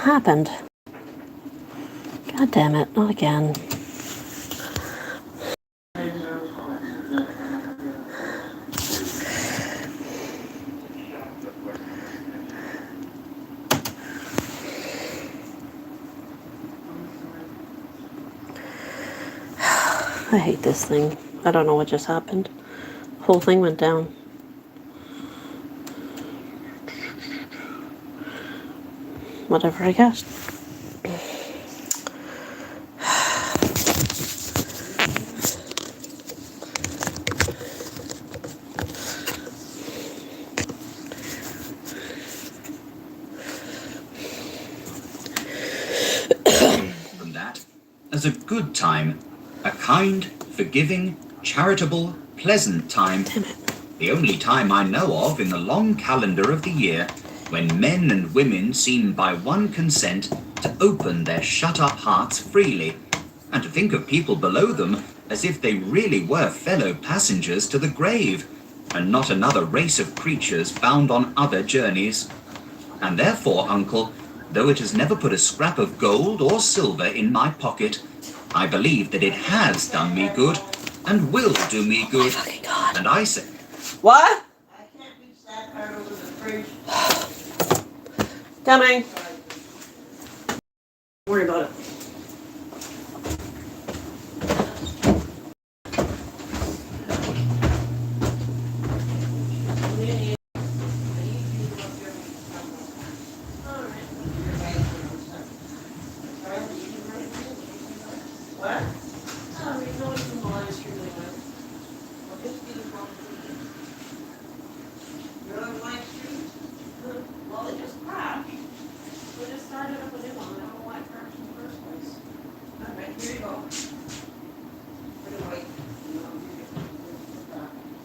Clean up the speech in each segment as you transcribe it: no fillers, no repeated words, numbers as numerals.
happened? God damn it, not again. I hate this thing. I don't know what just happened. The whole thing went down. Whatever, I guess. From that, as a good time, a kind, forgiving, charitable, pleasant time. The only time I know of in the long calendar of the year when men and women seem by one consent to open their shut-up hearts freely, and to think of people below them as if they really were fellow passengers to the grave, and not another race of creatures bound on other journeys. And therefore, Uncle, though it has never put a scrap of gold or silver in my pocket, I believe that it has done me good and will do me good. Oh my fucking God. And I say... What? I can't reach that part over the fridge. Coming. Don't worry about it. What? You're on my street? Well, it just crashed. We just started up a new one. I don't know why it crashed in the first place. All right, here you go. Put it away. I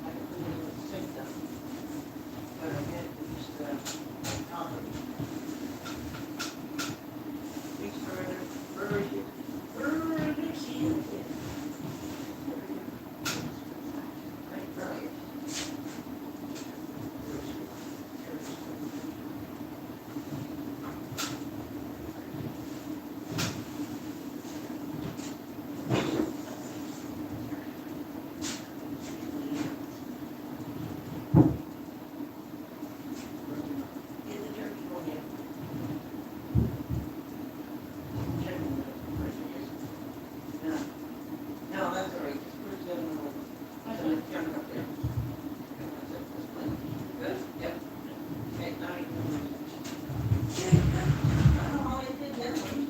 can put it in the sink now. But I can't reach the top of it. Reach further, further. Right, right. In the dirt, you won't get. Check it out. No, no, that's all right. Just put it down in the hole. And then jump up there. That's it, that's plenty. Good? Yep. Okay, now you can. I don't know how I did that one.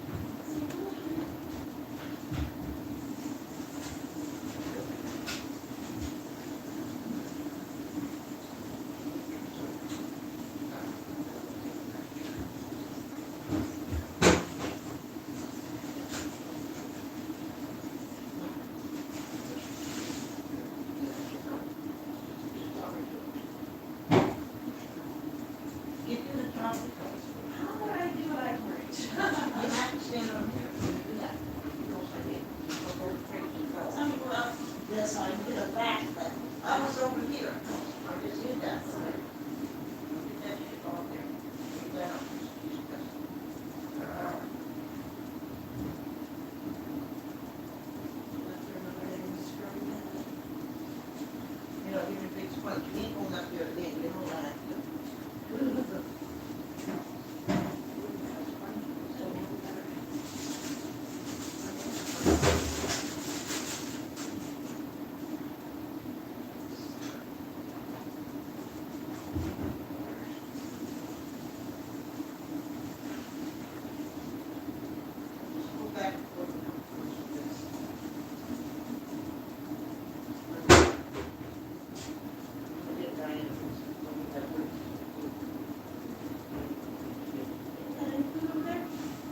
Get to the top of the house. How would I do what I learned? You have to stand on here when you do that. You know what I mean? Don't go crazy. Some people out this side, get a back, but I was over here. I just did that. Get that shit off there. Take that out. You know, even big spike, you ain't going up there again, you know that. Go back.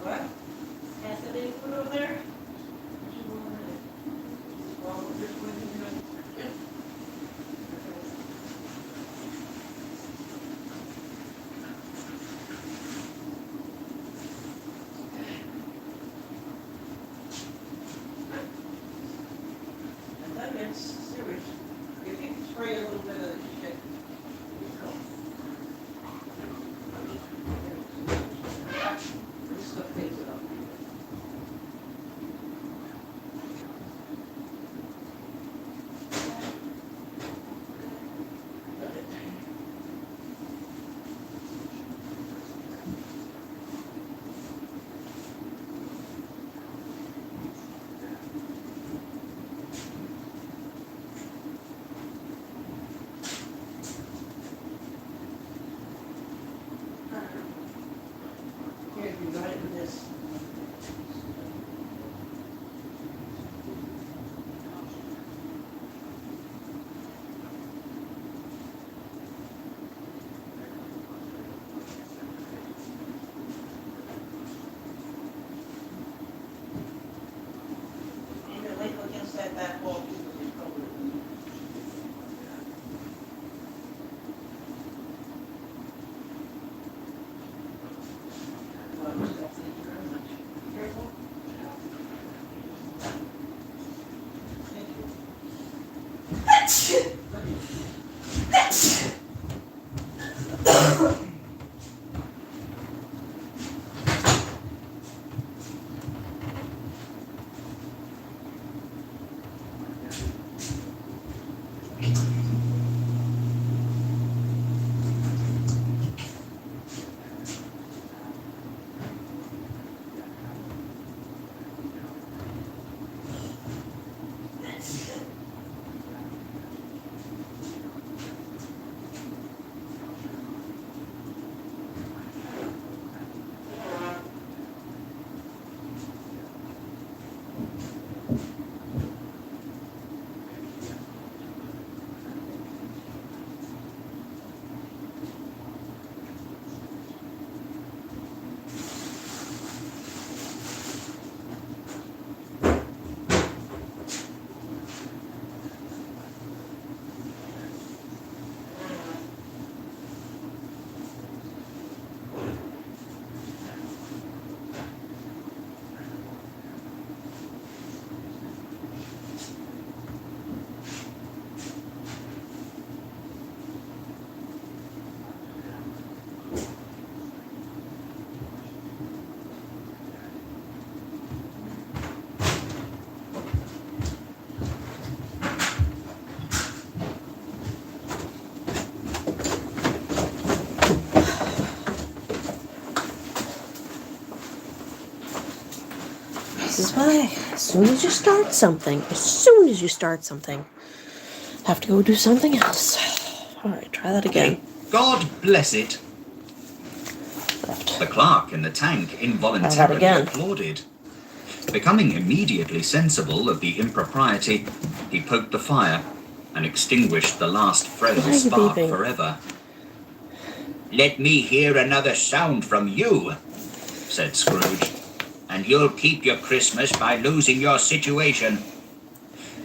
What? Has it been put over there? Well, we're just waiting to- this. And the lake against that back wall, people in trouble. Thank you very much. Careful. Thank you. This is why, as soon as you start something, have to go do something else. Alright, try that again. God bless it. Left. The clerk in the tank Try involuntarily that again. applauded. Becoming immediately sensible of the impropriety, he poked the fire and extinguished the last frail Why are you spark beeping? forever. Let me hear another sound from you, said Scrooge, and you'll keep your Christmas by losing your situation.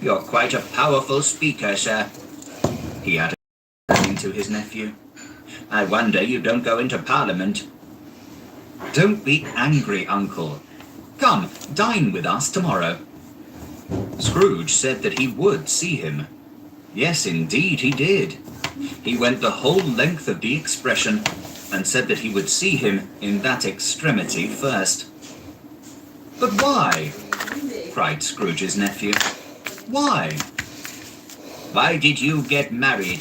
You're quite a powerful speaker, sir, he added, turning to his nephew. I wonder you don't go into Parliament. Don't be angry, Uncle. Come, dine with us tomorrow. Scrooge said that he would see him. Yes, indeed, he did. He went the whole length of the expression and said that he would see him in that extremity first. But why? Cried Scrooge's nephew. Why? Why did you get married?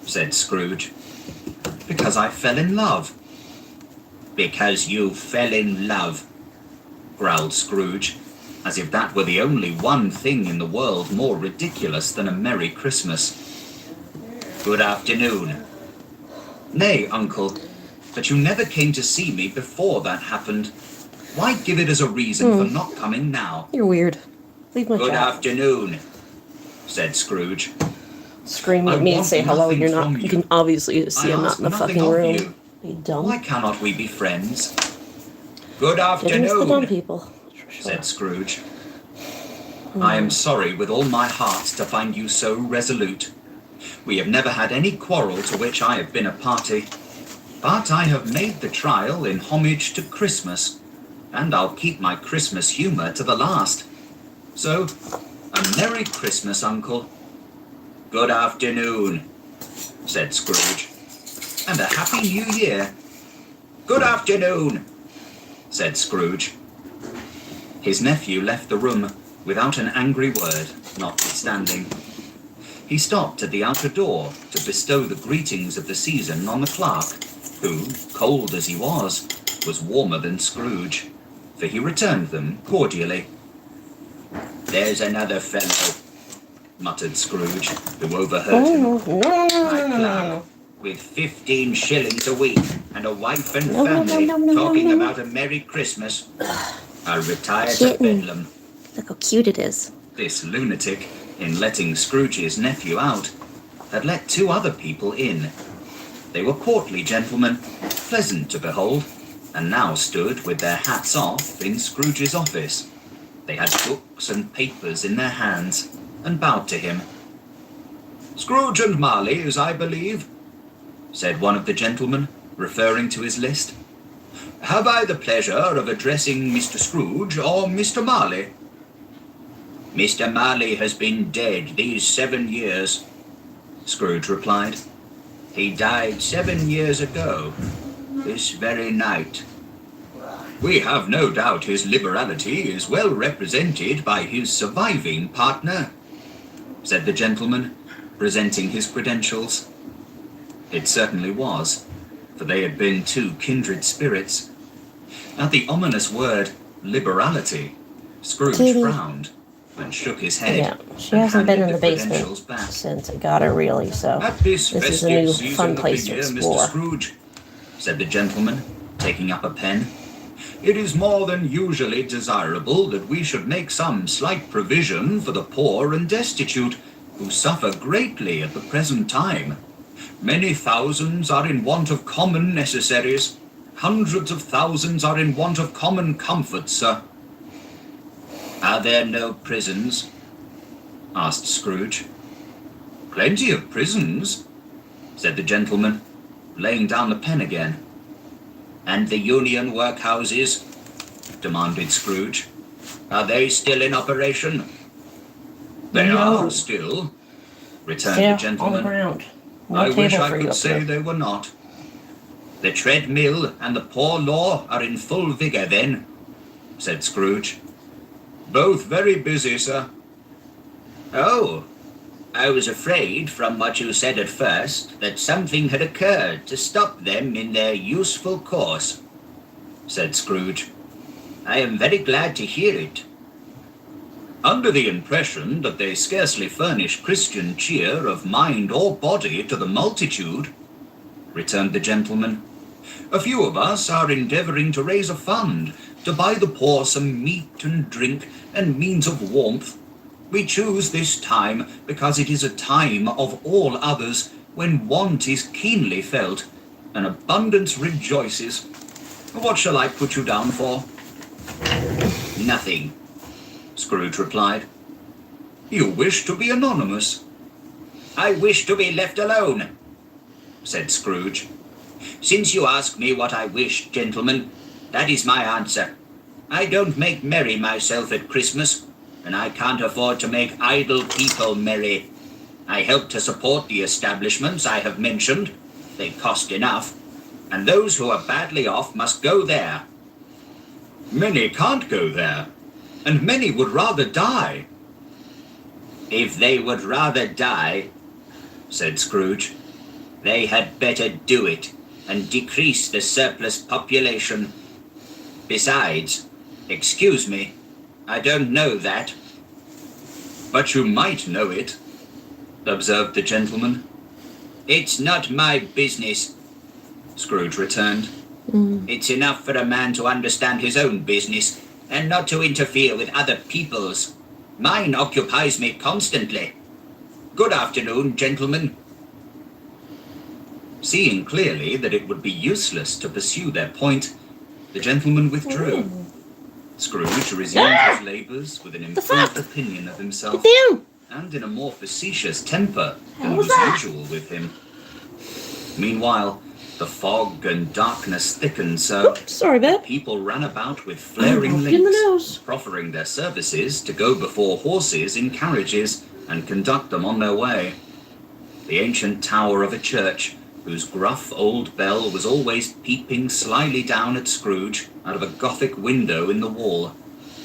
Said Scrooge. Because I fell in love. Because you fell in love, growled Scrooge, as if that were the only one thing in the world more ridiculous than a Merry Christmas. Good afternoon. Nay, Uncle, but you never came to see me before that happened. Why give it as a reason for not coming now? You're weird. Leave my Good chat. afternoon, said Scrooge. Scream I at me and want say hello. nothing You're not. from You you. can obviously see I I'm not ask in the nothing fucking of room. you. Are you dumb? Why cannot we be friends? Good Getting to the dumb afternoon, people. For sure. said Scrooge. I am sorry with all my heart to find you so resolute. We have never had any quarrel to which I have been a party, but I have made the trial in homage to Christmas, and I'll keep my Christmas humour to the last. So, a Merry Christmas, Uncle. Good afternoon, said Scrooge, and a Happy New Year. Good afternoon, said Scrooge. His nephew left the room without an angry word, notwithstanding. He stopped at the outer door to bestow the greetings of the season on the clerk, who, cold as he was warmer than Scrooge, for he returned them cordially. There's another fellow, muttered Scrooge, who overheard him. My clerk with 15 shillings a week and a wife and No, no, family no, no, no, talking no, no. about a Merry Christmas. I'll retire to Kitten. Bedlam. Look how cute it is. This lunatic, in letting Scrooge's nephew out, had let 2 other people in. They were portly gentlemen, pleasant to behold, and now stood with their hats off in Scrooge's office. They had books and papers in their hands, and bowed to him. "Scrooge and Marley's, I believe," said one of the gentlemen, referring to his list. "Have I the pleasure of addressing Mr. Scrooge or Mr. Marley?" "Mr. Marley has been dead these 7 years," Scrooge replied. "He died 7 years ago, this very night." "We have no doubt his liberality is well represented by his surviving partner," said the gentleman, presenting his credentials. It certainly was, for they had been 2 kindred spirits. At the ominous word, liberality, Scrooge Kitty. frowned and shook his head. Yeah, she and hasn't been in handed the credentials basement back. since I got her, really, so "At this this is a festive new season fun of the place to year, Mr. explore. Scrooge," said the gentleman, taking up a pen, "it is more than usually desirable that we should make some slight provision for the poor and destitute, who suffer greatly at the present time. Many thousands are in want of common necessaries. Hundreds of thousands are in want of common comforts, sir." "Are there no prisons?" asked Scrooge. "Plenty of prisons," said the gentleman, laying down the pen again. "And the union workhouses?" demanded Scrooge. "Are they still in operation?" "They No. are still," returned the Yeah, on the gentleman. ground. No "I wish table I for you could up say there. they were not." "The treadmill and the poor law are in full vigour, then?" said Scrooge. "Both very busy, sir." "Oh, I was afraid, from what you said at first, that something had occurred to stop them in their useful course," said Scrooge. "I am very glad to hear it." "Under the impression that they scarcely furnish Christian cheer of mind or body to the multitude," returned the gentleman. "A few of us are endeavouring to raise a fund to buy the poor some meat and drink and means of warmth. We choose this time because it is a time of all others when want is keenly felt and abundance rejoices. What shall I put you down for?" "Nothing," Scrooge replied. "You wish to be anonymous?" "I wish to be left alone," said Scrooge. "Since you ask me what I wish, gentlemen, that is my answer. I don't make merry myself at Christmas, and I can't afford to make idle people merry. I help to support the establishments I have mentioned. They cost enough, and those who are badly off must go there." "Many can't go there, and many would rather die." "If they would rather die," said Scrooge, "they had better do it and decrease the surplus population. Besides, excuse me, I don't know that." "But you might know it," observed the gentleman. "It's not my business," Scrooge returned. "It's enough for a man to understand his own business and not to interfere with other people's. Mine occupies me constantly. Good afternoon, gentlemen." Seeing clearly that it would be useless to pursue their point, the gentleman withdrew. Scrooge resumed his labours with an improved opinion of himself, Damn! and in a more facetious temper than What was was that? usual with him. Meanwhile, the fog and darkness thickened so Oops, sorry, babe. people ran about with flaring I'll in the links, nose. proffering their services to go before horses in carriages and conduct them on their way. The ancient tower of a church, whose gruff old bell was always peeping slyly down at Scrooge out of a Gothic window in the wall,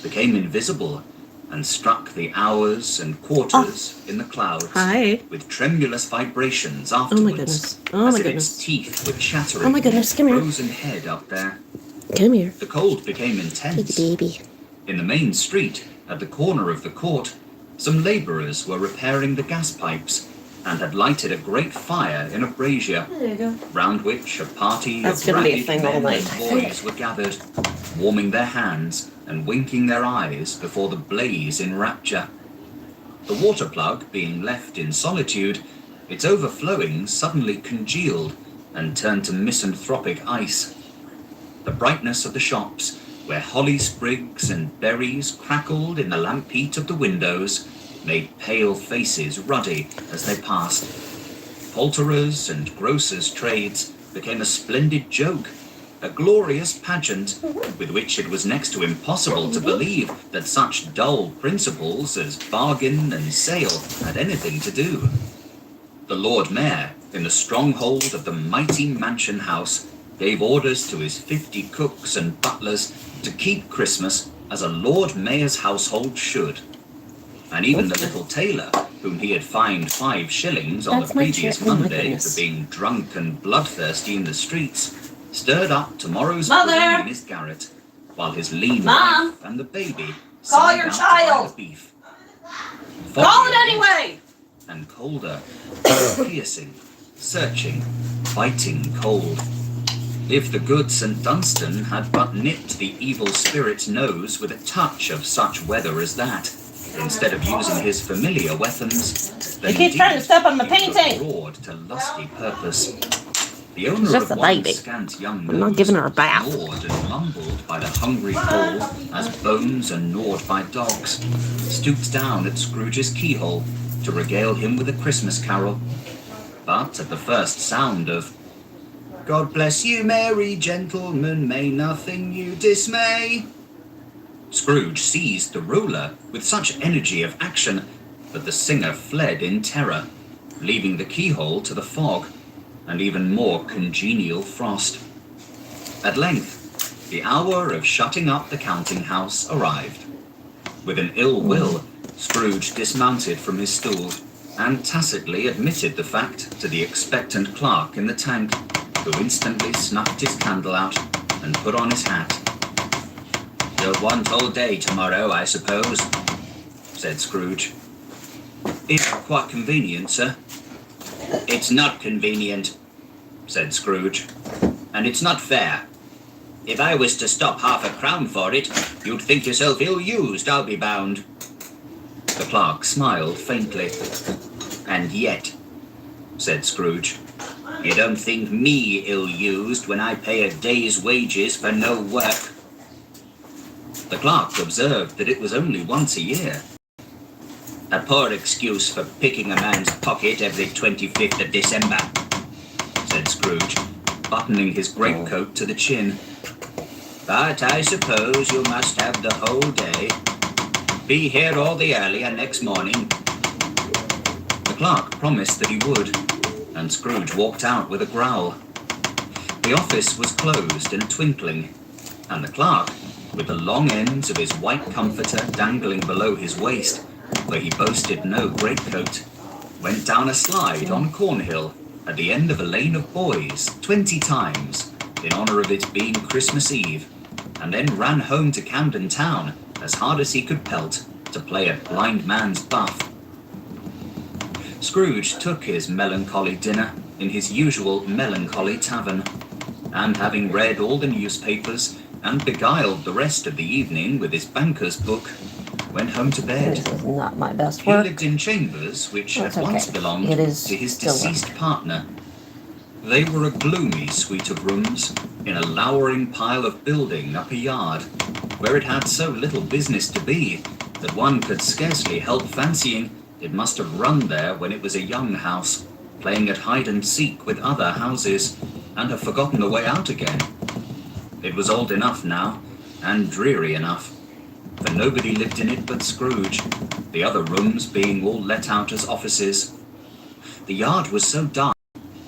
became invisible and struck the hours and quarters in the clouds Hi. with tremulous vibrations afterwards, goodness. Oh, as my if goodness. its teeth were chattering Oh, my goodness. Come here. frozen head up there. Come here. The cold became intense. Baby. In the main street, at the corner of the court, some labourers were repairing the gas pipes, and had lighted a great fire in a brazier, There you go. round which a party That's of gonna be a ragged thing all men night, and I think. boys were gathered, warming their hands and winking their eyes before the blaze in rapture. The water plug being left in solitude, its overflowing suddenly congealed and turned to misanthropic ice. The brightness of the shops, where holly sprigs and berries crackled in the lamp heat of the windows, made pale faces ruddy as they passed. Poulterers' and grocers' trades became a splendid joke, a glorious pageant, with which it was next to impossible to believe that such dull principles as bargain and sale had anything to do. The Lord Mayor, in the stronghold of the mighty mansion house, gave orders to his 50 cooks and butlers to keep Christmas as a Lord Mayor's household should. And even the little tailor, whom he had fined 5 shillings on That's the my previous chair. Oh my Monday goodness. for being drunk and bloodthirsty in the streets, stirred up tomorrow's Mother! pudding in his garret, while his lean Mom! wife and the baby Call signed your out to buy child! the beef. Call it Foggier anyway! and colder, piercing, searching, biting cold. If the good St. Dunstan had but nipped the evil spirit's nose with a touch of such weather as that, instead of using his familiar weapons, then You keep trying to indeed step on the he would have painting. roared to lusty purpose. The owner just of a one baby. scant young I'm not nose, giving her a bath. gnawed and mumbled by the hungry cold as bones are gnawed by dogs, stooped down at Scrooge's keyhole to regale him with a Christmas carol. But at the first sound of "God bless you, merry gentlemen, may nothing you dismay," Scrooge seized the ruler with such energy of action that the singer fled in terror, leaving the keyhole to the fog and even more congenial frost. At length, the hour of shutting up the counting house arrived. With an ill will, Scrooge dismounted from his stool and tacitly admitted the fact to the expectant clerk in the tank, who instantly snuffed his candle out and put on his hat. "You'll want all day tomorrow, I suppose," said Scrooge. "It's quite convenient, sir." "It's not convenient," said Scrooge, "and it's not fair. If I was to stop half a crown for it, you'd think yourself ill-used, I'll be bound." The clerk smiled faintly. "And yet," said Scrooge, "you don't think me ill-used when I pay a day's wages for no work." The clerk observed that it was only once a year. "A poor excuse for picking a man's pocket every 25th of December," said Scrooge, buttoning his greatcoat to the chin. "But I suppose you must have the whole day. Be here all the earlier next morning." The clerk promised that he would, and Scrooge walked out with a growl. The office was closed in a twinkling, and the clerk, with the long ends of his white comforter dangling below his waist, where he boasted no greatcoat, went down a slide on Cornhill at the end of a lane of boys 20 times in honor of it being Christmas Eve, and then ran home to Camden Town as hard as he could pelt to play at blind man's buff. Scrooge took his melancholy dinner in his usual melancholy tavern, and having read all the newspapers and beguiled the rest of the evening with his banker's book, went home to bed. This is not my best He work. lived in chambers which That's had once okay. belonged It is to his still deceased partner. They were a gloomy suite of rooms in a lowering pile of building up a yard, where it had so little business to be that one could scarcely help fancying it must have run there when it was a young house, playing at hide-and-seek with other houses, and have forgotten the way out again. It was old enough now, and dreary enough, for nobody lived in it but Scrooge, the other rooms being all let out as offices. The yard was so dark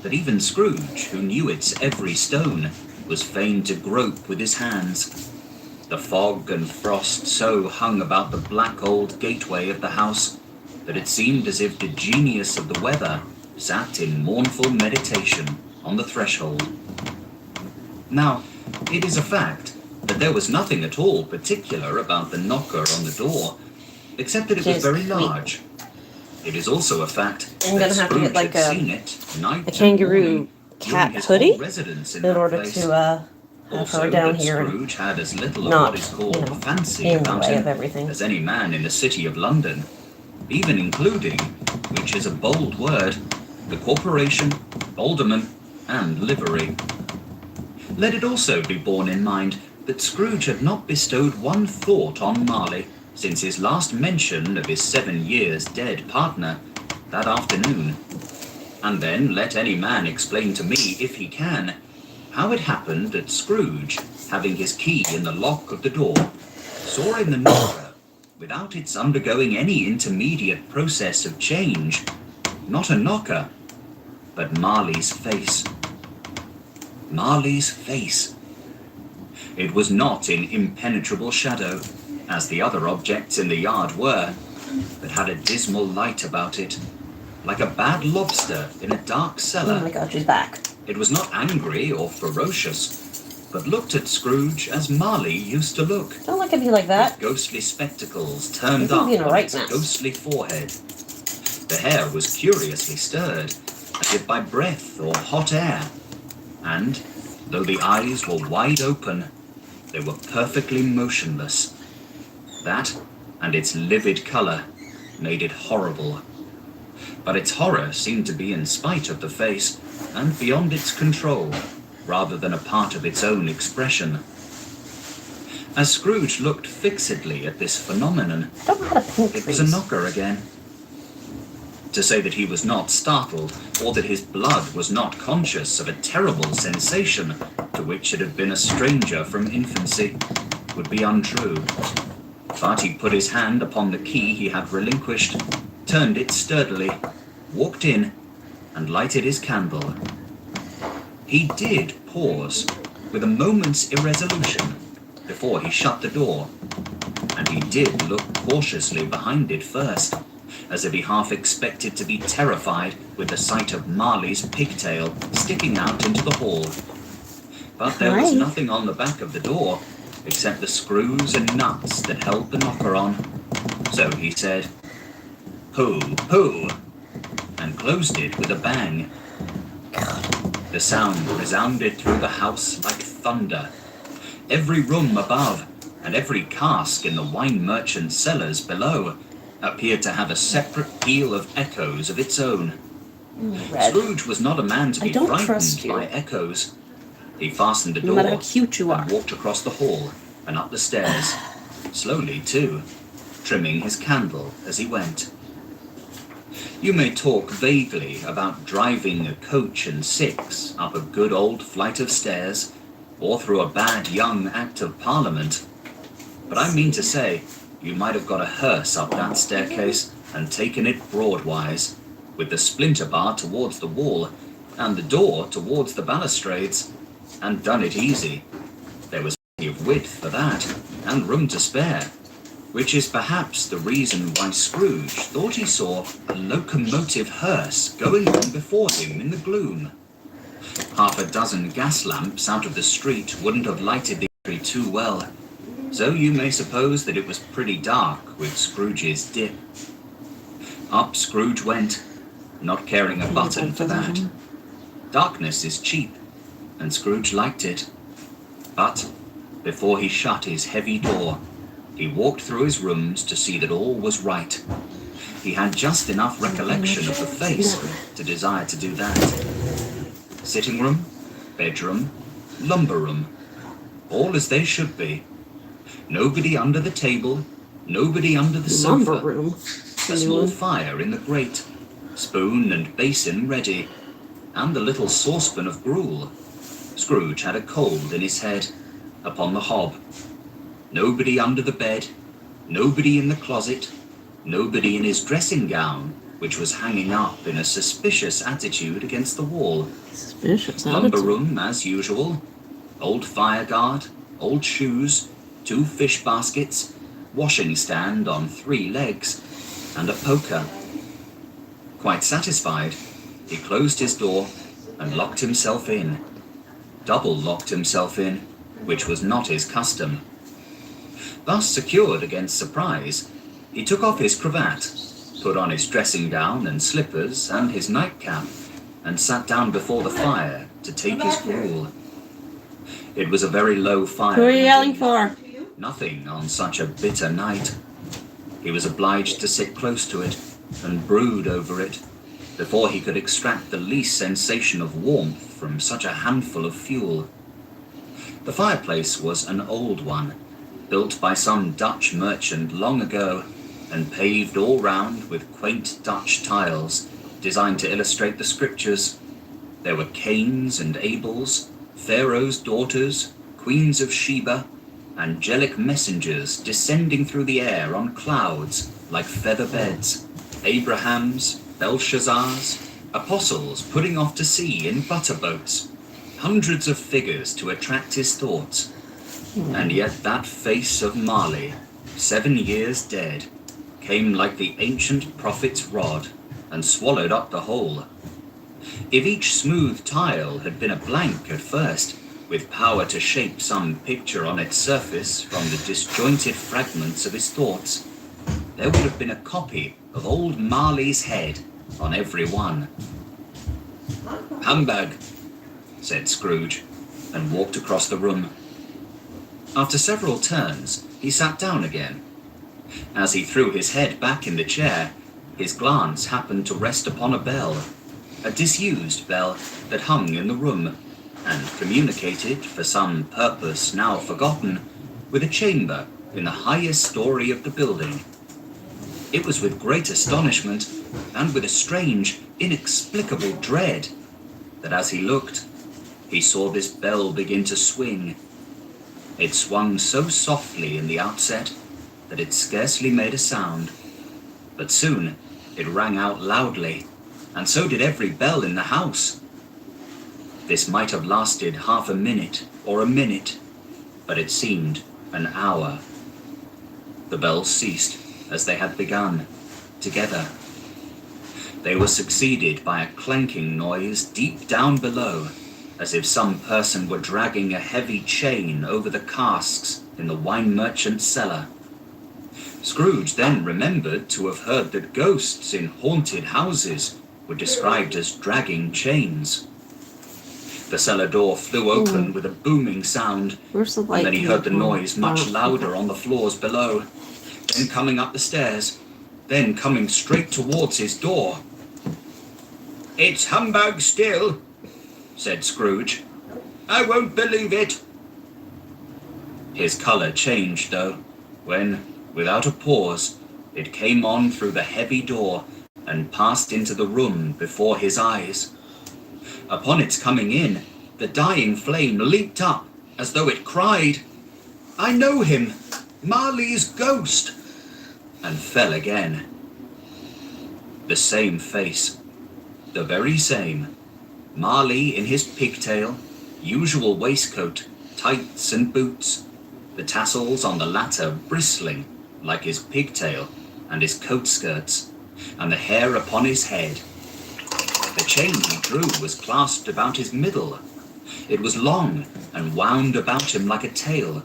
that even Scrooge, who knew its every stone, was fain to grope with his hands. The fog and frost so hung about the black old gateway of the house that it seemed as if the genius of the weather sat in mournful meditation on the threshold. Now, it is a fact that there was nothing at all particular about the knocker on the door, except that it was Just very creep. large. It is also a fact I'm that gonna have to Scrooge get, like, had seen it night a and kangaroo morning cat during his hoodie whole residence in in that order place. to have Also, her down that here and Scrooge had as little of not, what is called you know, fancy in the about way him of everything. as any man in the city of London, even including, which is a bold word, the corporation, alderman, and livery. Let it also be borne in mind that Scrooge had not bestowed one thought on Marley since his last mention of his 7 years dead partner that afternoon. And then let any man explain to me, if he can, how it happened that Scrooge, having his key in the lock of the door, saw in the knocker, without its undergoing any intermediate process of change, not a knocker, but Marley's face. Marley's face. It was not in impenetrable shadow, as the other objects in the yard were, but had a dismal light about it, like a bad lobster in a dark cellar. Oh my god, she's back. It was not angry or ferocious, but looked at Scrooge as Marley used to look, Don't look at me like that. with ghostly spectacles turned You're up being a on right its mess. ghostly forehead. The hair was curiously stirred, as if by breath or hot air, and, though the eyes were wide open, they were perfectly motionless. That, and its livid colour, made it horrible. But its horror seemed to be in spite of the face, and beyond its control, rather than a part of its own expression. As Scrooge looked fixedly at this phenomenon, I don't know how to paint it was a trees. knocker again. To say that he was not startled, or that his blood was not conscious of a terrible sensation to which it had been a stranger from infancy, would be untrue. But he put his hand upon the key he had relinquished, turned it sturdily, walked in, and lighted his candle. He did pause, with a moment's irresolution, before he shut the door, and he did look cautiously behind it first, as if he half expected to be terrified with the sight of Marley's pigtail sticking out into the hall. But there was Hi. nothing on the back of the door, except the screws and nuts that held the knocker on. So he said, "Who, who?" and closed it with a bang. The sound resounded through the house like thunder. Every room above, and every cask in the wine merchant's cellars below, appeared to have a separate peal of echoes of its own. Red. Scrooge was not a man to I be don't frightened trust you. by echoes. He fastened the No door matter how cute you are. and walked across the hall and up the stairs, slowly too, trimming his candle as he went. You may talk vaguely about driving a coach and six up a good old flight of stairs, or through a bad young Act of Parliament, but I mean to say, you might have got a hearse up that staircase and taken it broadwise, with the splinter bar towards the wall and the door towards the balustrades, and done it easy. There was plenty of width for that, and room to spare, which is perhaps the reason why Scrooge thought he saw a locomotive hearse going on before him in the gloom. Half a dozen gas lamps out of the street wouldn't have lighted the entry too well, so you may suppose that it was pretty dark with Scrooge's dip. Up Scrooge went, not caring a button for that. Darkness is cheap, and Scrooge liked it. But, before he shut his heavy door, he walked through his rooms to see that all was right. He had just enough recollection of the face to desire to do that. Sitting room, bedroom, lumber room, all as they should be. Nobody under the table, nobody under the Lumber sofa. room. A small fire in the grate, spoon and basin ready, and the little saucepan of gruel. Scrooge had a cold in his head, upon the hob. Nobody under the bed, nobody in the closet, nobody in his dressing gown, which was hanging up in a suspicious attitude against the wall. Suspicious. Lumber room as usual. Old fire guard, old shoes, 2 fish baskets, washing stand on 3 legs, and a poker. Quite satisfied, he closed his door and locked himself in. Double locked himself in, which was not his custom. Thus secured against surprise, he took off his cravat, put on his dressing gown and slippers and his nightcap, and sat down before the fire to take his gruel. It was a very low fire. Who are you yelling indeed. for? Nothing on such a bitter night. He was obliged to sit close to it and brood over it before he could extract the least sensation of warmth from such a handful of fuel. The fireplace was an old one, built by some Dutch merchant long ago and paved all round with quaint Dutch tiles designed to illustrate the scriptures. There were Cains and Abels, Pharaoh's daughters, queens of Sheba, angelic messengers descending through the air on clouds like feather beds, Abrahams, Belshazzars, apostles putting off to sea in butter boats, hundreds of figures to attract his thoughts. And yet that face of Marley, 7 years dead, came like the ancient prophet's rod and swallowed up the whole. If each smooth tile had been a blank at first, with power to shape some picture on its surface from the disjointed fragments of his thoughts, there would have been a copy of old Marley's head on every one. "Humbug," said Scrooge, and walked across the room. After several turns, he sat down again. As he threw his head back in the chair, his glance happened to rest upon a bell, a disused bell that hung in the room, and communicated, for some purpose now forgotten, with a chamber in the highest story of the building. It was with great astonishment, and with a strange, inexplicable dread, that as he looked, he saw this bell begin to swing. It swung so softly in the outset that it scarcely made a sound, but soon it rang out loudly, and so did every bell in the house. This might have lasted half a minute or a minute, but it seemed an hour. The bells ceased as they had begun, together. They were succeeded by a clanking noise deep down below, as if some person were dragging a heavy chain over the casks in the wine merchant's cellar. Scrooge then remembered to have heard that ghosts in haunted houses were described as dragging chains. The cellar door flew open with a booming sound, Where's the light? and then he heard the noise much Oh, louder on the floors below, then coming up the stairs, then coming straight towards his door. "It's humbug still," said Scrooge. "I won't believe it." His colour changed, though, when, without a pause, it came on through the heavy door and passed into the room before his eyes. Upon its coming in, the dying flame leaped up as though it cried, "I know him, Marley's ghost," and fell again. The same face, the very same. Marley in his pigtail, usual waistcoat, tights and boots, the tassels on the latter bristling like his pigtail and his coat skirts, and the hair upon his head. The chain he drew was clasped about his middle. It was long and wound about him like a tail,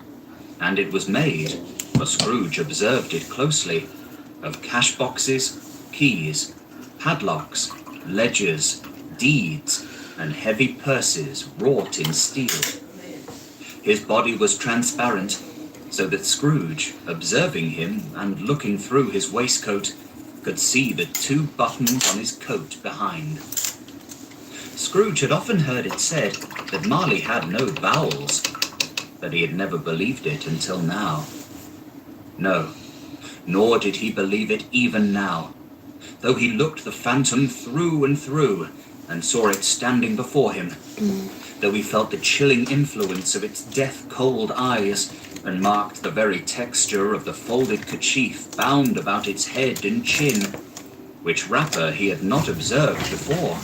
and it was made, for Scrooge observed it closely, of cash boxes, keys, padlocks, ledgers, deeds, and heavy purses wrought in steel. His body was transparent, so that Scrooge, observing him and looking through his waistcoat, could see the 2 buttons on his coat behind. Scrooge had often heard it said that Marley had no bowels, but he had never believed it until now. No, nor did he believe it even now, though he looked the phantom through and through and saw it standing before him, though he felt the chilling influence of its death-cold eyes and marked the very texture of the folded kerchief bound about its head and chin, which wrapper he had not observed before.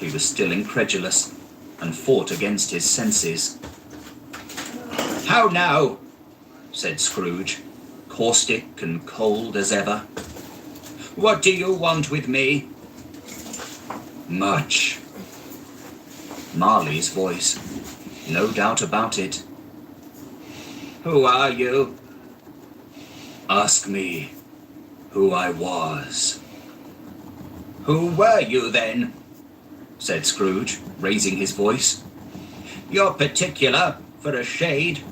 He was still incredulous and fought against his senses. "How now?" said Scrooge, caustic and cold as ever. "What do you want with me?" "Much." Marley's voice, no doubt about it. "Who are you?" "Ask me who I was." Who were you then? Said Scrooge, raising his voice. You're particular for a shade.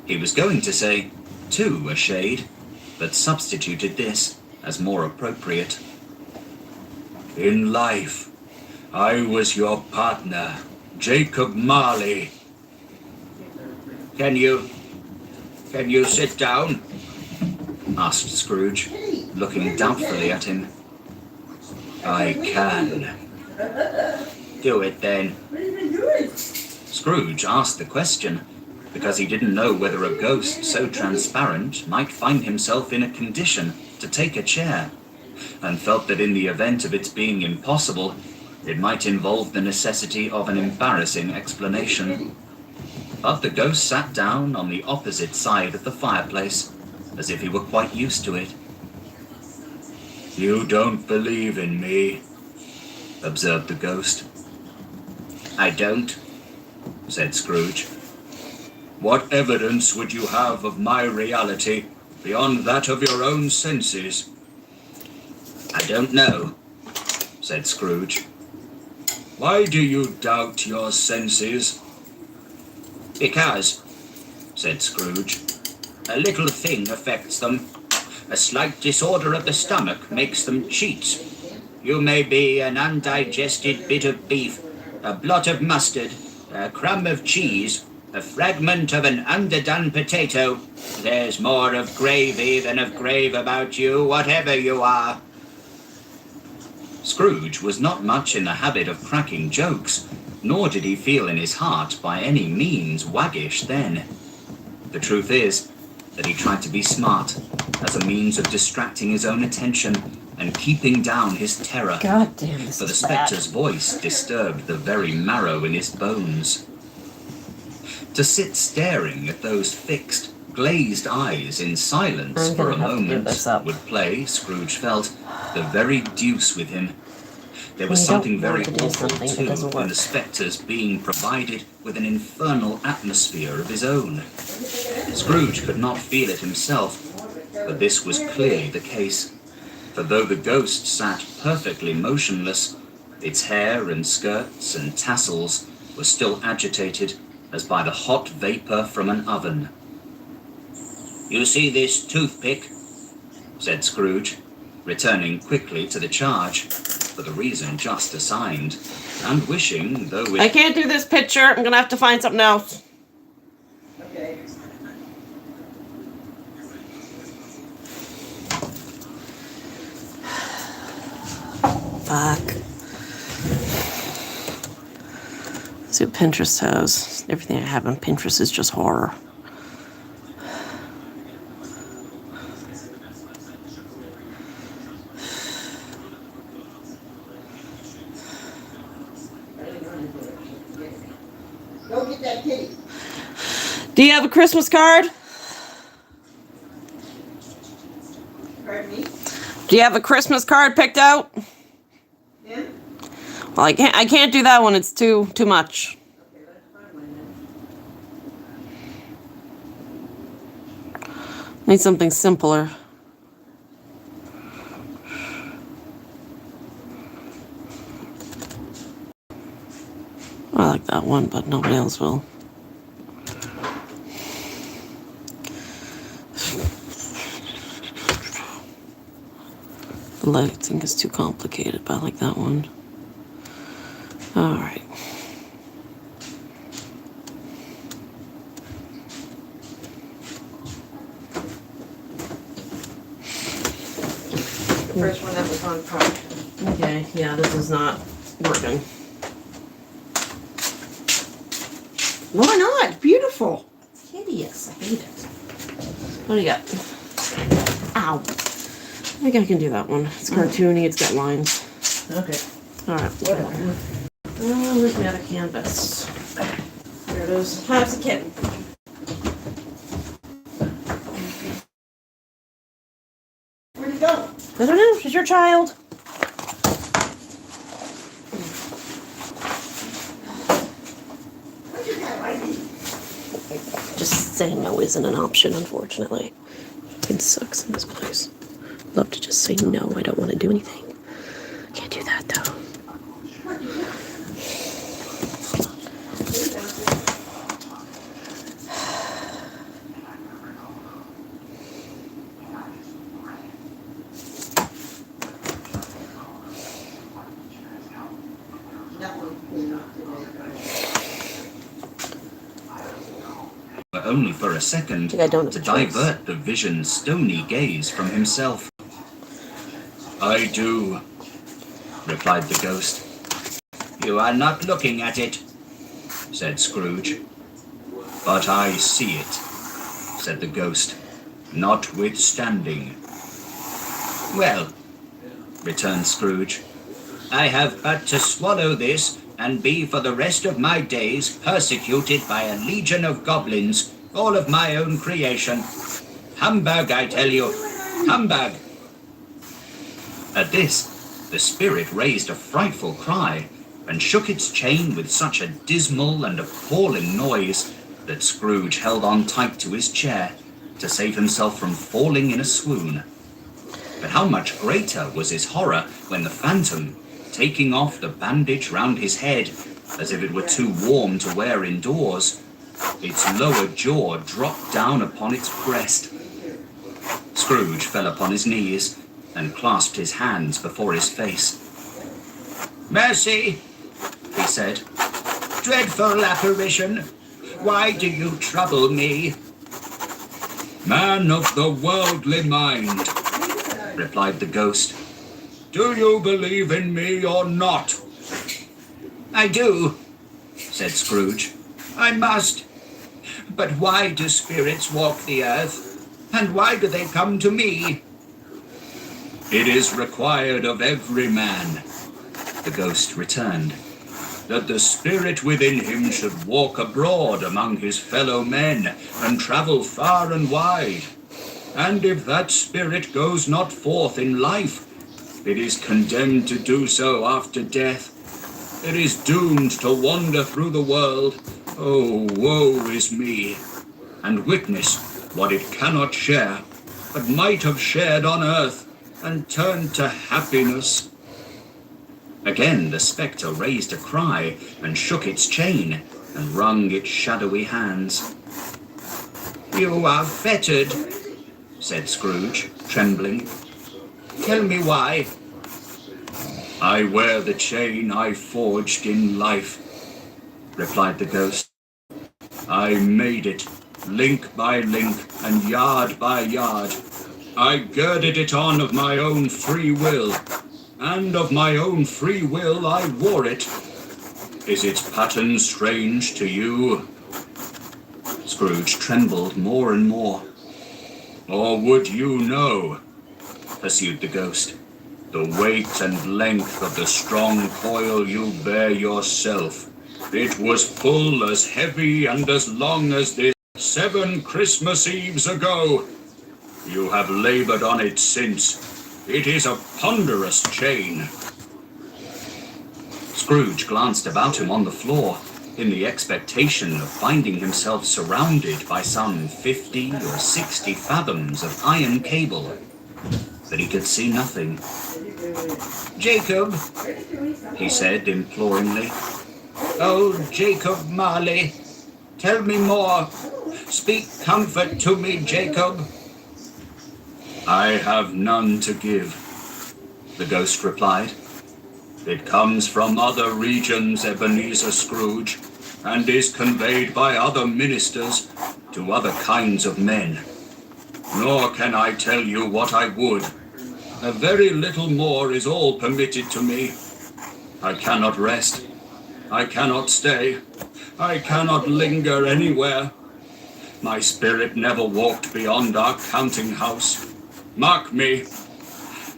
He was going to say, to a shade, but substituted this as more appropriate. In life, I was your partner, Jacob Marley. Can you sit down? Asked Scrooge, looking doubtfully at him. I can. Do it then. What have you been doing? Scrooge asked the question because he didn't know whether a ghost so transparent might find himself in a condition to take a chair, and felt that in the event of its being impossible, it might involve the necessity of an embarrassing explanation. But the ghost sat down on the opposite side of the fireplace, as if he were quite used to it. You don't believe in me, observed the ghost. I don't, said Scrooge. What evidence would you have of my reality beyond that of your own senses? I don't know, said Scrooge. Why do you doubt your senses? Because, said Scrooge, a little thing affects them. A slight disorder of the stomach makes them cheats. You may be an undigested bit of beef, a blot of mustard, a crumb of cheese, a fragment of an underdone potato. There's more of gravy than of grave about you, whatever you are. Scrooge was not much in the habit of cracking jokes, nor did he feel in his heart by any means waggish then. The truth is that he tried to be smart, as a means of distracting his own attention and keeping down his terror. God damn, this For the is bad. spectre's voice disturbed the very marrow in his bones. To sit staring at those fixed, glazed eyes in silence I'm for a gonna have to give moment this up. would play, Scrooge felt, the very deuce with him. There was You something don't very want to do awful, something that too, doesn't in work. the spectre's being provided with an infernal atmosphere of his own. Scrooge could not feel it himself, but this was clearly the case. For though the ghost sat perfectly motionless, its hair and skirts and tassels were still agitated as by the hot vapor from an oven. You see this toothpick? Said Scrooge, returning quickly to the charge, for the reason just assigned, and wishing, though I it can't do this picture. I'm gonna have to find something else. Okay. Fuck. See what Pinterest has. Everything I have on Pinterest is just horror. Go get that kitty. Do you have a Christmas card? Pardon me? Do you have a Christmas card picked out? Yeah? Well, I can't do that one. It's too much. Okay, let's find one then. Need something simpler. I like that one, but nobody else will. The lighting is too complicated, but I like that one. All right. The first one that was on top. Okay, yeah, this is not working. Why not? Beautiful. It's hideous. I hate it. What do you got? Ow. I think I can do that one. It's cartoony, it's got lines. Okay. All right. Whatever. Oh, where's my other canvas? There it is. How's the kitten? Where'd it go? I don't know. She's your child. Where'd you go, Ivy? Just saying no isn't an option, unfortunately. It sucks in this place. Love to just say no. I don't want to do anything. That one's clean up today. But only for a second, think I don't have to a choice. divert the vision's stony gaze from himself. I do, replied the ghost. You are not looking at it, said Scrooge. But I see it, said the ghost, notwithstanding. Well, returned Scrooge, I have but to swallow this and be for the rest of my days persecuted by a legion of goblins, all of my own creation. Humbug, I tell you, humbug! At this, the spirit raised a frightful cry and shook its chain with such a dismal and appalling noise that Scrooge held on tight to his chair to save himself from falling in a swoon. But how much greater was his horror when the phantom, taking off the bandage round his head, as if it were too warm to wear indoors, its lower jaw dropped down upon its breast. Scrooge fell upon his knees and clasped his hands before his face. Mercy, he said. Dreadful apparition, why do you trouble me? Man of the worldly mind, replied the ghost. Do you believe in me or not? I do, said Scrooge. I must. But why do spirits walk the earth? And why do they come to me? It is required of every man, the ghost returned, that the spirit within him should walk abroad among his fellow men and travel far and wide. And if that spirit goes not forth in life, it is condemned to do so after death. It is doomed to wander through the world, oh, woe is me, and witness what it cannot share, but might have shared on earth, and turned to happiness. Again the spectre raised a cry, and shook its chain, and wrung its shadowy hands. You are fettered, said Scrooge, trembling. Tell me why. I wear the chain I forged in life, replied the ghost. I made it, link by link and yard by yard. I girded it on of my own free will, and of my own free will I wore it. Is its pattern strange to you? Scrooge trembled more and more. Or would you know, pursued the ghost, the weight and length of the strong coil you bear yourself? It was full as heavy and as long as this 7 Christmas Eves ago. You have labored on it since. It is a ponderous chain. Scrooge glanced about him on the floor, in the expectation of finding himself surrounded by some 50 or 60 fathoms of iron cable. But he could see nothing. Jacob, he said imploringly. Oh, Jacob Marley, tell me more. Speak comfort to me, Jacob. I have none to give, the ghost replied. It comes from other regions, Ebenezer Scrooge, and is conveyed by other ministers to other kinds of men. Nor can I tell you what I would. A very little more is all permitted to me. I cannot rest. I cannot stay. I cannot linger anywhere. My spirit never walked beyond our counting house. Mark me.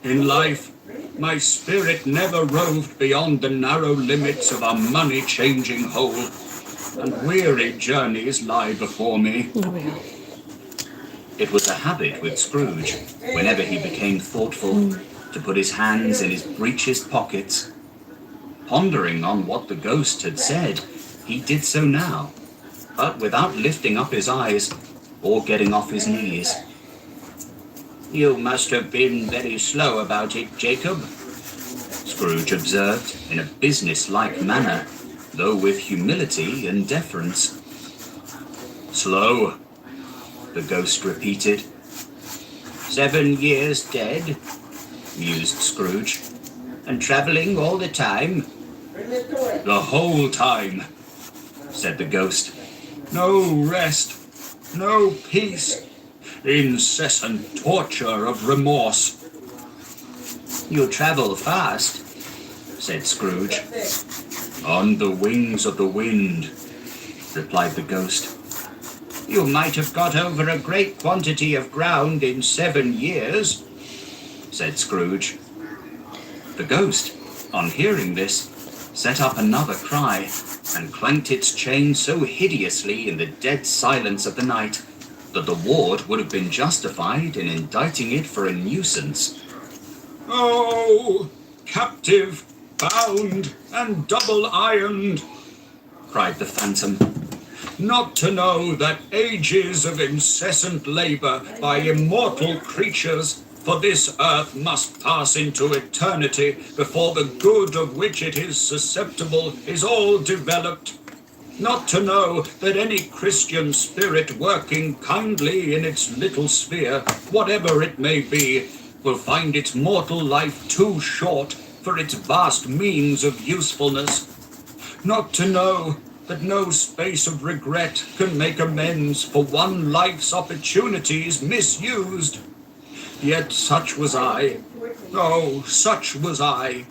In life, my spirit never roved beyond the narrow limits of our money-changing hole, and weary journeys lie before me. It was a habit with Scrooge, whenever he became thoughtful, to put his hands in his breeches pockets. Pondering on what the ghost had said, he did so now, but without lifting up his eyes or getting off his knees. You must have been very slow about it, Jacob, Scrooge observed in a business-like manner, though with humility and deference. Slow, the ghost repeated. 7 years dead, mused Scrooge. And travelling all the time? The whole time, said the ghost. No rest, no peace, incessant torture of remorse. You travel fast, said Scrooge. On the wings of the wind, replied the ghost. You might have got over a great quantity of ground in 7 years, said Scrooge. The ghost, on hearing this, set up another cry and clanked its chain so hideously in the dead silence of the night that the ward would have been justified in indicting it for a nuisance. Oh, captive, bound, and double-ironed, cried the phantom. Not to know that ages of incessant labour by immortal creatures for this earth must pass into eternity before the good of which it is susceptible is all developed. Not to know that any Christian spirit working kindly in its little sphere, whatever it may be, will find its mortal life too short for its vast means of usefulness. Not to know that no space of regret can make amends for one life's opportunities misused. Yet such was I. Oh, such was I.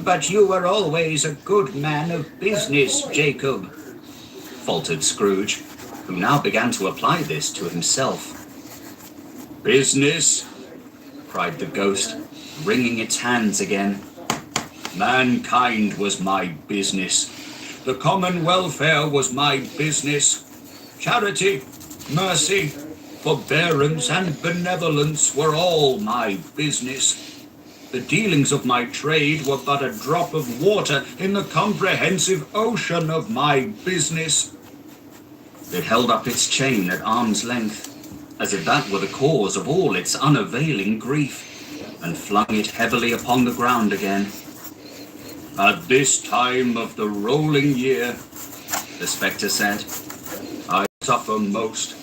But you were always a good man of business, Jacob, faltered Scrooge, who now began to apply this to himself. Business, cried the ghost, wringing its hands again. Mankind was my business. The common welfare was my business. Charity, mercy, forbearance and benevolence were all my business. The dealings of my trade were but a drop of water in the comprehensive ocean of my business. It held up its chain at arm's length, as if that were the cause of all its unavailing grief, and flung it heavily upon the ground again. At this time of the rolling year, the spectre said, I suffer most.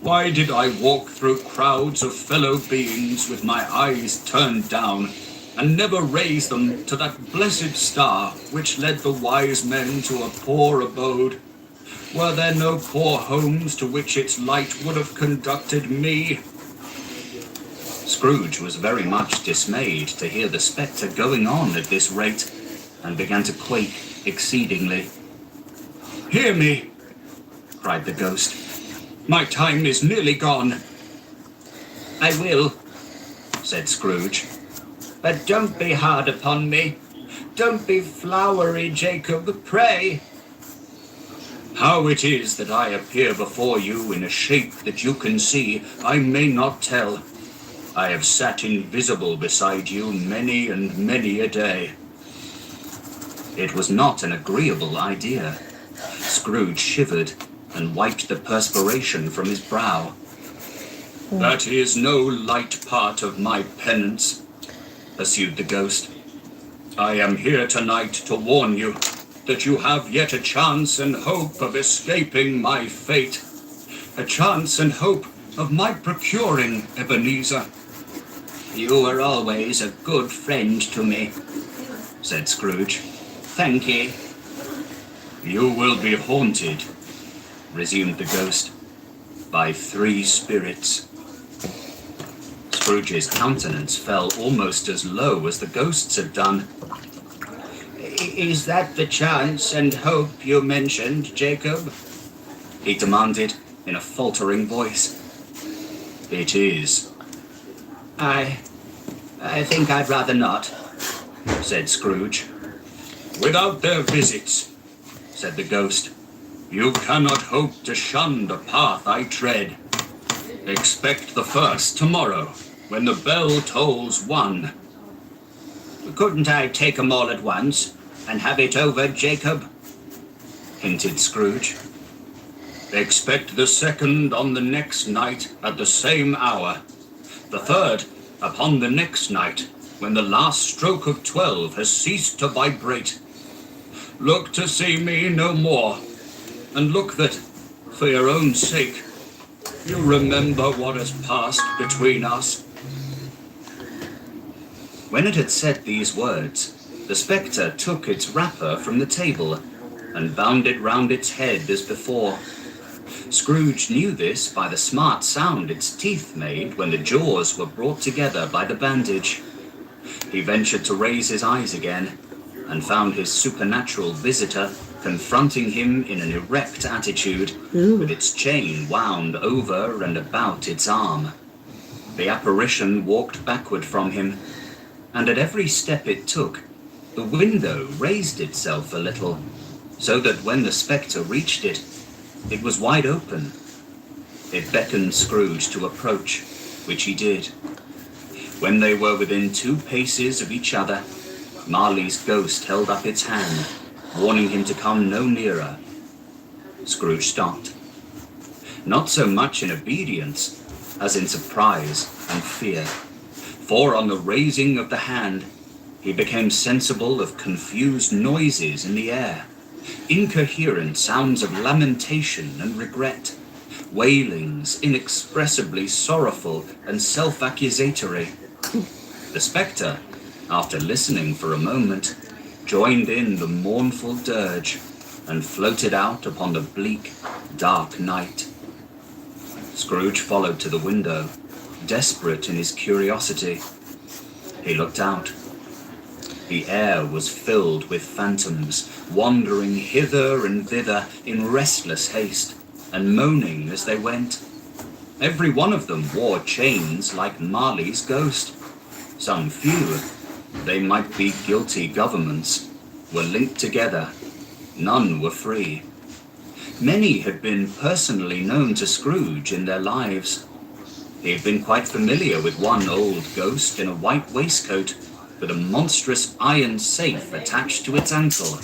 Why did I walk through crowds of fellow beings with my eyes turned down, and never raise them to that blessed star which led the wise men to a poor abode? Were there no poor homes to which its light would have conducted me? Scrooge was very much dismayed to hear the spectre going on at this rate, and began to quake exceedingly. Hear me, cried the ghost. My time is nearly gone. I will, said Scrooge. But don't be hard upon me. Don't be flowery, Jacob, pray. How it is that I appear before you in a shape that you can see, I may not tell. I have sat invisible beside you many and many a day. It was not an agreeable idea. Scrooge shivered and wiped the perspiration from his brow. That is no light part of my penance, pursued the ghost. I am here tonight to warn you that you have yet a chance and hope of escaping my fate, a chance and hope of my procuring Ebenezer. You were always a good friend to me, said Scrooge. Thank ye. You will be haunted, resumed the ghost, by 3 spirits. Scrooge's countenance fell almost as low as the ghost's had done. Is that the chance and hope you mentioned, Jacob? He demanded in a faltering voice. It is. I think I'd rather not, said Scrooge. Without their visits, said the ghost, you cannot hope to shun the path I tread. Expect the first tomorrow, when the bell tolls 1. Couldn't I take 'em all at once, and have it over, Jacob? Hinted Scrooge. Expect the second on the next night at the same hour, the third upon the next night, when the last stroke of 12 has ceased to vibrate. Look to see me no more, and look that, for your own sake, you remember what has passed between us." When it had said these words, the spectre took its wrapper from the table and bound it round its head as before. Scrooge knew this by the smart sound its teeth made when the jaws were brought together by the bandage. He ventured to raise his eyes again, and found his supernatural visitor confronting him in an erect attitude, with its chain wound over and about its arm. The apparition walked backward from him, and at every step it took, the window raised itself a little, so that when the spectre reached it, it was wide open. It beckoned Scrooge to approach, which he did. When they were within 2 paces of each other, Marley's ghost held up its hand, warning him to come no nearer. Scrooge stopped, not so much in obedience as in surprise and fear, for on the raising of the hand, he became sensible of confused noises in the air, incoherent sounds of lamentation and regret, wailings inexpressibly sorrowful and self-accusatory. The spectre, after listening for a moment, joined in the mournful dirge and floated out upon the bleak, dark night. Scrooge followed to the window, desperate in his curiosity. He looked out. The air was filled with phantoms, wandering hither and thither in restless haste, and moaning as they went. Every one of them wore chains like Marley's ghost. Some few, they might be guilty governments, were linked together. None were free. Many had been personally known to Scrooge in their lives. He had been quite familiar with one old ghost in a white waistcoat, with a monstrous iron safe attached to its ankle,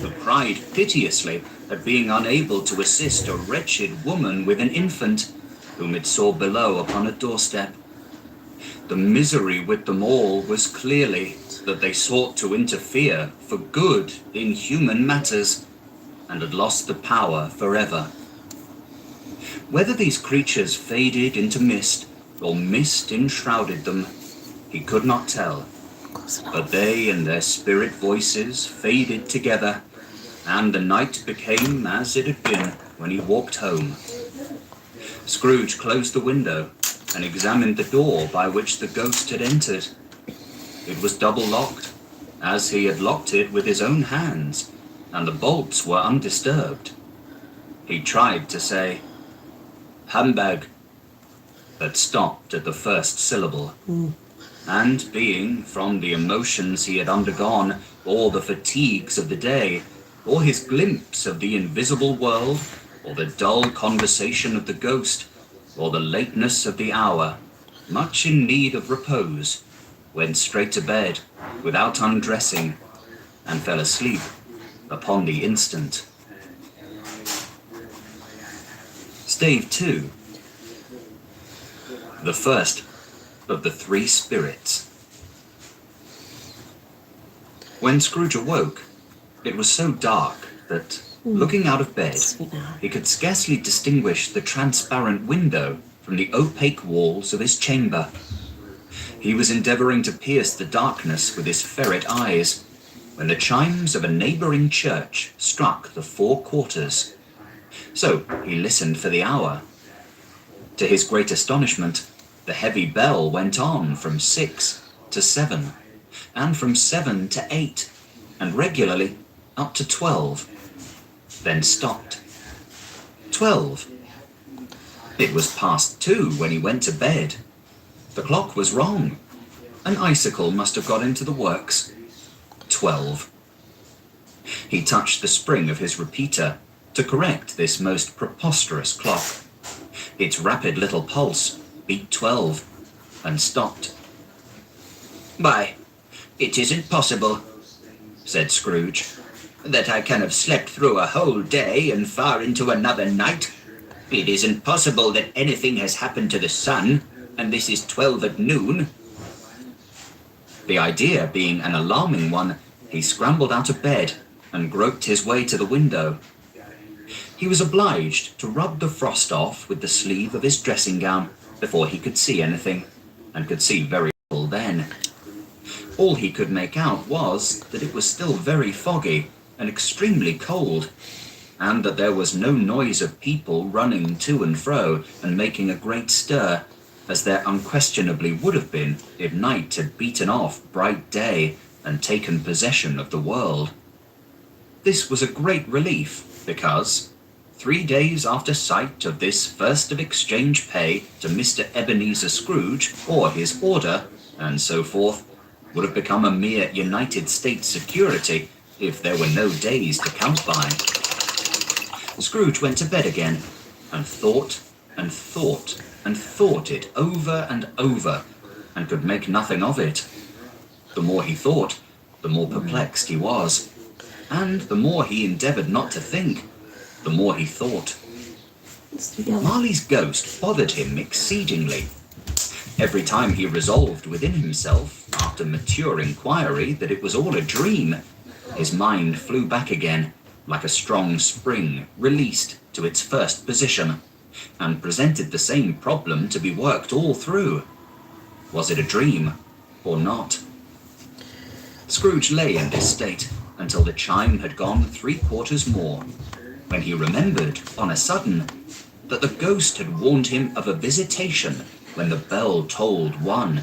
who cried piteously at being unable to assist a wretched woman with an infant, whom it saw below upon a doorstep. The misery with them all was clearly that they sought to interfere for good in human matters, and had lost the power forever. Whether these creatures faded into mist, or mist enshrouded them, he could not tell. But they and their spirit voices faded together, and the night became as it had been when he walked home. Scrooge closed the window and examined the door by which the ghost had entered. It was double locked, as he had locked it with his own hands, and the bolts were undisturbed. He tried to say, "Humbug," but stopped at the first syllable. And being, from the emotions he had undergone, or the fatigues of the day, or his glimpse of the invisible world, or the dull conversation of the ghost, or the lateness of the hour, much in need of repose, went straight to bed without undressing, and fell asleep upon the instant. Stave 2. The first of the 3 spirits. When Scrooge awoke, it was so dark that, looking out of bed, he could scarcely distinguish the transparent window from the opaque walls of his chamber. He was endeavoring to pierce the darkness with his ferret eyes, when the chimes of a neighboring church struck the 4 quarters. So he listened for the hour. To his great astonishment, the heavy bell went on from 6 to 7, and from 7 to 8, and regularly up to 12, then stopped. 12. It was past 2 when he went to bed. The clock was wrong. An icicle must have got into the works. 12. He touched the spring of his repeater to correct this most preposterous clock. Its rapid little pulse beat 12 and stopped. "Why, it isn't possible," said Scrooge, "that I can have slept through a whole day and far into another night. It isn't possible that anything has happened to the sun, and this is 12 at noon." The idea being an alarming one, he scrambled out of bed and groped his way to the window. He was obliged to rub the frost off with the sleeve of his dressing gown before he could see anything, and could see very little then. All he could make out was that it was still very foggy and extremely cold, and that there was no noise of people running to and fro and making a great stir, as there unquestionably would have been if night had beaten off bright day and taken possession of the world. This was a great relief, because 3 days after sight of this first of exchange pay to Mr. Ebenezer Scrooge, or his order, and so forth, would have become a mere United States security if there were no days to count by. Scrooge went to bed again, and thought and thought and thought it over and over, and could make nothing of it. The more he thought, the more perplexed he was, and the more he endeavoured not to think, the more he thought. Marley's ghost bothered him exceedingly. Every time he resolved within himself, after mature inquiry, that it was all a dream, his mind flew back again, like a strong spring released to its first position, and presented the same problem to be worked all through. Was it a dream or not? Scrooge lay in this state until the chime had gone 3/4 more, when he remembered, on a sudden, that the ghost had warned him of a visitation when the bell tolled 1.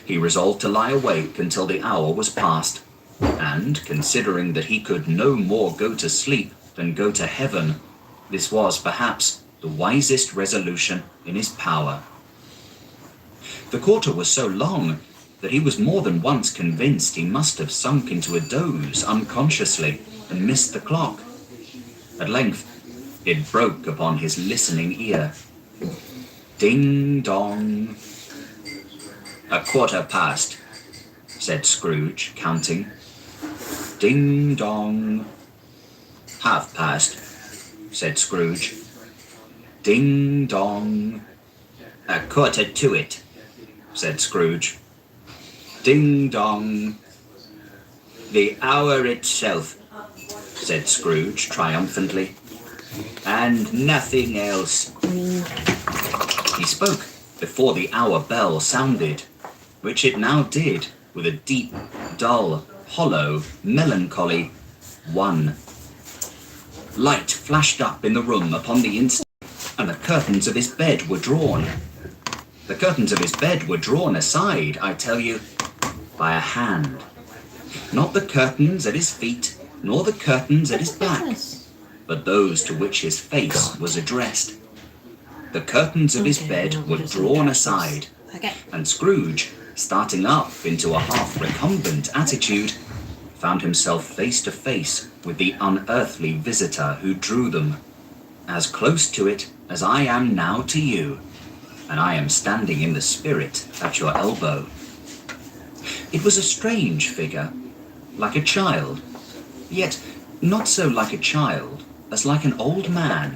He resolved to lie awake until the hour was past, and, considering that he could no more go to sleep than go to heaven, this was, perhaps, the wisest resolution in his power. The quarter was so long that he was more than once convinced he must have sunk into a doze unconsciously and missed the clock. At length, it broke upon his listening ear. Ding dong. 1/4 past, said Scrooge, counting. Ding dong. 1/2 past, said Scrooge. Ding dong. 1/4 to it, said Scrooge. Ding dong. The hour itself, said Scrooge triumphantly, and nothing else. He spoke before the hour bell sounded, which it now did with a deep, dull, hollow, melancholy 1. Light flashed up in the room upon the instant, and the curtains of his bed were drawn. The curtains of his bed were drawn aside, I tell you, by a hand. Not the curtains at his feet, nor the curtains at his back, but those to which his face was addressed. The curtains of his bed were drawn aside, and Scrooge, starting up into a half-recumbent attitude, found himself face to face with the unearthly visitor who drew them, as close to it as I am now to you, and I am standing in the spirit at your elbow. It was a strange figure, like a child, yet not so like a child as like an old man,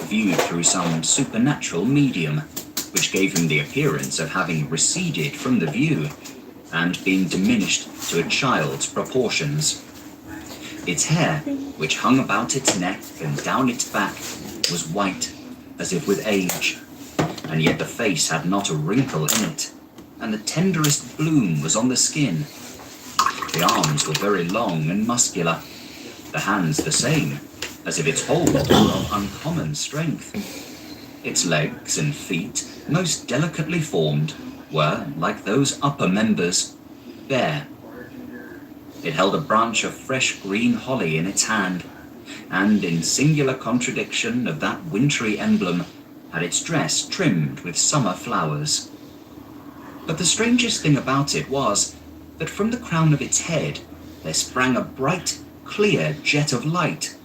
viewed through some supernatural medium, which gave him the appearance of having receded from the view and been diminished to a child's proportions. Its hair, which hung about its neck and down its back, was white, as if with age, and yet the face had not a wrinkle in it, and the tenderest bloom was on the skin. The arms were very long and muscular, the hands the same, as if its hold was of uncommon strength. Its legs and feet, most delicately formed, were, like those upper members, bare. It held a branch of fresh green holly in its hand, and, in singular contradiction of that wintry emblem, had its dress trimmed with summer flowers. But the strangest thing about it was that from the crown of its head there sprang a bright, clear jet of light,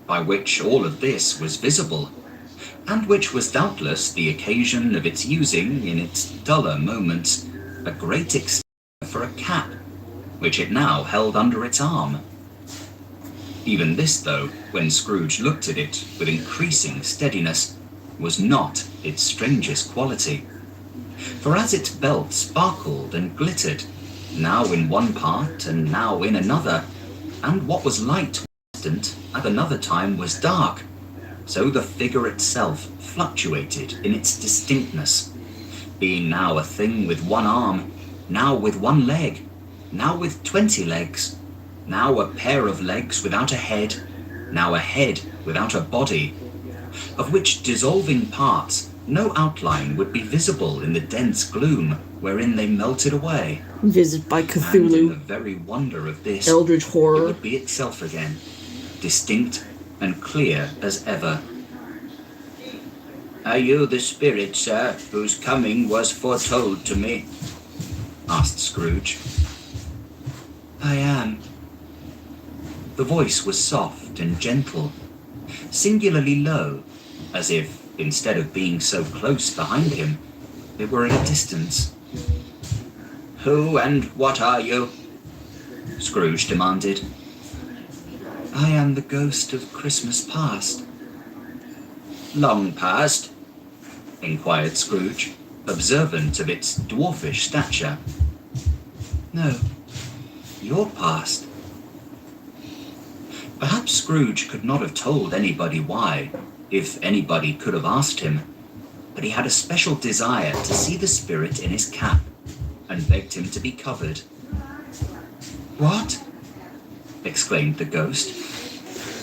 by which all of this was visible, and which was doubtless the occasion of its using, in its duller moments, a great extent for a cap, which it now held under its arm. Even this, though, when Scrooge looked at it with increasing steadiness, was not its strangest quality. For as its belt sparkled and glittered, now in one part and now in another, and what was light was distant at another time was dark, so the figure itself fluctuated in its distinctness, being now a thing with one arm, now with one leg, now with 20 legs, now a pair of legs without a head, now a head without a body, of which dissolving parts no outline would be visible in the dense gloom wherein they melted away. Visited by And in the Cthulhu. very wonder of this, Eldritch it horror. would be itself again, distinct and clear as ever. "Are you the spirit, sir, whose coming was foretold to me?" asked Scrooge. "I am." The voice was soft and gentle, singularly low, as if, instead of being so close behind him, it were at a distance. "Who and what are you?" Scrooge demanded. "I am the ghost of Christmas past." "Long past?" inquired Scrooge, observant of its dwarfish stature. "No, your past." Perhaps Scrooge could not have told anybody why, if anybody could have asked him, but he had a special desire to see the spirit in his cap, and begged him to be covered. "What?" exclaimed the ghost.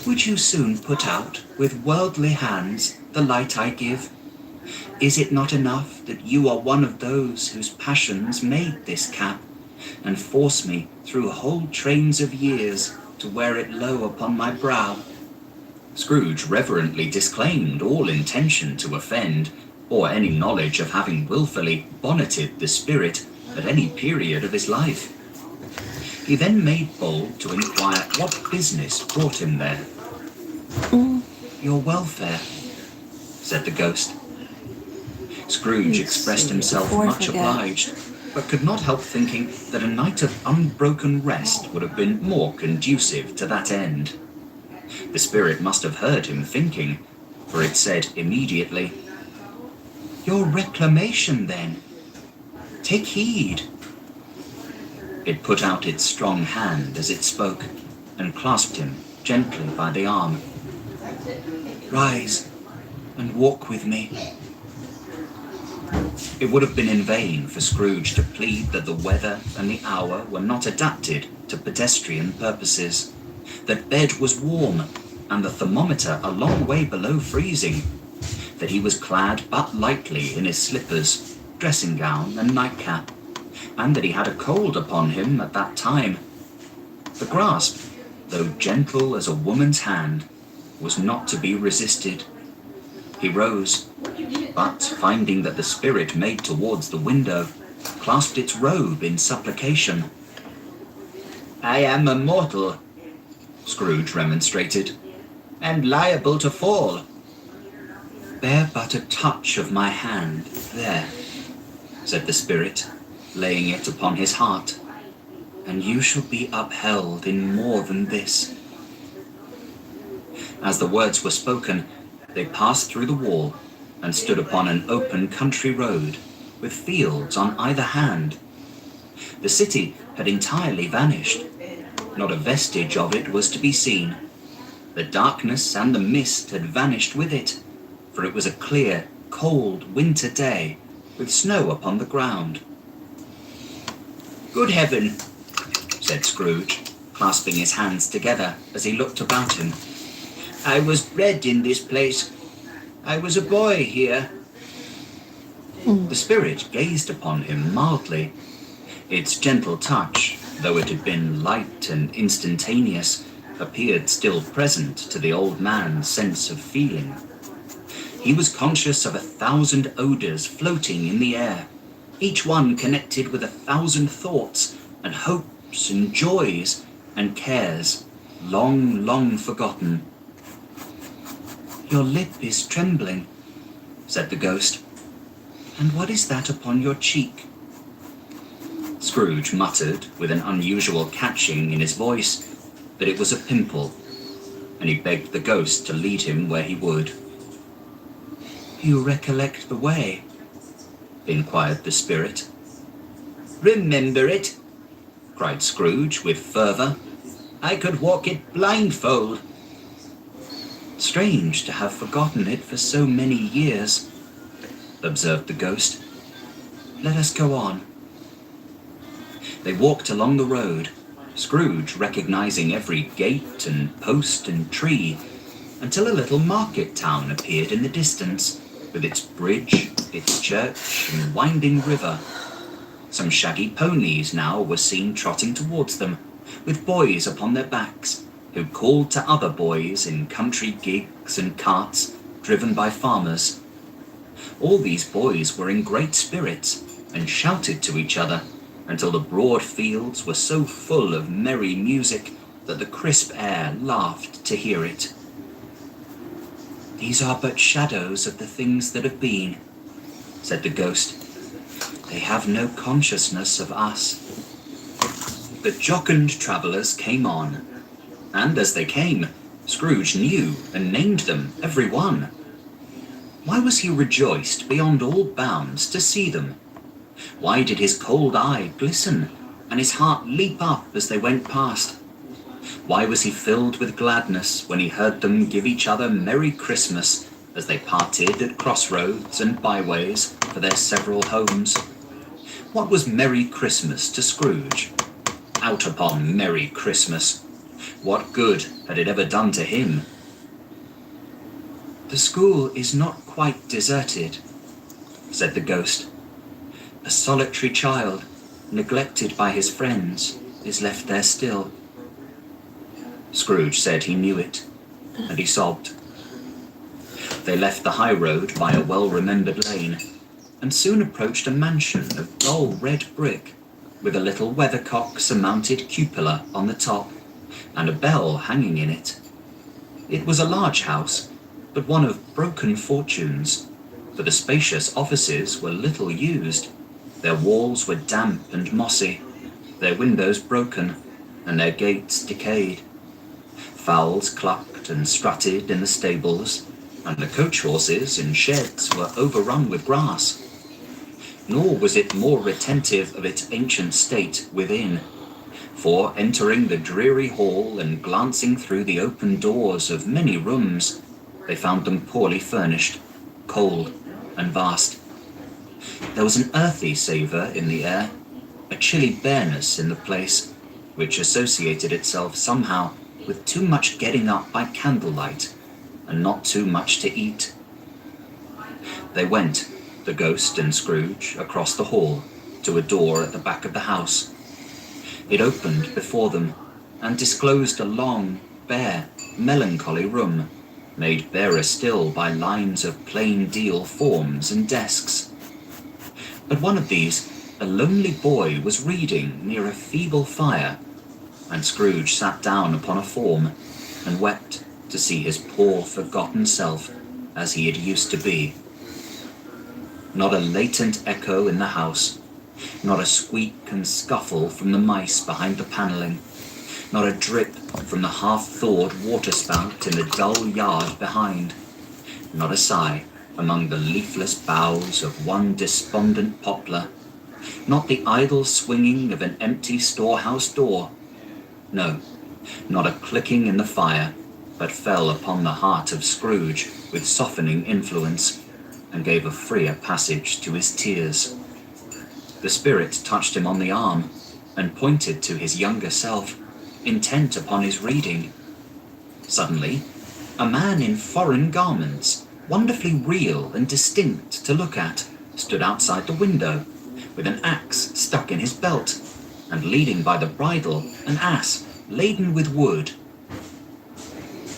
"Would you soon put out, with worldly hands, the light I give? Is it not enough that you are one of those whose passions made this cap, and force me through whole trains of years to wear it low upon my brow?" Scrooge reverently disclaimed all intention to offend, or any knowledge of having wilfully bonneted the spirit at any period of his life. He then made bold to inquire what business brought him there. "Your welfare," said the ghost. Scrooge expressed himself before I much forget. obliged, but could not help thinking that a night of unbroken rest would have been more conducive to that end. The spirit must have heard him thinking, for it said immediately, "Your reclamation, then. Take heed." It put out its strong hand as it spoke, and clasped him gently by the arm. "Rise and walk with me." It would have been in vain for Scrooge to plead that the weather and the hour were not adapted to pedestrian purposes, that bed was warm and the thermometer a long way below freezing, that he was clad but lightly in his slippers, dressing gown and nightcap, and that he had a cold upon him at that time. The grasp, though gentle as a woman's hand, was not to be resisted. He rose, but finding that the spirit made towards the window, clasped its robe in supplication. "I am a mortal," Scrooge remonstrated, "and liable to fall." "Bear but a touch of my hand there," said the spirit, laying it upon his heart, "and you shall be upheld in more than this." As the words were spoken, they passed through the wall and stood upon an open country road, with fields on either hand. The city had entirely vanished. Not a vestige of it was to be seen. The darkness and the mist had vanished with it, for it was a clear, cold winter day, with snow upon the ground. "Good heaven," said Scrooge, clasping his hands together as he looked about him. "I was bred in this place. I was a boy here." The spirit gazed upon him mildly. Its gentle touch, though it had been light and instantaneous, appeared still present to the old man's sense of feeling. He was conscious of 1,000 odors floating in the air, each one connected with 1,000 thoughts and hopes and joys and cares, long, long forgotten. "Your lip is trembling," said the ghost. "And what is that upon your cheek?" Scrooge muttered, with an unusual catching in his voice, that it was a pimple, and he begged the ghost to lead him where he would. "You recollect the way?" inquired the spirit. "Remember it?" cried Scrooge with fervour. "I could walk it blindfold." "Strange to have forgotten it for so many years," observed the ghost. "Let us go on." They walked along the road, Scrooge recognizing every gate and post and tree, until a little market town appeared in the distance, with its bridge, its church, and winding river. Some shaggy ponies now were seen trotting towards them, with boys upon their backs, who called to other boys in country gigs and carts driven by farmers. All these boys were in great spirits, and shouted to each other, until the broad fields were so full of merry music that the crisp air laughed to hear it. "These are but shadows of the things that have been," said the ghost. "They have no consciousness of us." The jocund travellers came on, and as they came, Scrooge knew and named them, every one. Why was he rejoiced beyond all bounds to see them? Why did his cold eye glisten, and his heart leap up as they went past? Why was he filled with gladness when he heard them give each other Merry Christmas as they parted at crossroads and byways for their several homes? What was Merry Christmas to Scrooge? Out upon Merry Christmas! What good had it ever done to him? "The school is not quite deserted," said the ghost. "A solitary child, neglected by his friends, is left there still." Scrooge said he knew it, and he sobbed. They left the high road by a well-remembered lane, and soon approached a mansion of dull red brick, with a little weathercock-surmounted cupola on the top, and a bell hanging in it. It was a large house, but one of broken fortunes, for the spacious offices were little used. Their walls were damp and mossy, their windows broken, and their gates decayed. Fowls clucked and strutted in the stables, and the coach horses in sheds were overrun with grass. Nor was it more retentive of its ancient state within, for entering the dreary hall and glancing through the open doors of many rooms, they found them poorly furnished, cold, and vast. There was an earthy savour in the air, a chilly bareness in the place, which associated itself somehow with too much getting up by candlelight, and not too much to eat. They went, the ghost and Scrooge, across the hall, to a door at the back of the house. It opened before them, and disclosed a long, bare, melancholy room, made barer still by lines of plain deal forms and desks. At one of these, a lonely boy was reading near a feeble fire, and Scrooge sat down upon a form and wept to see his poor forgotten self as he had used to be. Not a latent echo in the house, not a squeak and scuffle from the mice behind the panelling, not a drip from the half-thawed waterspout in the dull yard behind, not a sigh among the leafless boughs of one despondent poplar, not the idle swinging of an empty storehouse door. No, not a clicking in the fire, but fell upon the heart of Scrooge with softening influence, and gave a freer passage to his tears. The spirit touched him on the arm, and pointed to his younger self, intent upon his reading. Suddenly, a man in foreign garments, wonderfully real and distinct to look at, stood outside the window, with an axe stuck in his belt, and leading by the bridle an ass laden with wood.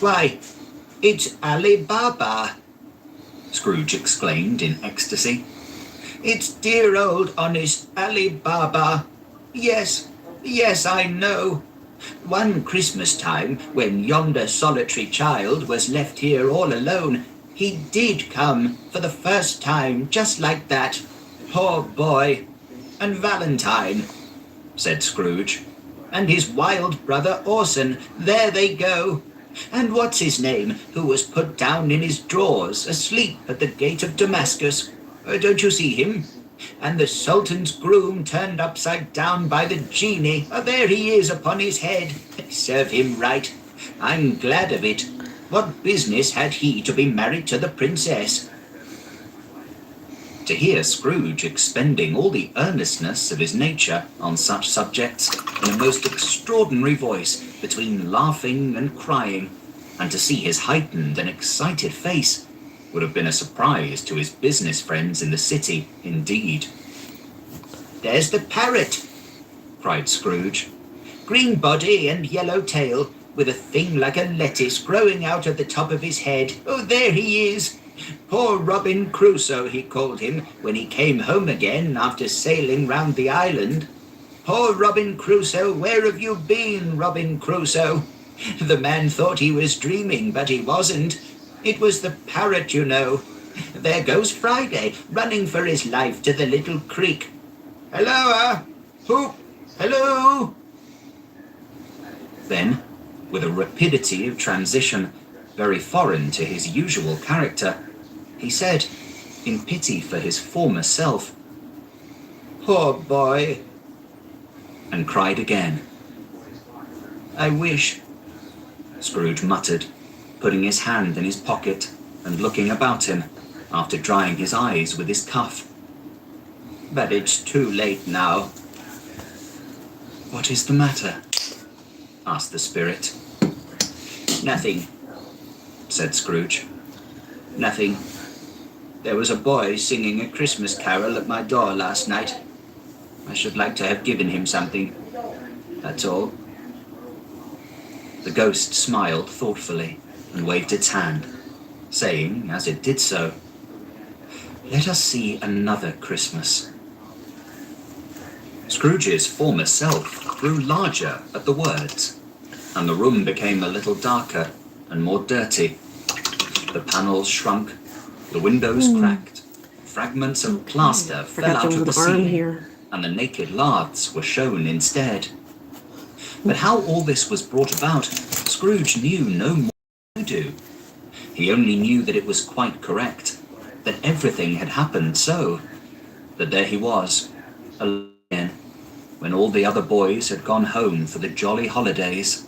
"Why, it's Ali Baba!" Scrooge exclaimed in ecstasy. "It's dear old honest Ali Baba. Yes, yes, I know. One Christmas time, when yonder solitary child was left here all alone, he did come for the first time, just like that. Poor boy. And Valentine," said Scrooge, "and his wild brother Orson, there they go. And what's his name, who was put down in his drawers, asleep at the gate of Damascus? Don't you see him? And the Sultan's groom turned upside down by the genie. Oh, there he is upon his head. Serve him right. I'm glad of it. What business had he to be married to the princess? To hear Scrooge expending all the earnestness of his nature on such subjects in a most extraordinary voice, between laughing and crying, and to see his heightened and excited face, would have been a surprise to his business friends in the city, indeed. "There's the parrot!" cried Scrooge. "Green body and yellow tail, with a thing like a lettuce growing out of the top of his head. Oh, there he is! Poor Robin Crusoe, he called him when he came home again after sailing round the island. Poor Robin Crusoe, where have you been, Robin Crusoe? The man thought he was dreaming, but he wasn't. It was the parrot, you know. There goes Friday, running for his life to the little creek. Halloa! Whoop! Hello!" Then, with a rapidity of transition very foreign to his usual character, he said, in pity for his former self, "Poor boy," and cried again. "I wish," Scrooge muttered, putting his hand in his pocket and looking about him after drying his eyes with his cuff. "But it's too late now." "What is the matter?" asked the spirit. "Nothing," said Scrooge. "Nothing. There was a boy singing a Christmas carol at my door last night. I should like to have given him something. That's all." The ghost smiled thoughtfully and waved its hand, saying, as it did so, "Let us see another Christmas." Scrooge's former self grew larger at the words, and the room became a little darker and more dirty. The panels shrunk, the windows cracked, fragments of plaster fell out of the ceiling, and the naked laths were shown instead. But how all this was brought about, Scrooge knew no more than you do. He only knew that it was quite correct, that everything had happened so, that there he was, alone again, when all the other boys had gone home for the jolly holidays.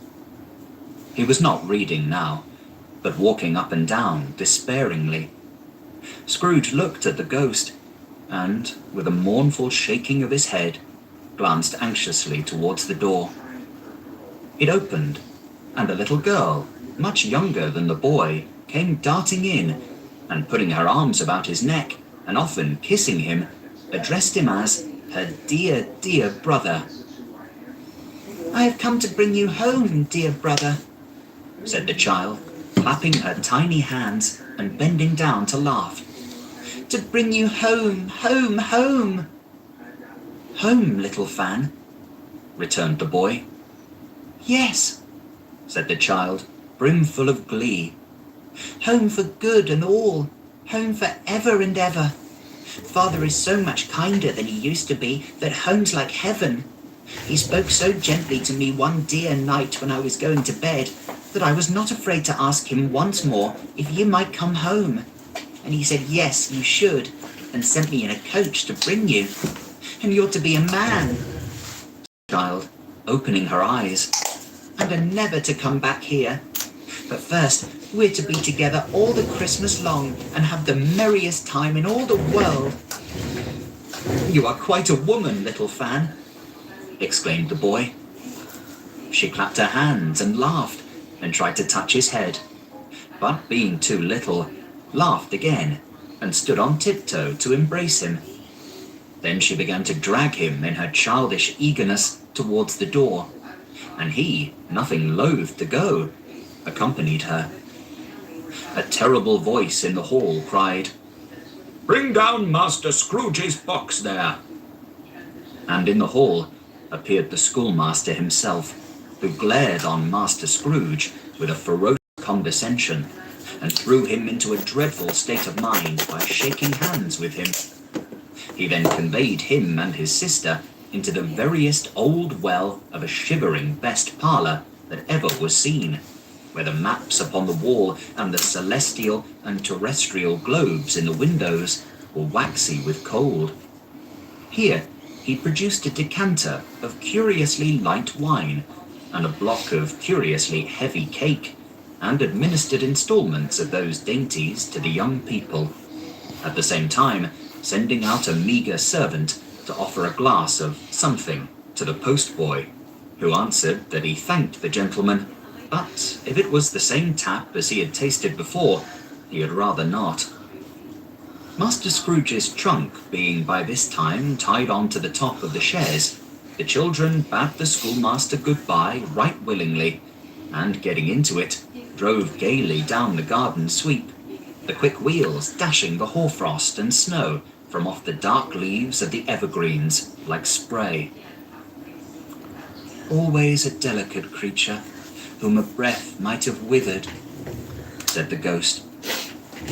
He was not reading now, but walking up and down despairingly. Scrooge looked at the ghost, and, with a mournful shaking of his head, glanced anxiously towards the door. It opened, and a little girl, much younger than the boy, came darting in, and putting her arms about his neck, and often kissing him, addressed him as her dear, dear brother. "I have come to bring you home, dear brother," said the child, clapping her tiny hands and bending down to laugh. "To bring you home, home, home." "Home, little Fan?" returned the boy. "Yes," said the child, brimful of glee. "Home for good and all, home for ever and ever. Father is so much kinder than he used to be that home's like heaven. He spoke so gently to me one dear night when I was going to bed that I was not afraid to ask him once more if you might come home. And he said, yes, you should, and sent me in a coach to bring you. And you're to be a man," child, opening her eyes, "and are never to come back here. But first, we're to be together all the Christmas long and have the merriest time in all the world." "You are quite a woman, little Fan," exclaimed the boy. She clapped her hands and laughed and tried to touch his head, but being too little, laughed again and stood on tiptoe to embrace him. Then she began to drag him in her childish eagerness towards the door, and he, nothing loath to go, accompanied her. A terrible voice in the hall cried, "Bring down Master Scrooge's box there!" And in the hall appeared the schoolmaster himself, who glared on Master Scrooge with a ferocious condescension, and threw him into a dreadful state of mind by shaking hands with him. He then conveyed him and his sister into the veriest old well of a shivering best parlour that ever was seen, where the maps upon the wall and the celestial and terrestrial globes in the windows were waxy with cold, Here, he produced a decanter of curiously light wine and a block of curiously heavy cake, and administered installments of those dainties to the young people, at the same time sending out a meagre servant to offer a glass of something to the postboy, who answered that he thanked the gentleman, but if it was the same tap as he had tasted before, he had rather not. Master Scrooge's trunk being by this time tied on to the top of the chaise, the children bade the schoolmaster goodbye right willingly, and getting into it, drove gaily down the garden sweep, the quick wheels dashing the hoarfrost and snow from off the dark leaves of the evergreens like spray. Always a delicate creature, whom a breath might have withered, said the ghost,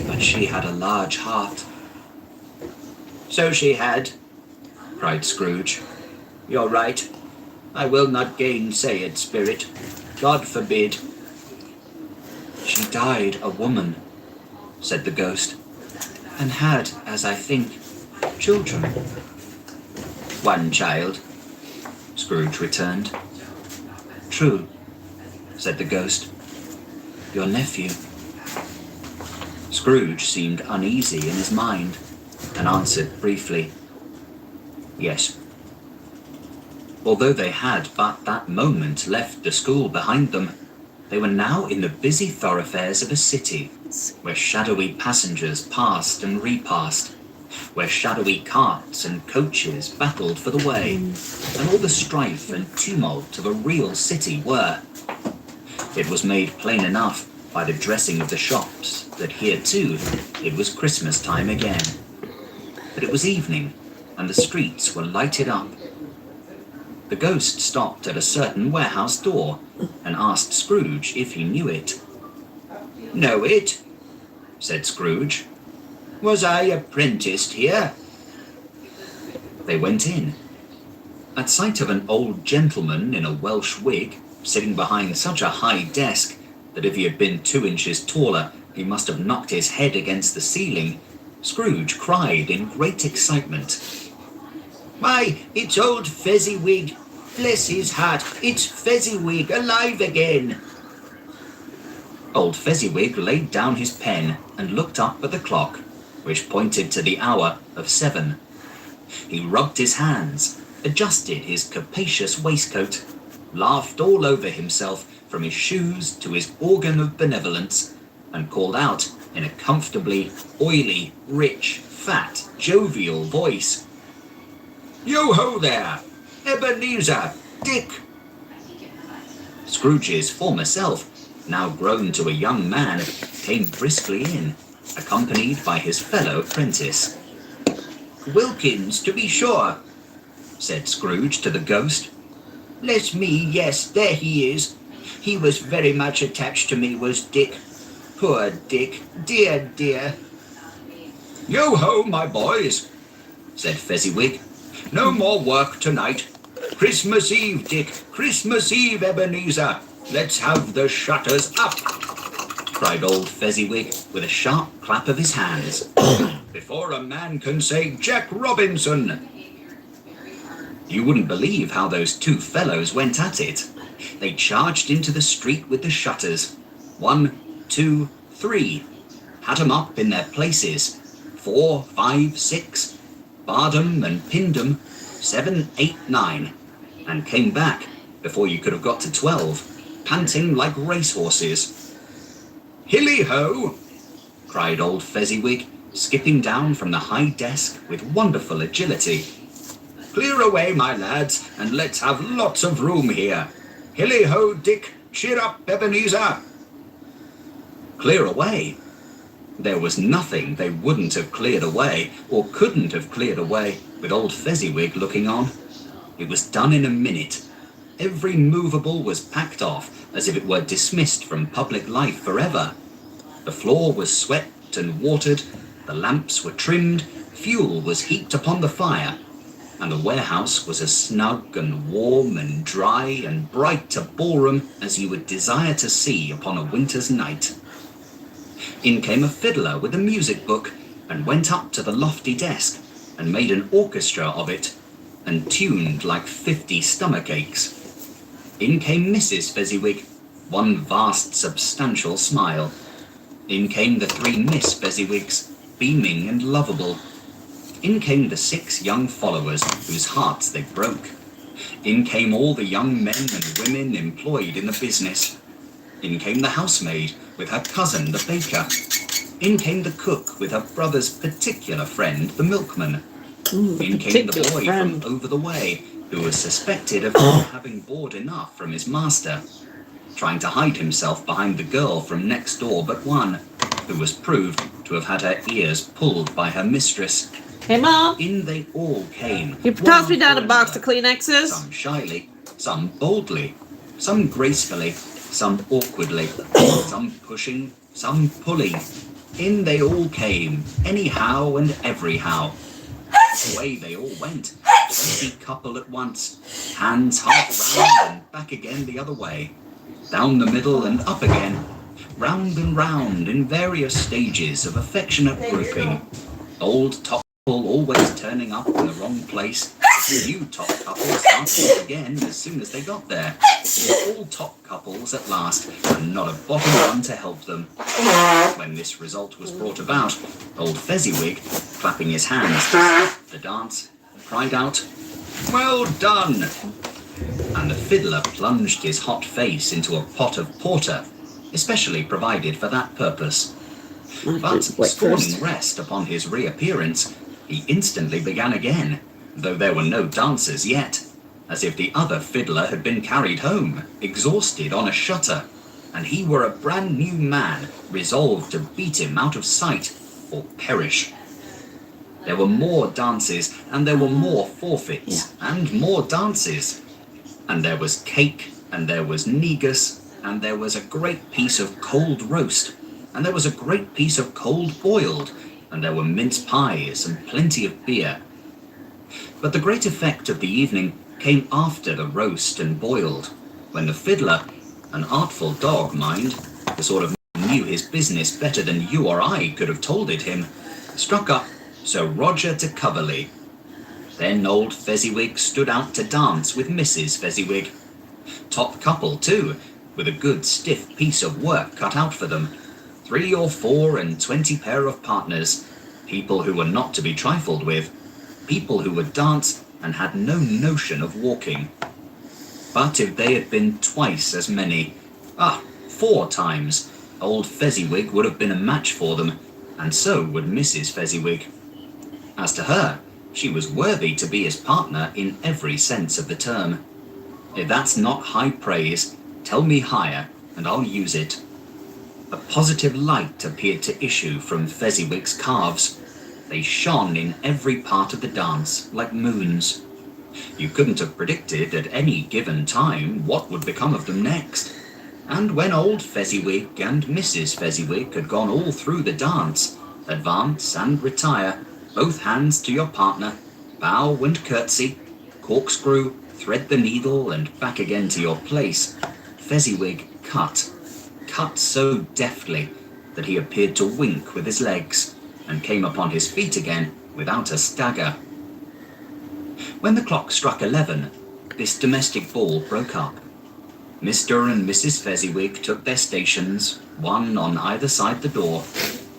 but she had a large heart. So she had, cried Scrooge. You're right. I will not gainsay it, Spirit. God forbid. She died a woman, said the ghost, and had, as I think, children. One child, Scrooge returned. True, said the ghost. Your nephew. Scrooge seemed uneasy in his mind, and answered briefly, Yes. Although they had but that moment left the school behind them, they were now in the busy thoroughfares of a city, where shadowy passengers passed and repassed, where shadowy carts and coaches battled for the way, and all the strife and tumult of a real city were. It was made plain enough by the dressing of the shops that here too it was Christmas time again. But it was evening, and the streets were lighted up. The ghost stopped at a certain warehouse door and asked Scrooge if he knew it. Know it? Said Scrooge. Was I apprenticed here? They went in. At sight of an old gentleman in a Welsh wig, sitting behind such a high desk that if he had been 2 inches taller, he must have knocked his head against the ceiling, Scrooge cried in great excitement. Why, it's old Fezziwig! Bless his heart, it's Fezziwig alive again! Old Fezziwig laid down his pen and looked up at the clock, which pointed to the hour of 7. He rubbed his hands, adjusted his capacious waistcoat, laughed all over himself from his shoes to his organ of benevolence, and called out in a comfortably oily, rich, fat, jovial voice, Yo-ho there! Ebenezer! Dick! Scrooge's former self, now grown to a young man, came briskly in, accompanied by his fellow apprentice. Wilkins, to be sure, said Scrooge to the ghost. Bless me, yes, there he is. He was very much attached to me, was Dick. Poor Dick, dear, dear. Yo-ho, my boys, said Fezziwig. No more work tonight. Christmas Eve, Dick. Christmas Eve, Ebenezer. Let's have the shutters up, cried old Fezziwig with a sharp clap of his hands. Before a man can say Jack Robinson. You wouldn't believe how those two fellows went at it. They charged into the street with the shutters. 1, 2, 3. Had 'em up in their places. 4, 5, 6. Barred 'em and pinned 'em. 7, 8, 9. And came back before you could have got to 12, panting like racehorses. Hilly-ho! Cried old Fezziwig, skipping down from the high desk with wonderful agility. Clear away, my lads, and let's have lots of room here. Hilly-ho, Dick! Cheer up, Ebenezer! Clear away? There was nothing they wouldn't have cleared away, or couldn't have cleared away, with old Fezziwig looking on. It was done in a minute. Every movable was packed off, as if it were dismissed from public life forever. The floor was swept and watered, the lamps were trimmed, fuel was heaped upon the fire, and the warehouse was as snug and warm and dry and bright a ballroom as you would desire to see upon a winter's night. In came a fiddler with a music book, and went up to the lofty desk, and made an orchestra of it, and tuned like 50 stomach aches. In came Mrs. Fezziwig, one vast substantial smile. In came the 3 Miss Fezziwigs, beaming and lovable. In came the 6 young followers whose hearts they broke. In came all the young men and women employed in the business. In came the housemaid with her cousin the baker. In came the cook with her brother's particular friend the milkman. In came the boy from over the way, who was suspected of not having board enough from his master, trying to hide himself behind the girl from next door but one, who was proved to have had her ears pulled by her mistress. Hey, Mom. In they all came. You tossed me down a box of Kleenexes. Some shyly, some boldly, some gracefully, some awkwardly, some pushing, some pulling. In they all came, anyhow and everyhow. Away they all went, 20 couple at once, hands half round and back again the other way, down the middle and up again, round and round in various stages of affectionate grouping. Old top couple always turning up in the wrong place, new top couple starting again as soon as they got there. All top couples at last, and not a bottom one to help them. When this result was brought about, old Fezziwig, clapping his hands to stop the dance, cried out, "Well done!" And the fiddler plunged his hot face into a pot of porter, especially provided for that purpose. But scorning rest upon his reappearance, he instantly began again, though there were no dancers yet, as if the other fiddler had been carried home, exhausted on a shutter, and he were a brand new man, resolved to beat him out of sight or perish. There were more dances, and there were more forfeits, and more dances. And there was cake, and there was negus, and there was a great piece of cold roast, and there was a great piece of cold boiled, and there were mince pies and plenty of beer. But the great effect of the evening came after the roast and boiled, when the fiddler, an artful dog, mind, the sort of man knew his business better than you or I could have told it him, struck up Sir Roger de Coverley. Then old Fezziwig stood out to dance with Mrs. Fezziwig. Top couple, too, with a good stiff piece of work cut out for them. 3 or 4 and 20 pair of partners, people who were not to be trifled with, people who would dance and had no notion of walking. But if they had been twice as many, 4 times, old Fezziwig would have been a match for them, and so would Mrs. Fezziwig. As to her, she was worthy to be his partner in every sense of the term. If that's not high praise, tell me higher, and I'll use it. A positive light appeared to issue from Fezziwig's calves. They shone in every part of the dance, like moons. You couldn't have predicted at any given time what would become of them next. And when old Fezziwig and Mrs. Fezziwig had gone all through the dance, advance and retire, both hands to your partner, bow and curtsy, corkscrew, thread the needle and back again to your place, Fezziwig cut so deftly that he appeared to wink with his legs, and came upon his feet again without a stagger. When the clock struck 11, this domestic ball broke up. Mr. and Mrs. Fezziwig took their stations, one on either side the door,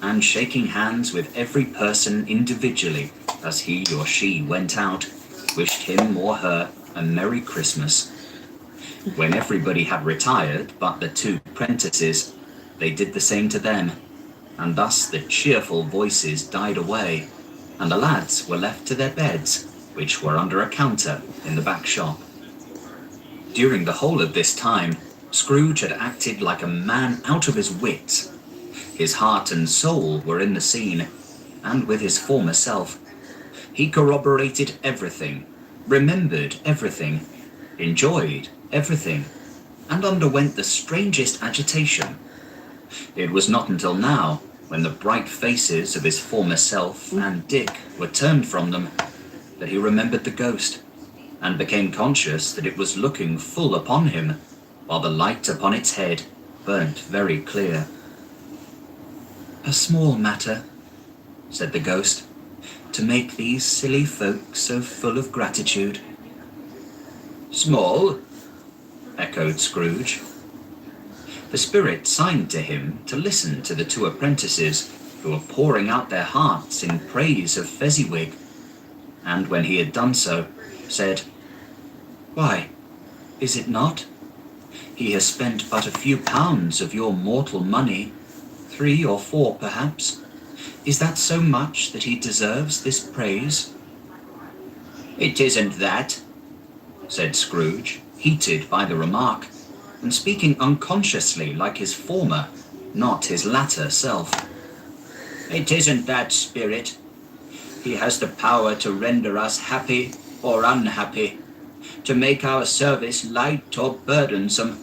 and shaking hands with every person individually as he or she went out, wished him or her a Merry Christmas. When everybody had retired but the 2 apprentices, they did the same to them, and thus the cheerful voices died away, and the lads were left to their beds, which were under a counter in the back shop. During the whole of this time, Scrooge had acted like a man out of his wits. His heart and soul were in the scene, and with his former self. He corroborated everything, remembered everything, enjoyed everything, and underwent the strangest agitation. It was not until now, when the bright faces of his former self and Dick were turned from them, that he remembered the ghost, and became conscious that it was looking full upon him, while the light upon its head burnt very clear. "A small matter," said the ghost. to make these silly folk so full of gratitude?" "Small?" echoed Scrooge. The spirit signed to him to listen to the two apprentices who were pouring out their hearts in praise of Fezziwig, and when he had done so, said, "Why, is it not? He has spent but a few pounds of your mortal money, 3 or 4 perhaps. Is that so much that he deserves this praise?" "It isn't that," said Scrooge, heated by the remark, and speaking unconsciously like his former, not his latter self. "It isn't that, Spirit. He has the power to render us happy or unhappy, to make our service light or burdensome,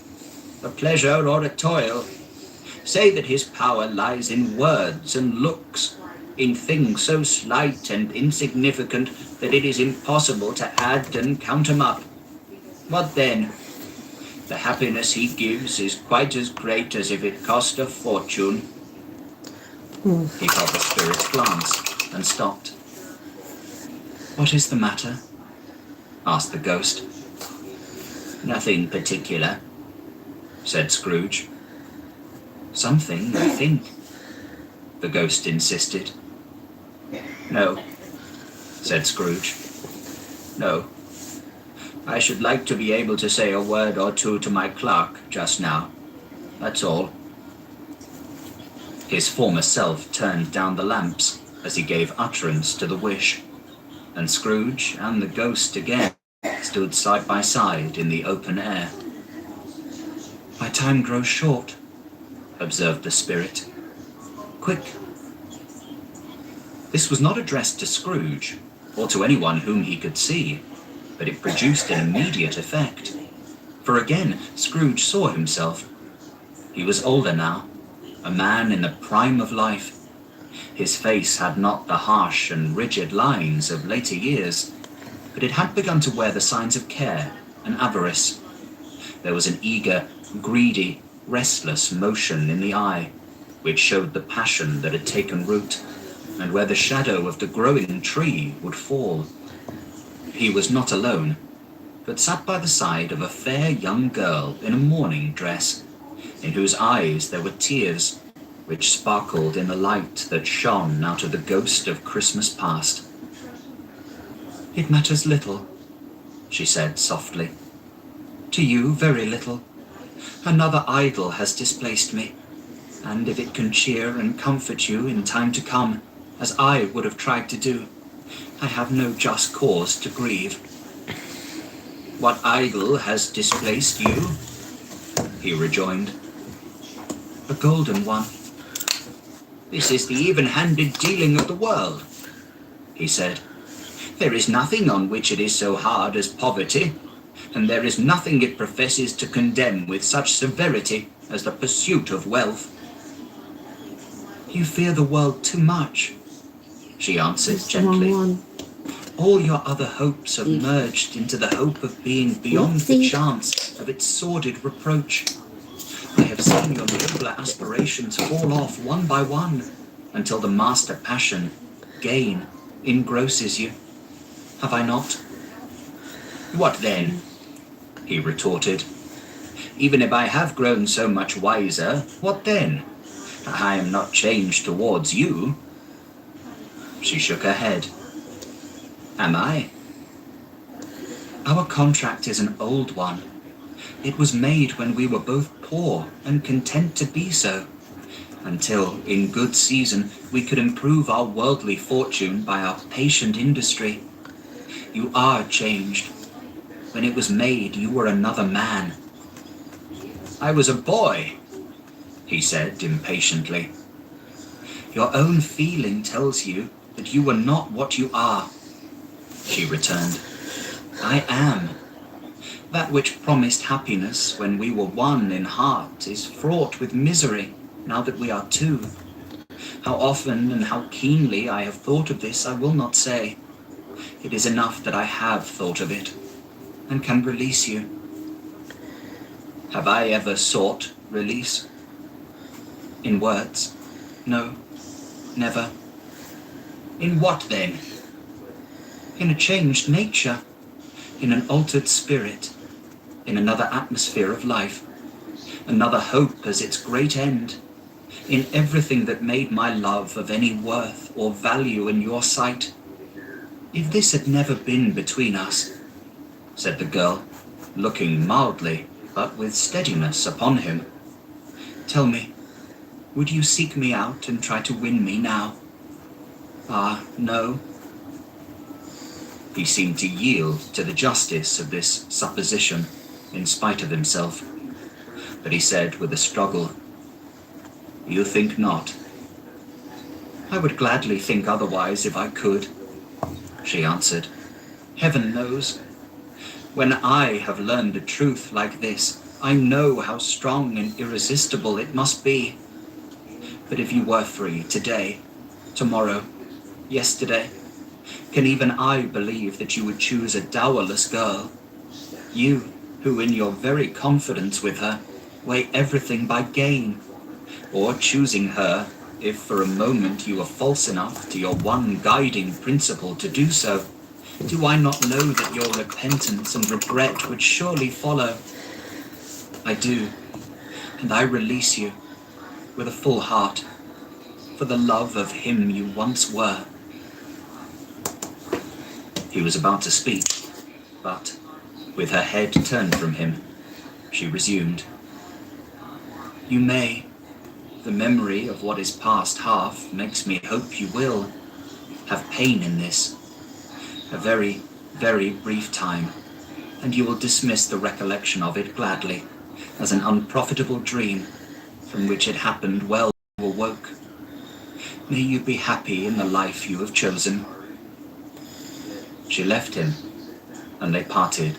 a pleasure or a toil. Say that his power lies in words and looks, in things so slight and insignificant that it is impossible to add and count 'em up. What then? The happiness he gives is quite as great as if it cost a fortune." He felt the spirit's glance and stopped. "What is the matter?" asked the ghost. "Nothing particular," said Scrooge. "Something, I think," the ghost insisted. "No," said Scrooge. "No. I should like to be able to say a word or two to my clerk just now. That's all." His former self turned down the lamps as he gave utterance to the wish, and Scrooge and the ghost again stood side by side in the open air. "My time grows short," observed the spirit. "Quick." This was not addressed to Scrooge, or to anyone whom he could see, but it produced an immediate effect. For again Scrooge saw himself. He was older now, a man in the prime of life. His face had not the harsh and rigid lines of later years, but it had begun to wear the signs of care and avarice. There was an eager, greedy, restless motion in the eye, which showed the passion that had taken root, and where the shadow of the growing tree would fall. He was not alone, but sat by the side of a fair young girl in a mourning dress, in whose eyes there were tears, which sparkled in the light that shone out of the ghost of Christmas past. "It matters little," she said softly. "To you, very little. Another idol has displaced me, and if it can cheer and comfort you in time to come, as I would have tried to do, I have no just cause to grieve." "What idol has displaced you?" he rejoined. "A golden one." "This is the even-handed dealing of the world," he said. "There is nothing on which it is so hard as poverty, and there is nothing it professes to condemn with such severity as the pursuit of wealth." "You fear the world too much," she answered It's the wrong gently. one. "All your other hopes have merged into the hope of being beyond the Oopsie. chance of its sordid reproach. I have seen your nobler aspirations fall off one by one, until the master passion, gain, engrosses you. Have I not?" "What then?" he retorted. "Even if I have grown so much wiser, what then? I am not changed towards you." She shook her head. "Am I?" "Our contract is an old one. It was made when we were both poor and content to be so, until, in good season, we could improve our worldly fortune by our patient industry. You are changed. When it was made, you were another man." "I was a boy," he said impatiently. "Your own feeling tells you that you were not what you are," she returned. "I am. That which promised happiness when we were one in heart is fraught with misery now that we are two. How often and how keenly I have thought of this I will not say. It is enough that I have thought of it, and can release you. Have I ever sought release? In words? No, never." "In what then?" in a changed nature, in an altered spirit, in another atmosphere of life, another hope as its great end, in everything that made my love of any worth or value in your sight. If this had never been between us, said the girl, looking mildly but with steadiness upon him, tell me, would you seek me out and try to win me now? Ah, no. He seemed to yield to the justice of this supposition in spite of himself, but he said with a struggle, you think not? I would gladly think otherwise if I could, she answered. Heaven knows. When I have learned a truth like this, I know how strong and irresistible it must be. But if you were free today, tomorrow, yesterday, can even I believe that you would choose a dowerless girl? You, who in your very confidence with her, weigh everything by gain, or choosing her, if for a moment you are false enough to your one guiding principle to do so, do I not know that your repentance and regret would surely follow? I do, and I release you, with a full heart, for the love of him you once were. He was about to speak, but, with her head turned from him, she resumed. You may. The memory of what is past half makes me hope you will have pain in this. A very, very brief time, and you will dismiss the recollection of it gladly, as an unprofitable dream, from which it happened well you awoke. May you be happy in the life you have chosen. She left him, and they parted.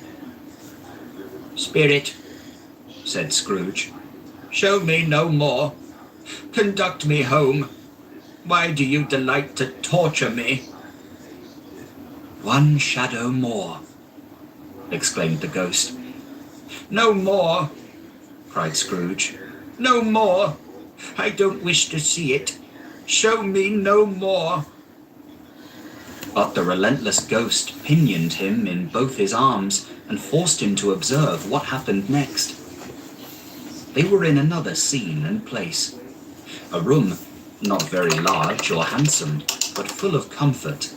Spirit, said Scrooge, show me no more. Conduct me home. Why do you delight to torture me? One shadow more, exclaimed the ghost. No more, cried Scrooge. No more. I don't wish to see it. Show me no more. But the relentless ghost pinioned him in both his arms and forced him to observe what happened next. They were in another scene and place. A room, not very large or handsome, but full of comfort.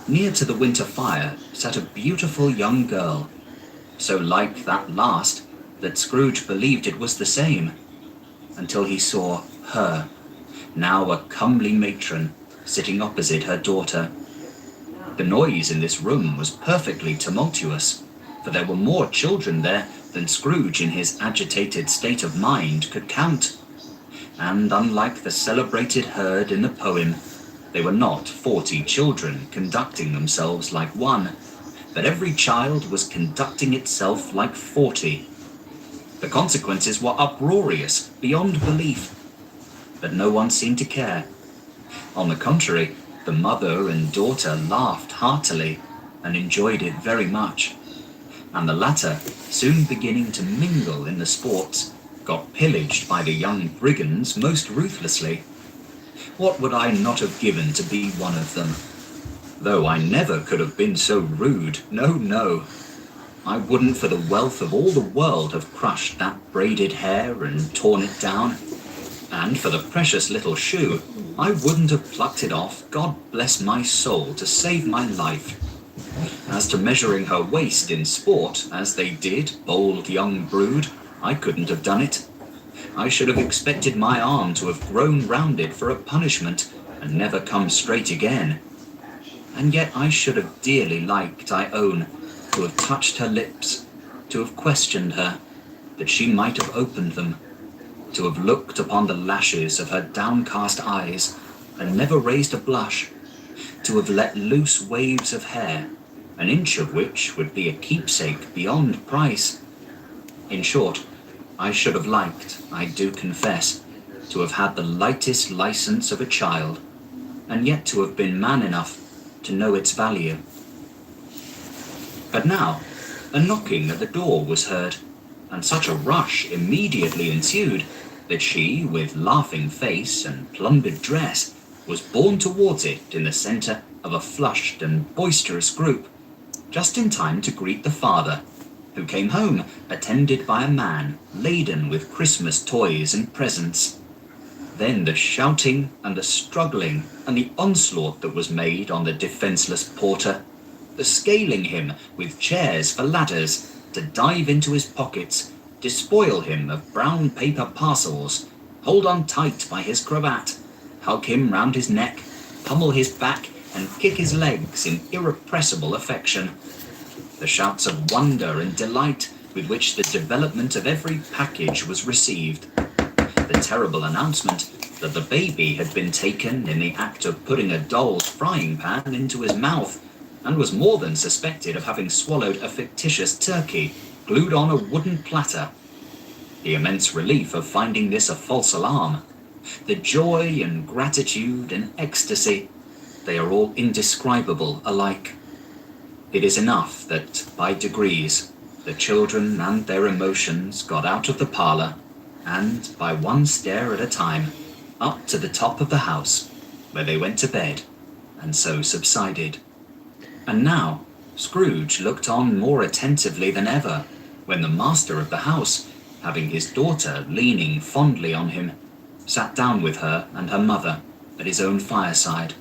Near to the winter fire sat a beautiful young girl, so like that last that Scrooge believed it was the same, until he saw her, now a comely matron, sitting opposite her daughter. The noise in this room was perfectly tumultuous, for there were more children there than Scrooge in his agitated state of mind could count. And unlike the celebrated herd in the poem, they were not 40 children conducting themselves like one, but every child was conducting itself like 40. The consequences were uproarious, beyond belief, but no one seemed to care. On the contrary, the mother and daughter laughed heartily and enjoyed it very much, and the latter, soon beginning to mingle in the sports, got pillaged by the young brigands most ruthlessly. What would I not have given to be one of them? Though I never could have been so rude, no. I wouldn't for the wealth of all the world have crushed that braided hair and torn it down. And for the precious little shoe, I wouldn't have plucked it off, God bless my soul, to save my life. As to measuring her waist in sport, as they did, bold young brood, I couldn't have done it. I should have expected my arm to have grown round it for a punishment, and never come straight again. And yet I should have dearly liked, I own, to have touched her lips, to have questioned her, that she might have opened them, to have looked upon the lashes of her downcast eyes, and never raised a blush, to have let loose waves of hair, an inch of which would be a keepsake beyond price. In short, I should have liked, I do confess, to have had the lightest license of a child, and yet to have been man enough to know its value. But now, a knocking at the door was heard, and such a rush immediately ensued that she, with laughing face and plundered dress, was borne towards it in the centre of a flushed and boisterous group, just in time to greet the father, who came home attended by a man laden with Christmas toys and presents. Then the shouting and the struggling and the onslaught that was made on the defenceless porter, the scaling him with chairs for ladders to dive into his pockets, despoil him of brown paper parcels, hold on tight by his cravat, hug him round his neck, pummel his back, and kick his legs in irrepressible affection. The shouts of wonder and delight with which the development of every package was received. The terrible announcement that the baby had been taken in the act of putting a doll's frying pan into his mouth, and was more than suspected of having swallowed a fictitious turkey glued on a wooden platter. The immense relief of finding this a false alarm, the joy and gratitude and ecstasy, they are all indescribable alike. It is enough that, by degrees, the children and their emotions got out of the parlour, and, by one stair at a time, up to the top of the house, where they went to bed, and so subsided. And now Scrooge looked on more attentively than ever, when the master of the house, having his daughter leaning fondly on him, sat down with her and her mother at his own fireside.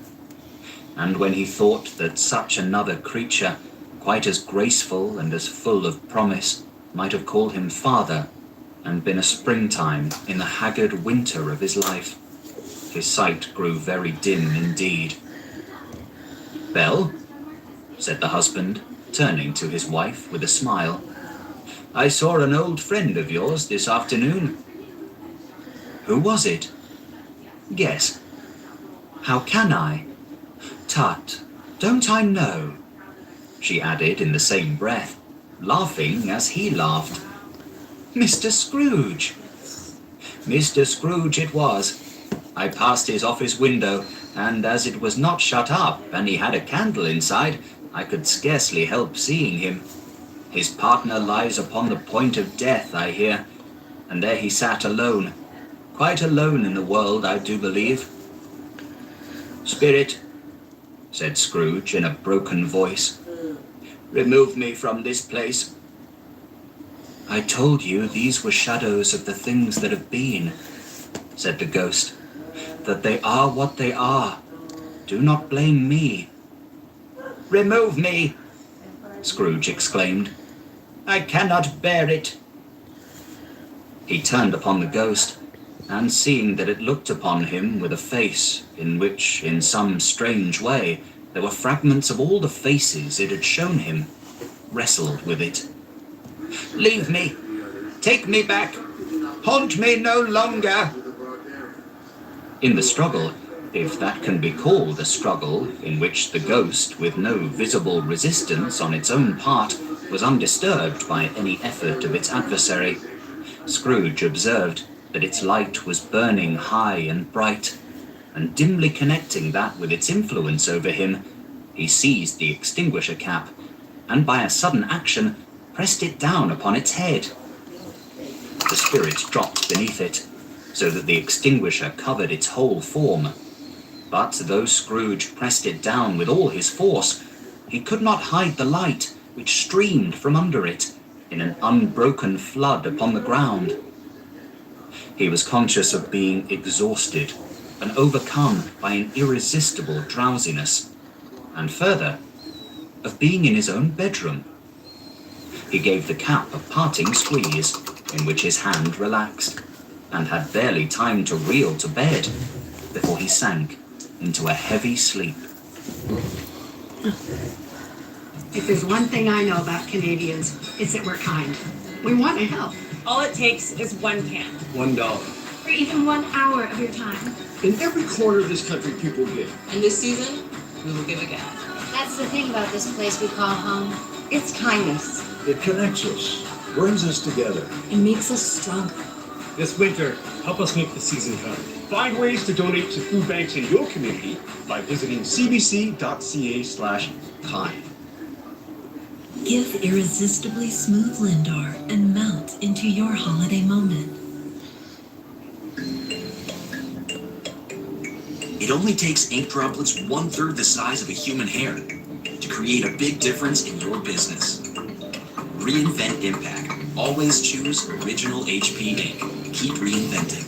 And when he thought that such another creature, quite as graceful and as full of promise, might have called him father, and been a springtime in the haggard winter of his life, his sight grew very dim indeed. "Belle," said the husband, turning to his wife with a smile, "I saw an old friend of yours this afternoon." "Who was it?" "Guess." "How can I?" "Tut, don't I know?" she added in the same breath, laughing as he laughed. "Mr. Scrooge." "Mr. Scrooge it was. I passed his office window, and as it was not shut up and he had a candle inside, I could scarcely help seeing him. His partner lies upon the point of death, I hear, and there he sat alone, quite alone in the world, I do believe." "Spirit," said Scrooge in a broken voice, "remove me from this place." "I told you these were shadows of the things that have been," said the ghost, "that they are what they are. Do not blame me." "Remove me!" Scrooge exclaimed. "I cannot bear it." He turned upon the ghost, and seeing that it looked upon him with a face in which, in some strange way, there were fragments of all the faces it had shown him, wrestled with it. "Leave me! Take me back! Haunt me no longer!" In the struggle, if that can be called a struggle, in which the ghost, with no visible resistance on its own part, was undisturbed by any effort of its adversary, Scrooge observed that its light was burning high and bright, and dimly connecting that with its influence over him, he seized the extinguisher cap, and by a sudden action pressed it down upon its head. The spirit dropped beneath it, so that the extinguisher covered its whole form. But though Scrooge pressed it down with all his force, he could not hide the light which streamed from under it in an unbroken flood upon the ground. He was conscious of being exhausted and overcome by an irresistible drowsiness, and further, of being in his own bedroom. He gave the cap a parting squeeze, in which his hand relaxed, and had barely time to reel to bed before he sank into a heavy sleep. If there's one thing I know about Canadians, it's that we're kind. We want to help. All it takes is one can. $1. Or even 1 hour of your time. In every corner of this country, people give. And this season, we will give again. That's the thing about this place we call home. It's kindness. It connects us, brings us together. It makes us stronger. This winter, help us make the season count. Find ways to donate to food banks in your community by visiting cbc.ca/kind. Give Irresistibly Smooth Lindor and melt into your holiday moment. It only takes ink droplets 1/3 the size of a human hair to create a big difference in your business. Reinvent impact. Always choose original HP ink. Keep reinventing.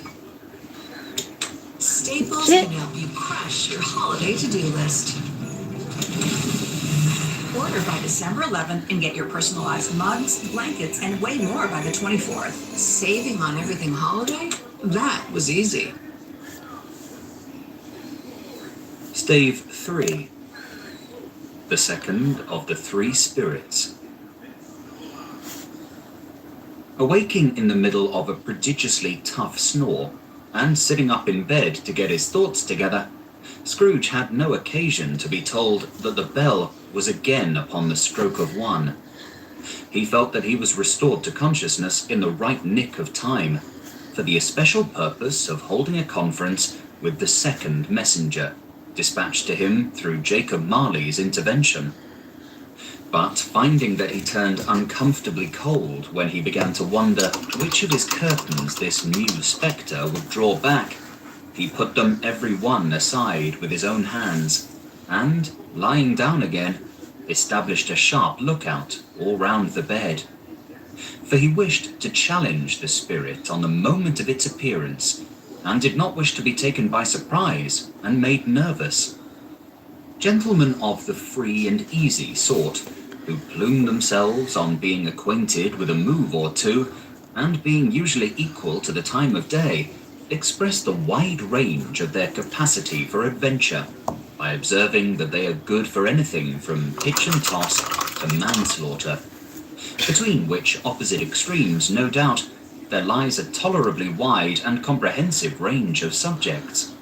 Staples can help you crush your holiday to-do list. Order by December 11th and get your personalized mugs, blankets, and way more by the 24th. Saving on everything holiday? That was easy. Stave 3. The second of the three spirits. Awaking in the middle of a prodigiously tough snore, and sitting up in bed to get his thoughts together, Scrooge had no occasion to be told that the bell was again upon the stroke of 1. He felt that he was restored to consciousness in the right nick of time, for the especial purpose of holding a conference with the second messenger, dispatched to him through Jacob Marley's intervention. But finding that he turned uncomfortably cold when he began to wonder which of his curtains this new spectre would draw back, he put them every one aside with his own hands, and, lying down again, established a sharp lookout all round the bed. For he wished to challenge the spirit on the moment of its appearance, and did not wish to be taken by surprise and made nervous. Gentlemen of the free and easy sort, who plume themselves on being acquainted with a move or two, and being usually equal to the time of day, express the wide range of their capacity for adventure by observing that they are good for anything from pitch and toss to manslaughter, between which opposite extremes, no doubt, there lies a tolerably wide and comprehensive range of subjects.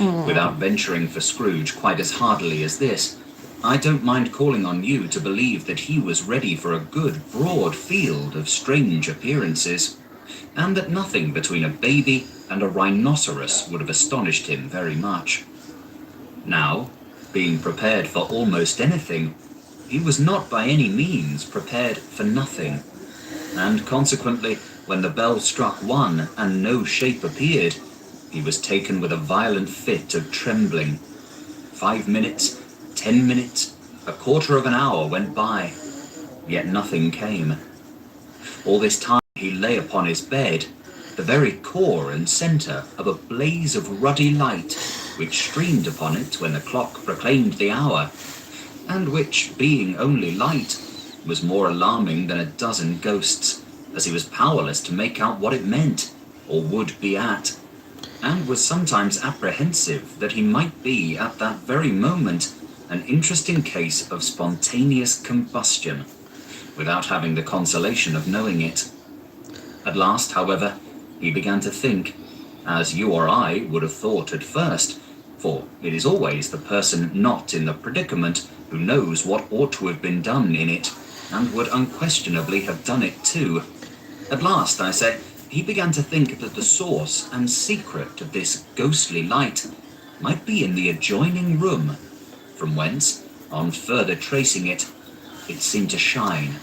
Without venturing for Scrooge quite as hardily as this, I don't mind calling on you to believe that he was ready for a good broad field of strange appearances, and that nothing between a baby and a rhinoceros would have astonished him very much. Now, being prepared for almost anything, he was not by any means prepared for nothing, and consequently, when the bell struck 1 and no shape appeared, he was taken with a violent fit of trembling. 5 minutes, 10 minutes, a quarter of an hour went by, yet nothing came. All this time he lay upon his bed, the very core and centre of a blaze of ruddy light, which streamed upon it when the clock proclaimed the hour, and which, being only light, was more alarming than a dozen ghosts, as he was powerless to make out what it meant, or would be at, and was sometimes apprehensive that he might be at that very moment an interesting case of spontaneous combustion, without having the consolation of knowing it. At last, however, he began to think, as you or I would have thought at first, for it is always the person not in the predicament who knows what ought to have been done in it, and would unquestionably have done it too. At last, I say, he began to think that the source and secret of this ghostly light might be in the adjoining room, from whence, on further tracing it, it seemed to shine.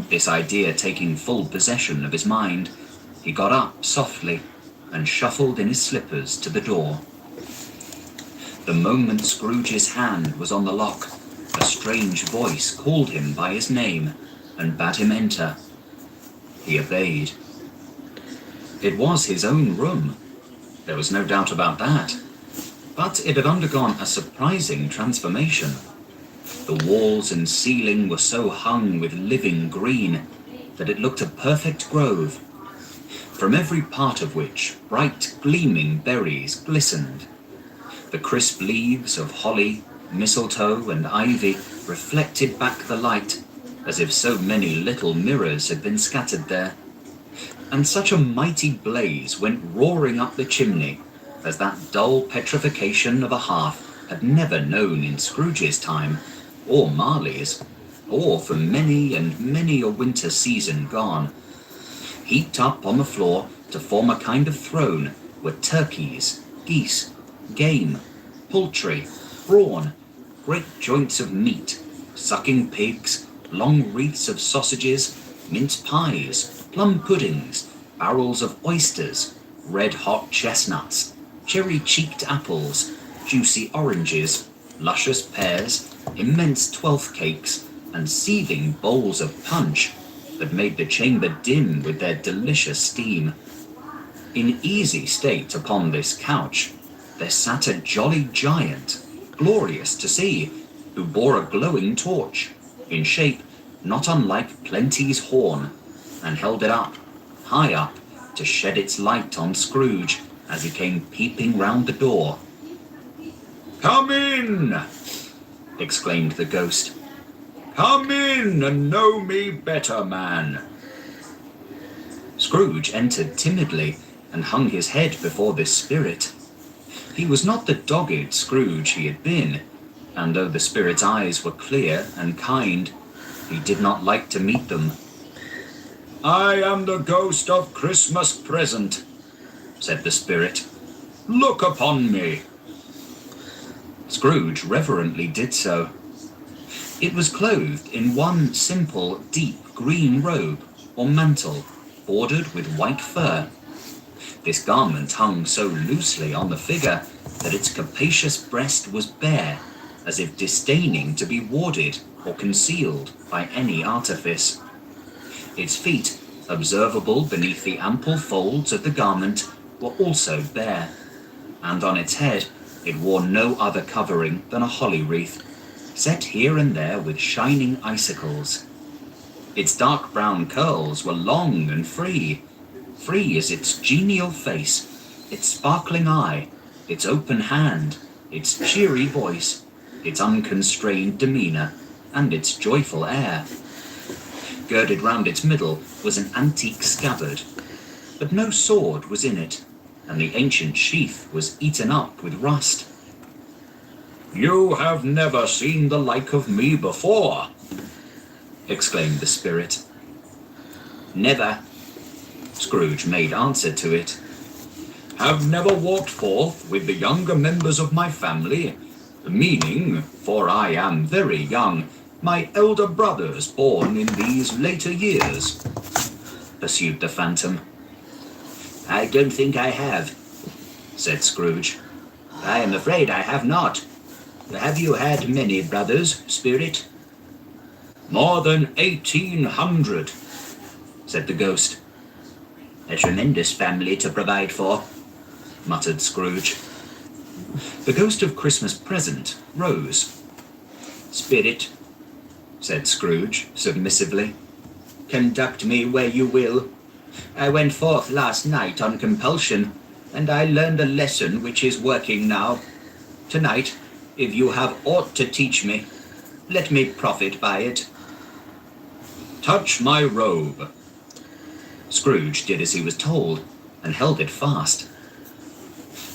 This idea taking full possession of his mind, he got up softly and shuffled in his slippers to the door. The moment Scrooge's hand was on the lock, a strange voice called him by his name and bade him enter. He obeyed. It was his own room. There was no doubt about that. But it had undergone a surprising transformation. The walls and ceiling were so hung with living green that it looked a perfect grove, from every part of which bright gleaming berries glistened. The crisp leaves of holly, mistletoe, and ivy reflected back the light, as if so many little mirrors had been scattered there. And such a mighty blaze went roaring up the chimney as that dull petrification of a hearth had never known in Scrooge's time, or Marley's, or for many and many a winter season gone. Heaped up on the floor to form a kind of throne were turkeys, geese, game, poultry, brawn, great joints of meat, sucking pigs, long wreaths of sausages, mince pies, plum puddings, barrels of oysters, red-hot chestnuts, cherry-cheeked apples, juicy oranges, luscious pears, immense twelfth cakes, and seething bowls of punch that made the chamber dim with their delicious steam. In easy state upon this couch, there sat a jolly giant, glorious to see, who bore a glowing torch, in shape not unlike Plenty's horn, and held it up, high up, to shed its light on Scrooge as he came peeping round the door. "Come in!" exclaimed the ghost. "Come in and know me better, man." Scrooge entered timidly and hung his head before this spirit. He was not the dogged Scrooge he had been, and though the spirit's eyes were clear and kind, he did not like to meet them. "I am the ghost of Christmas Present," said the spirit. "Look upon me." Scrooge reverently did so. It was clothed in one simple, deep green robe, or mantle, bordered with white fur. This garment hung so loosely on the figure that its capacious breast was bare, as if disdaining to be warded or concealed by any artifice. Its feet, observable beneath the ample folds of the garment, were also bare, and on its head it wore no other covering than a holly wreath, set here and there with shining icicles. Its dark brown curls were long and free as its genial face, its sparkling eye, its open hand, its cheery voice, its unconstrained demeanour, and its joyful air. Girded round its middle was an antique scabbard, but no sword was in it, and the ancient sheath was eaten up with rust. "You have never seen the like of me before," exclaimed the spirit. "Never," Scrooge made answer to it. "Have never walked forth with the younger members of my family, meaning, for I am very young, my elder brothers born in these later years," pursued the phantom. "I don't think I have," said Scrooge. "I am afraid I have not. Have you had many brothers, spirit?" "More than 1,800, said the ghost. "A tremendous family to provide for," muttered Scrooge. The ghost of Christmas Present rose. "Spirit," said Scrooge submissively, "conduct me where you will. I went forth last night on compulsion, and I learned a lesson which is working now. Tonight, if you have aught to teach me, let me profit by it." "Touch my robe." Scrooge did as he was told, and held it fast.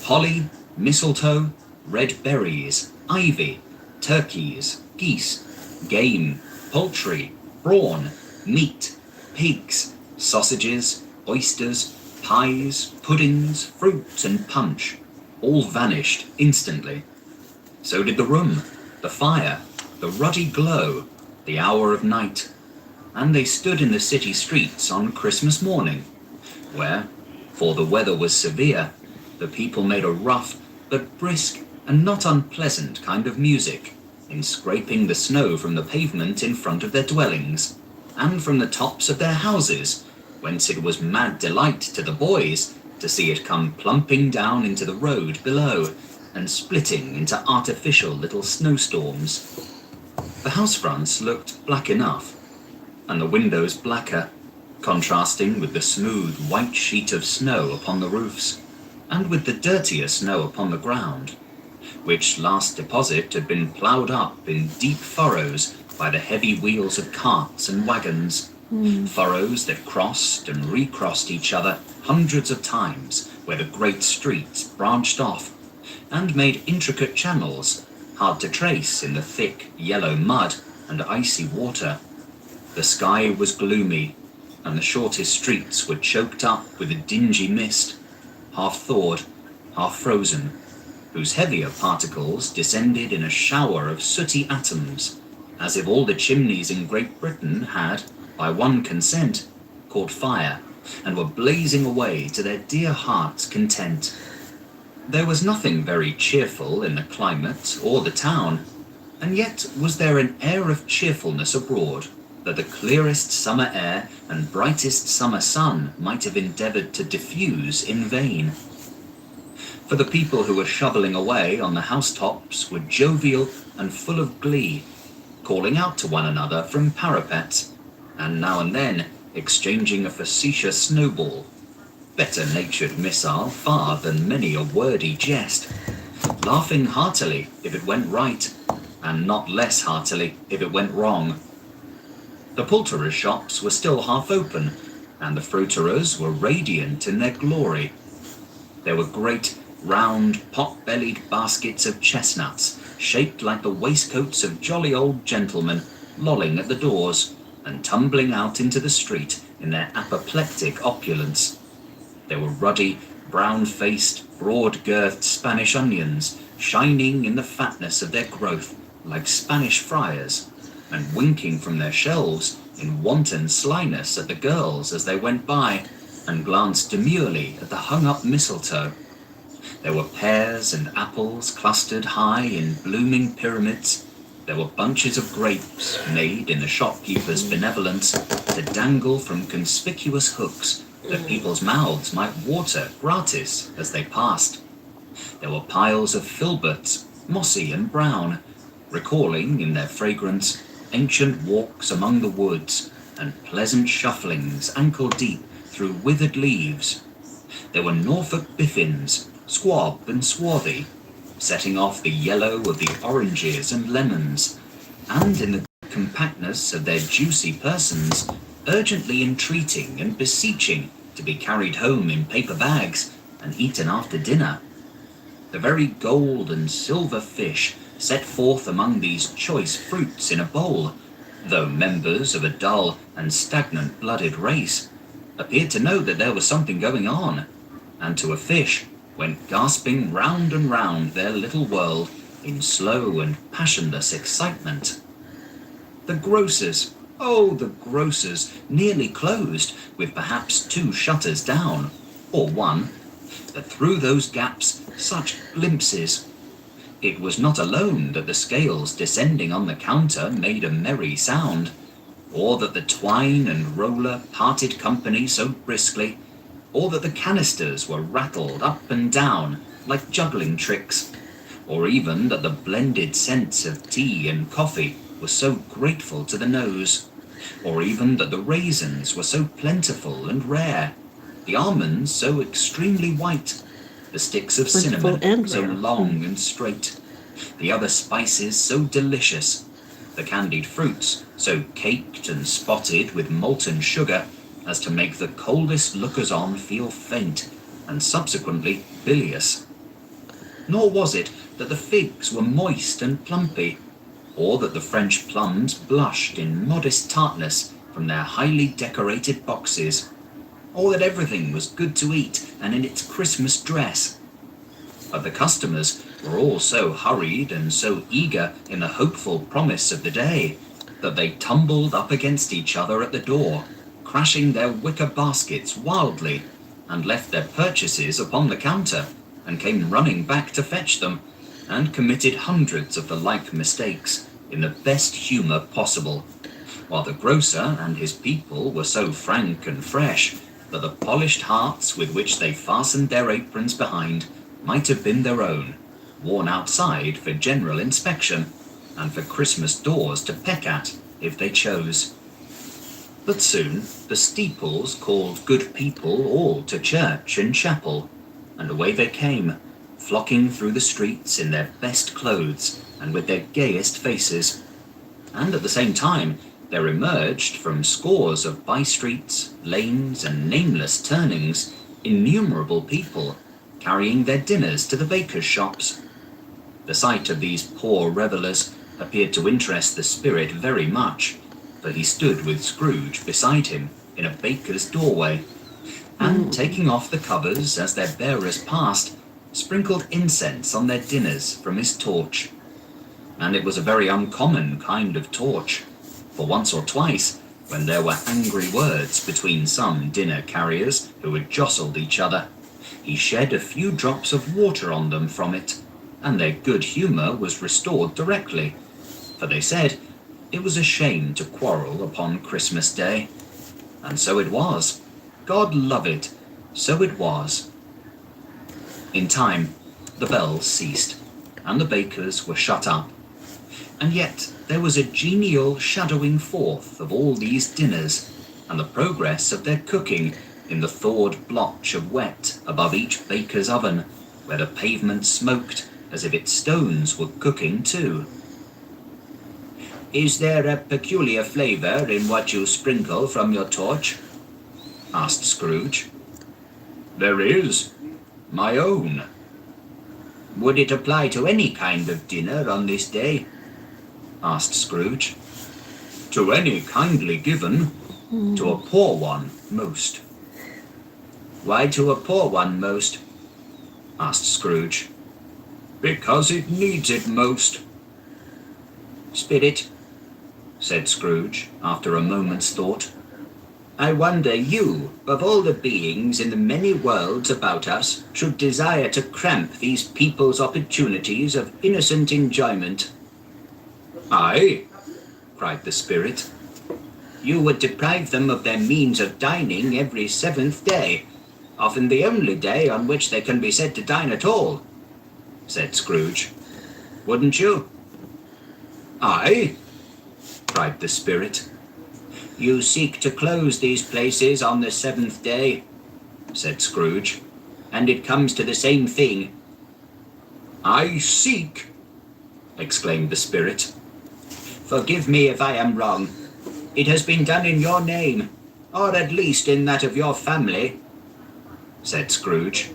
Holly, mistletoe, red berries, ivy, turkeys, geese, game, poultry, brawn, meat, pigs, sausages, oysters, pies, puddings, fruit, and punch, all vanished instantly. So did the room, the fire, the ruddy glow, the hour of night, and they stood in the city streets on Christmas morning, where, for the weather was severe, the people made a rough but brisk and not unpleasant kind of music in scraping the snow from the pavement in front of their dwellings, and from the tops of their houses, whence it was mad delight to the boys to see it come plumping down into the road below, and splitting into artificial little snowstorms. The house fronts looked black enough, and the windows blacker, contrasting with the smooth white sheet of snow upon the roofs, and with the dirtier snow upon the ground, which last deposit had been ploughed up in deep furrows by the heavy wheels of carts and wagons, furrows that crossed and recrossed each other hundreds of times where the great streets branched off, and made intricate channels hard to trace in the thick yellow mud and icy water. The sky was gloomy, and the shortest streets were choked up with a dingy mist, half thawed, half frozen, whose heavier particles descended in a shower of sooty atoms, as if all the chimneys in Great Britain had, by one consent, caught fire, and were blazing away to their dear hearts' content. There was nothing very cheerful in the climate or the town, and yet was there an air of cheerfulness abroad that the clearest summer air and brightest summer sun might have endeavoured to diffuse in vain. For the people who were shovelling away on the housetops were jovial and full of glee, calling out to one another from parapets, and now and then exchanging a facetious snowball, better-natured missile far than many a wordy jest, laughing heartily if it went right, and not less heartily if it went wrong. The poulterers' shops were still half open, and the fruiterers were radiant in their glory. There were great, round, pot-bellied baskets of chestnuts, shaped like the waistcoats of jolly old gentlemen, lolling at the doors, and tumbling out into the street in their apoplectic opulence. There were ruddy, brown-faced, broad-girthed Spanish onions, shining in the fatness of their growth like Spanish friars, and winking from their shelves in wanton slyness at the girls as they went by, and glanced demurely at the hung-up mistletoe. There were pears and apples clustered high in blooming pyramids. There were bunches of grapes made in the shopkeeper's benevolence to dangle from conspicuous hooks that people's mouths might water gratis as they passed. There were piles of filberts, mossy and brown, recalling in their fragrance ancient walks among the woods and pleasant shufflings ankle-deep through withered leaves. There were Norfolk biffins, squab and swarthy, setting off the yellow of the oranges and lemons, and in the compactness of their juicy persons, urgently entreating and beseeching to be carried home in paper bags and eaten after dinner. The very gold and silver fish set forth among these choice fruits in a bowl, though members of a dull and stagnant-blooded race, appeared to know that there was something going on, and to a fish went gasping round and round their little world in slow and passionless excitement. The grocers, oh, the grocers, nearly closed, with perhaps 2 shutters down, or 1, but through those gaps such glimpses. It was not alone that the scales descending on the counter made a merry sound, or that the twine and roller parted company so briskly, or that the canisters were rattled up and down like juggling tricks, or even that the blended scents of tea and coffee were so grateful to the nose, or even that the raisins were so plentiful and rare, the almonds so extremely white, the sticks of cinnamon so long and straight, the other spices so delicious, the candied fruits so caked and spotted with molten sugar as to make the coldest lookers-on feel faint and subsequently bilious. Nor was it that the figs were moist and plumpy, or that the French plums blushed in modest tartness from their highly decorated boxes, or that everything was good to eat and in its Christmas dress. But the customers were all so hurried and so eager in the hopeful promise of the day that they tumbled up against each other at the door, crashing their wicker baskets wildly, and left their purchases upon the counter, and came running back to fetch them, and committed hundreds of the like mistakes in the best humour possible, while the grocer and his people were so frank and fresh that the polished hearts with which they fastened their aprons behind might have been their own, worn outside for general inspection, and for Christmas doors to peck at if they chose. But soon the steeples called good people all to church and chapel, and away they came, flocking through the streets in their best clothes and with their gayest faces. And at the same time there emerged from scores of by-streets, lanes, and nameless turnings innumerable people, carrying their dinners to the bakers' shops. The sight of these poor revellers appeared to interest the spirit very much, for he stood with Scrooge beside him in a baker's doorway, and taking off the covers as their bearers passed, sprinkled incense on their dinners from his torch. And it was a very uncommon kind of torch, for once or twice, when there were angry words between some dinner carriers who had jostled each other, He shed a few drops of water on them from it, and their good humour was restored directly, for they said it was a shame to quarrel upon Christmas Day. And so it was. God love it, so it was. In time, the bells ceased, and the bakers were shut up. And yet there was a genial shadowing forth of all these dinners, and the progress of their cooking in the thawed blotch of wet above each baker's oven, where the pavement smoked as if its stones were cooking too. "Is there a peculiar flavour in what you sprinkle from your torch?" asked Scrooge. "There is. My own." "Would it apply to any kind of dinner on this day?" asked Scrooge. "To any kindly given. To a poor one most." "Why to a poor one most?" asked Scrooge. "Because it needs it most." "Spirit," said Scrooge, after a moment's thought, "I wonder you, of all the beings in the many worlds about us, should desire to cramp these people's opportunities of innocent enjoyment." "Aye," cried the spirit. "You would deprive them of their means of dining every 7th day, often the only day on which they can be said to dine at all," said Scrooge. "Wouldn't you?" "Aye," cried the spirit. "You seek to close these places on the 7th day," said Scrooge, "and it comes to the same thing." "I seek," exclaimed the spirit. "Forgive me if I am wrong. It has been done in your name, or at least in that of your family," said Scrooge.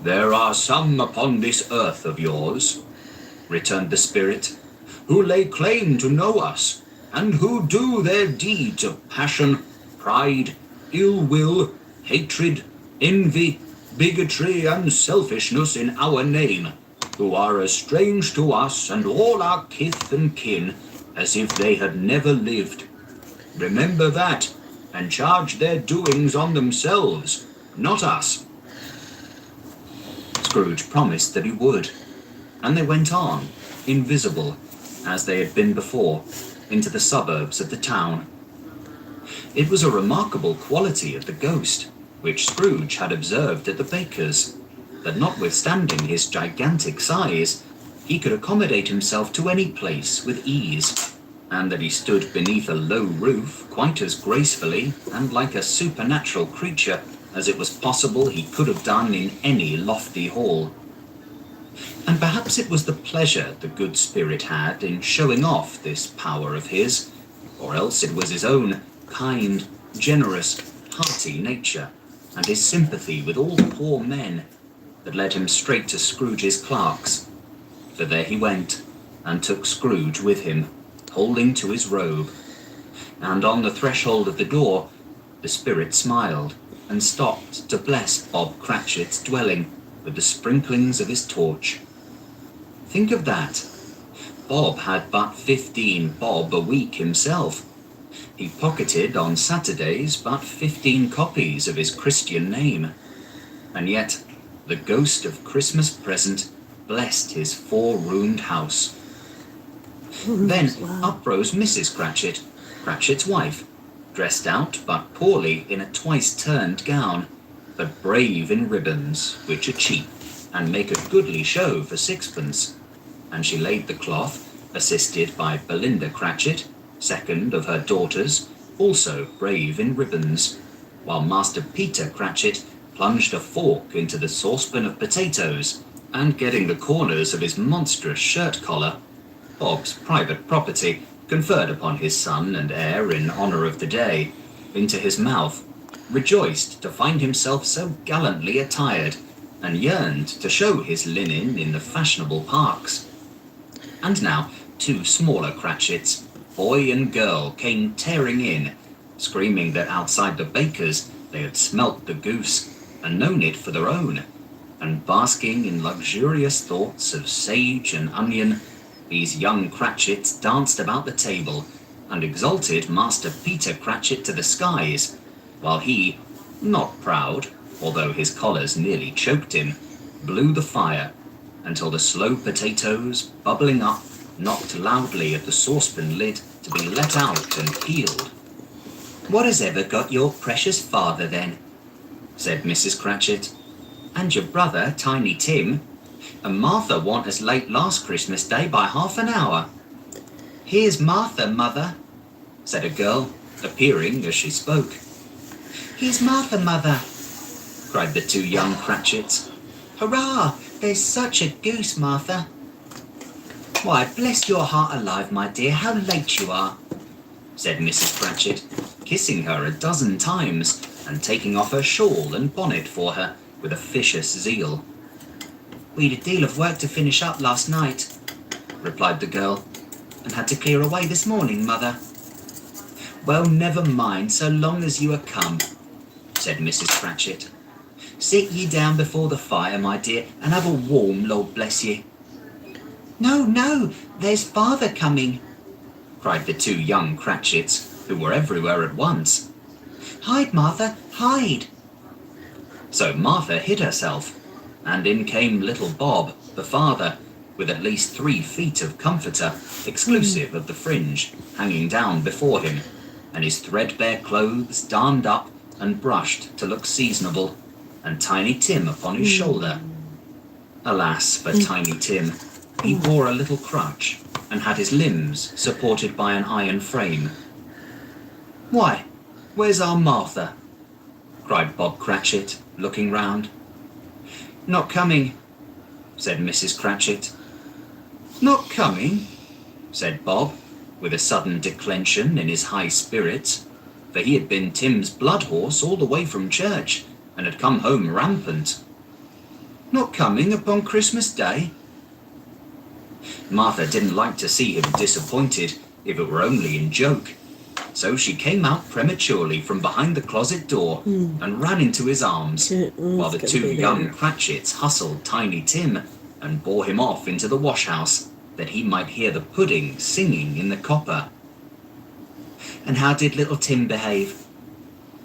"There are some upon this earth of yours," returned the spirit, "who lay claim to know us, and who do their deeds of passion, pride, ill will, hatred, envy, bigotry, and selfishness in our name, who are as strange to us and all our kith and kin as if they had never lived. Remember that, and charge their doings on themselves, not us." Scrooge promised that he would, and they went on, invisible, as they had been before, into the suburbs of the town. It was a remarkable quality of the ghost, which Scrooge had observed at the baker's, that notwithstanding his gigantic size, he could accommodate himself to any place with ease, and that he stood beneath a low roof quite as gracefully and like a supernatural creature as it was possible he could have done in any lofty hall. And perhaps it was the pleasure the good spirit had in showing off this power of his, or else it was his own kind, generous, hearty nature, and his sympathy with all poor men, that led him straight to Scrooge's clerks. For there he went, and took Scrooge with him, holding to his robe. And on the threshold of the door, the spirit smiled, and stopped to bless Bob Cratchit's dwelling with the sprinklings of his torch. Think of that. Bob had but 15 bob a week himself. He pocketed on Saturdays but 15 copies of his Christian name. And yet the ghost of Christmas present blessed his 4-roomed house. Then up rose Mrs. Cratchit, Cratchit's wife, dressed out but poorly in a twice-turned gown, but brave in ribbons, which are cheap, and make a goodly show for 6pence. And she laid the cloth, assisted by Belinda Cratchit, second of her daughters, also brave in ribbons, while Master Peter Cratchit plunged a fork into the saucepan of potatoes, and getting the corners of his monstrous shirt collar, Bob's private property, conferred upon his son and heir in honour of the day, into his mouth, rejoiced to find himself so gallantly attired, and yearned to show his linen in the fashionable parks. And now 2 smaller Cratchits, boy and girl, came tearing in, screaming that outside the baker's they had smelt the goose, and known it for their own, and basking in luxurious thoughts of sage and onion, these young Cratchits danced about the table, and exalted Master Peter Cratchit to the skies, while he, not proud, although his collars nearly choked him, blew the fire until the slow potatoes, bubbling up, knocked loudly at the saucepan lid to be let out and peeled. "What has ever got your precious father, then?" said Mrs. Cratchit. "And your brother, Tiny Tim? And Martha warn't as late last Christmas Day by half an hour." "Here's Martha, mother," said a girl, appearing as she spoke. "Here's Martha, mother," cried the two young Cratchits. "Hurrah! There's such a goose, Martha." "Why, bless your heart alive, my dear, how late you are," said Mrs. Cratchit, kissing her a dozen times and taking off her shawl and bonnet for her with officious zeal. "We'd a deal of work to finish up last night," replied the girl, "and had to clear away this morning, mother." "Well, never mind, so long as you are come," said Mrs. Cratchit. "Sit ye down before the fire, my dear, and have a warm, Lord bless ye." "No, no, there's father coming," cried the two young Cratchits, who were everywhere at once. "Hide, Martha, hide." So Martha hid herself, and in came little Bob, the father, with at least 3 feet of comforter, exclusive of the fringe, hanging down before him, and his threadbare clothes darned up and brushed to look seasonable, and Tiny Tim upon his shoulder. Alas for Tiny Tim, he bore a little crutch, and had his limbs supported by an iron frame. "Why, where's our Martha?" cried Bob Cratchit, looking round. "Not coming," said Mrs. Cratchit. "Not coming?" said Bob, with a sudden declension in his high spirits, for he had been Tim's blood horse all the way from church, and had come home rampant. "Not coming upon Christmas Day?" Martha didn't like to see him disappointed, if it were only in joke, so she came out prematurely from behind the closet door and ran into his arms, while the two young Cratchits hustled Tiny Tim and bore him off into the wash-house, that he might hear the pudding singing in the copper. "And how did little Tim behave?"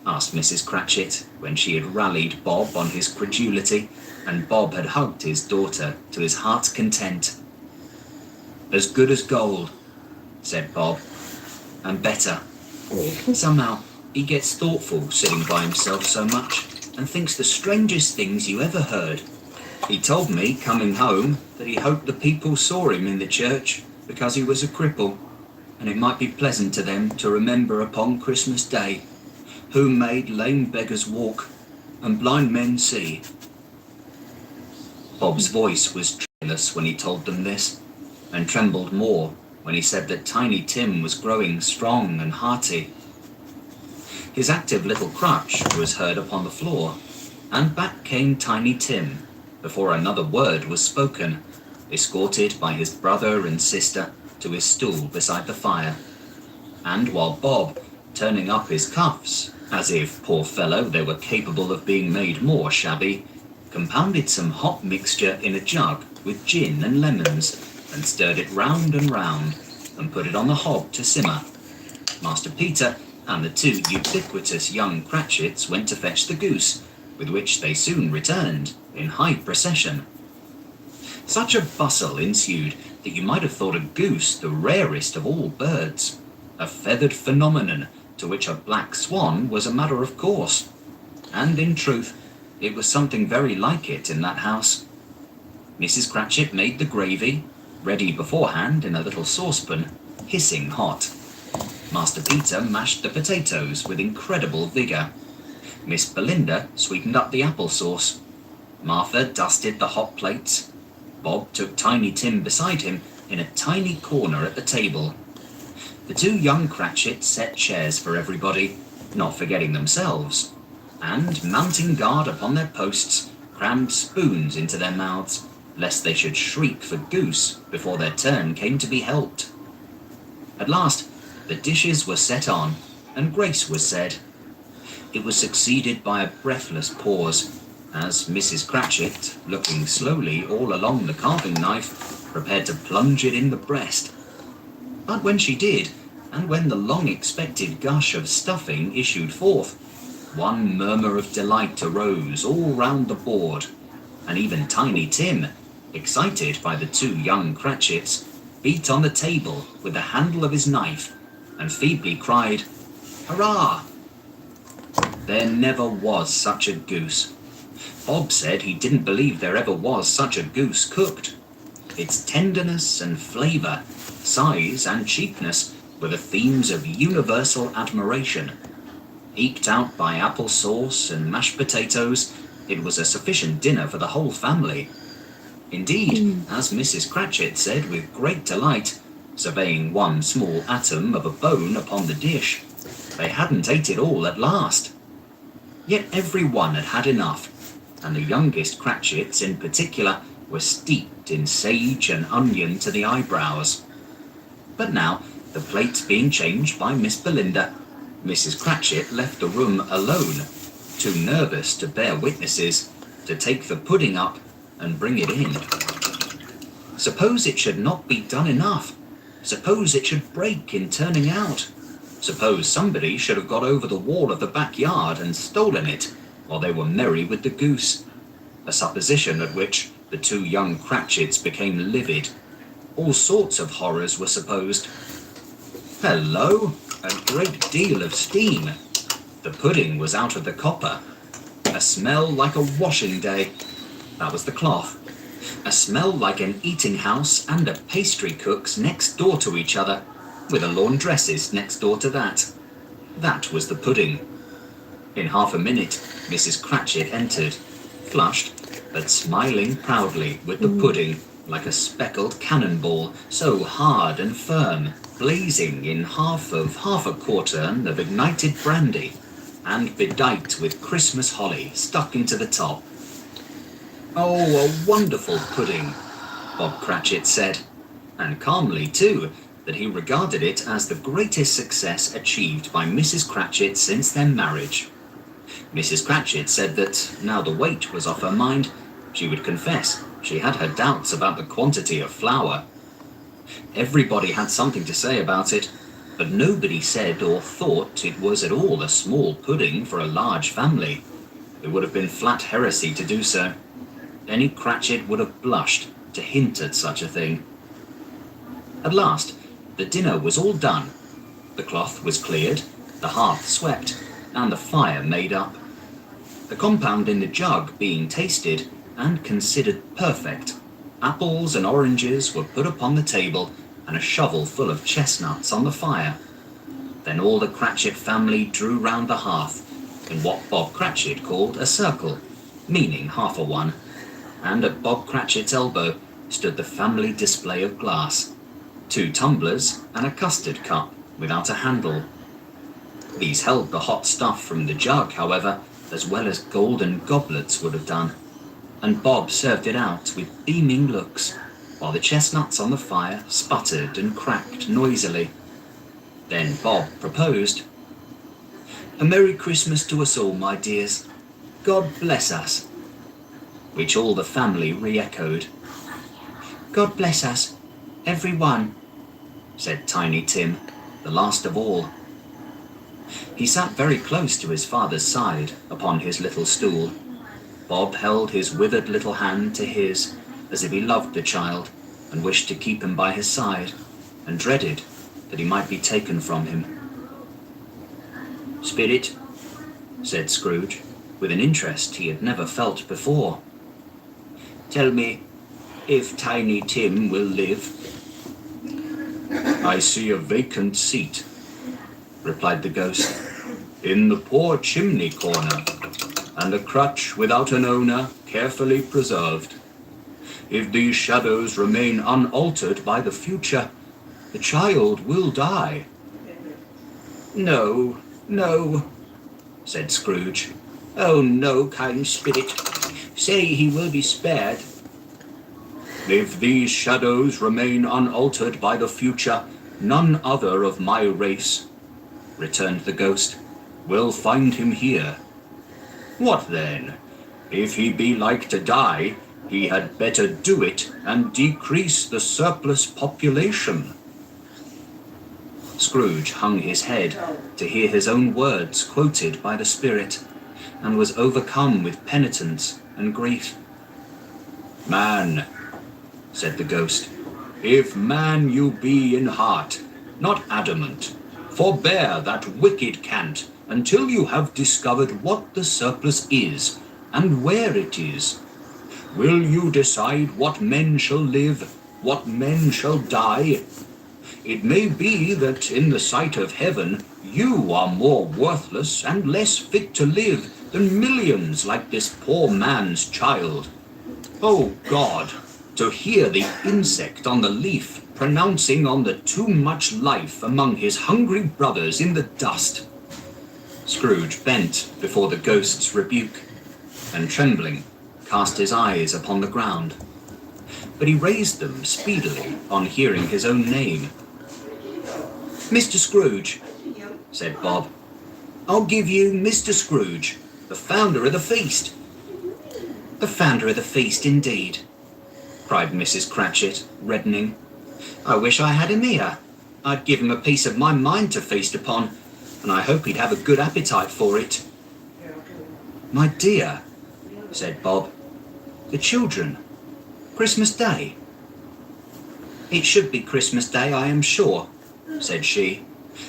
asked Mrs. Cratchit, when she had rallied Bob on his credulity, and Bob had hugged his daughter to his heart's content. "As good as gold," said Bob, "and better. Somehow he gets thoughtful sitting by himself so much, and thinks the strangest things you ever heard. He told me, coming home, that he hoped the people saw him in the church because he was a cripple, and it might be pleasant to them to remember upon Christmas Day, who made lame beggars walk and blind men see." Bob's voice was tremulous when he told them this, and trembled more when he said that Tiny Tim was growing strong and hearty. His active little crutch was heard upon the floor, and back came Tiny Tim, before another word was spoken, escorted by his brother and sister to his stool beside the fire, and while Bob, turning up his cuffs, as if, poor fellow, they were capable of being made more shabby, compounded some hot mixture in a jug with gin and lemons, and stirred it round and round, and put it on the hob to simmer. Master Peter and the two ubiquitous young Cratchits went to fetch the goose, with which they soon returned, in high procession. Such a bustle ensued that you might have thought a goose the rarest of all birds, a feathered phenomenon to which a black swan was a matter of course, and in truth it was something very like it in that house. Mrs. Cratchit made the gravy, ready beforehand in a little saucepan, hissing hot. Master Peter mashed the potatoes with incredible vigour. Miss Belinda sweetened up the apple sauce. Martha dusted the hot plates. Bob took Tiny Tim beside him in a tiny corner at the table. The two young Cratchits set chairs for everybody, not forgetting themselves, and, mounting guard upon their posts, crammed spoons into their mouths, lest they should shriek for goose before their turn came to be helped. At last, the dishes were set on, and grace was said. It was succeeded by a breathless pause, as Mrs. Cratchit, looking slowly all along the carving knife, prepared to plunge it in the breast. But when she did, and when the long-expected gush of stuffing issued forth, One murmur of delight arose all round the board, and even Tiny Tim, excited by the two young Cratchits, beat on the table with the handle of his knife and feebly cried, "Hurrah!" There never was such a goose. Bob said he didn't believe there ever was such a goose cooked. Its tenderness and flavour, size and cheapness were the themes of universal admiration. Eked out by apple sauce and mashed potatoes, it was a sufficient dinner for the whole family. Indeed, as Mrs. Cratchit said with great delight, surveying one small atom of a bone upon the dish, they hadn't ate it all at last. Yet every one had had enough, and the youngest Cratchits in particular were steeped in sage and onion to the eyebrows. But now, the plates being changed by Miss Belinda, Mrs. Cratchit left the room alone, too nervous to bear witnesses, to take the pudding up and bring it in. Suppose it should not be done enough? Suppose it should break in turning out? Suppose somebody should have got over the wall of the backyard and stolen it while they were merry with the goose? A supposition at which the two young Cratchits became livid. All sorts of horrors were supposed. Hello! A great deal of steam. The pudding was out of the copper. A smell like a washing day. That was the cloth. A smell like an eating house and a pastry cook's next door to each other, with a laundress's next door to that. That was the pudding. In half a minute, Mrs. Cratchit entered, flushed, but smiling proudly with the pudding, like a speckled cannonball, so hard and firm, blazing in half a quartern of ignited brandy, and bedight with Christmas holly stuck into the top. "Oh, a wonderful pudding," Bob Cratchit said, and calmly too, that he regarded it as the greatest success achieved by Mrs. Cratchit since their marriage. Mrs. Cratchit said that, now the weight was off her mind, she would confess she had her doubts about the quantity of flour. Everybody had something to say about it, but nobody said or thought it was at all a small pudding for a large family. It would have been flat heresy to do so. Any Cratchit would have blushed to hint at such a thing. At last, the dinner was all done. The cloth was cleared, the hearth swept, and the fire made up. The compound in the jug being tasted and considered perfect, apples and oranges were put upon the table and a shovel full of chestnuts on the fire. Then all the Cratchit family drew round the hearth in what Bob Cratchit called a circle, meaning half a one, and at Bob Cratchit's elbow stood the family display of glass, 2 tumblers and a custard cup without a handle. These held the hot stuff from the jug, however, as well as golden goblets would have done, and Bob served it out with beaming looks, while the chestnuts on the fire sputtered and cracked noisily. Then Bob proposed, "A Merry Christmas to us all, my dears. God bless us," which all the family re-echoed. "God bless us, every one," said Tiny Tim, the last of all. He sat very close to his father's side upon his little stool. Bob held his withered little hand to his, as if he loved the child and wished to keep him by his side, and dreaded that he might be taken from him. "Spirit," said Scrooge, with an interest he had never felt before, "tell me if Tiny Tim will live." "I see a vacant seat," replied the ghost, "in the poor chimney corner, and a crutch without an owner carefully preserved. If these shadows remain unaltered by the future, the child will die." "No, no," said Scrooge. "Oh, no, kind spirit. Say he will be spared." "If these shadows remain unaltered by the future, none other of my race," returned the ghost, "will find him here. What then? If he be like to die, he had better do it and decrease the surplus population." Scrooge hung his head to hear his own words quoted by the spirit, and was overcome with penitence and grief. "Man," said the ghost, "if man you be in heart, not adamant, forbear that wicked cant until you have discovered what the surplus is, and where it is. Will you decide what men shall live, what men shall die? It may be that in the sight of heaven you are more worthless and less fit to live than millions like this poor man's child. Oh God, to hear the insect on the leaf pronouncing on the too much life among his hungry brothers in the dust." Scrooge bent before the ghost's rebuke, and trembling, cast his eyes upon the ground. But he raised them speedily on hearing his own name. "Mr. Scrooge," said Bob. "I'll give you Mr. Scrooge, the founder of the feast." "The founder of the feast, indeed," cried Mrs. Cratchit, reddening. "I wish I had him here. I'd give him a piece of my mind to feast upon, and I hope he'd have a good appetite for it." "My dear," said Bob, "the children, Christmas Day." "It should be Christmas Day, I am sure," said she,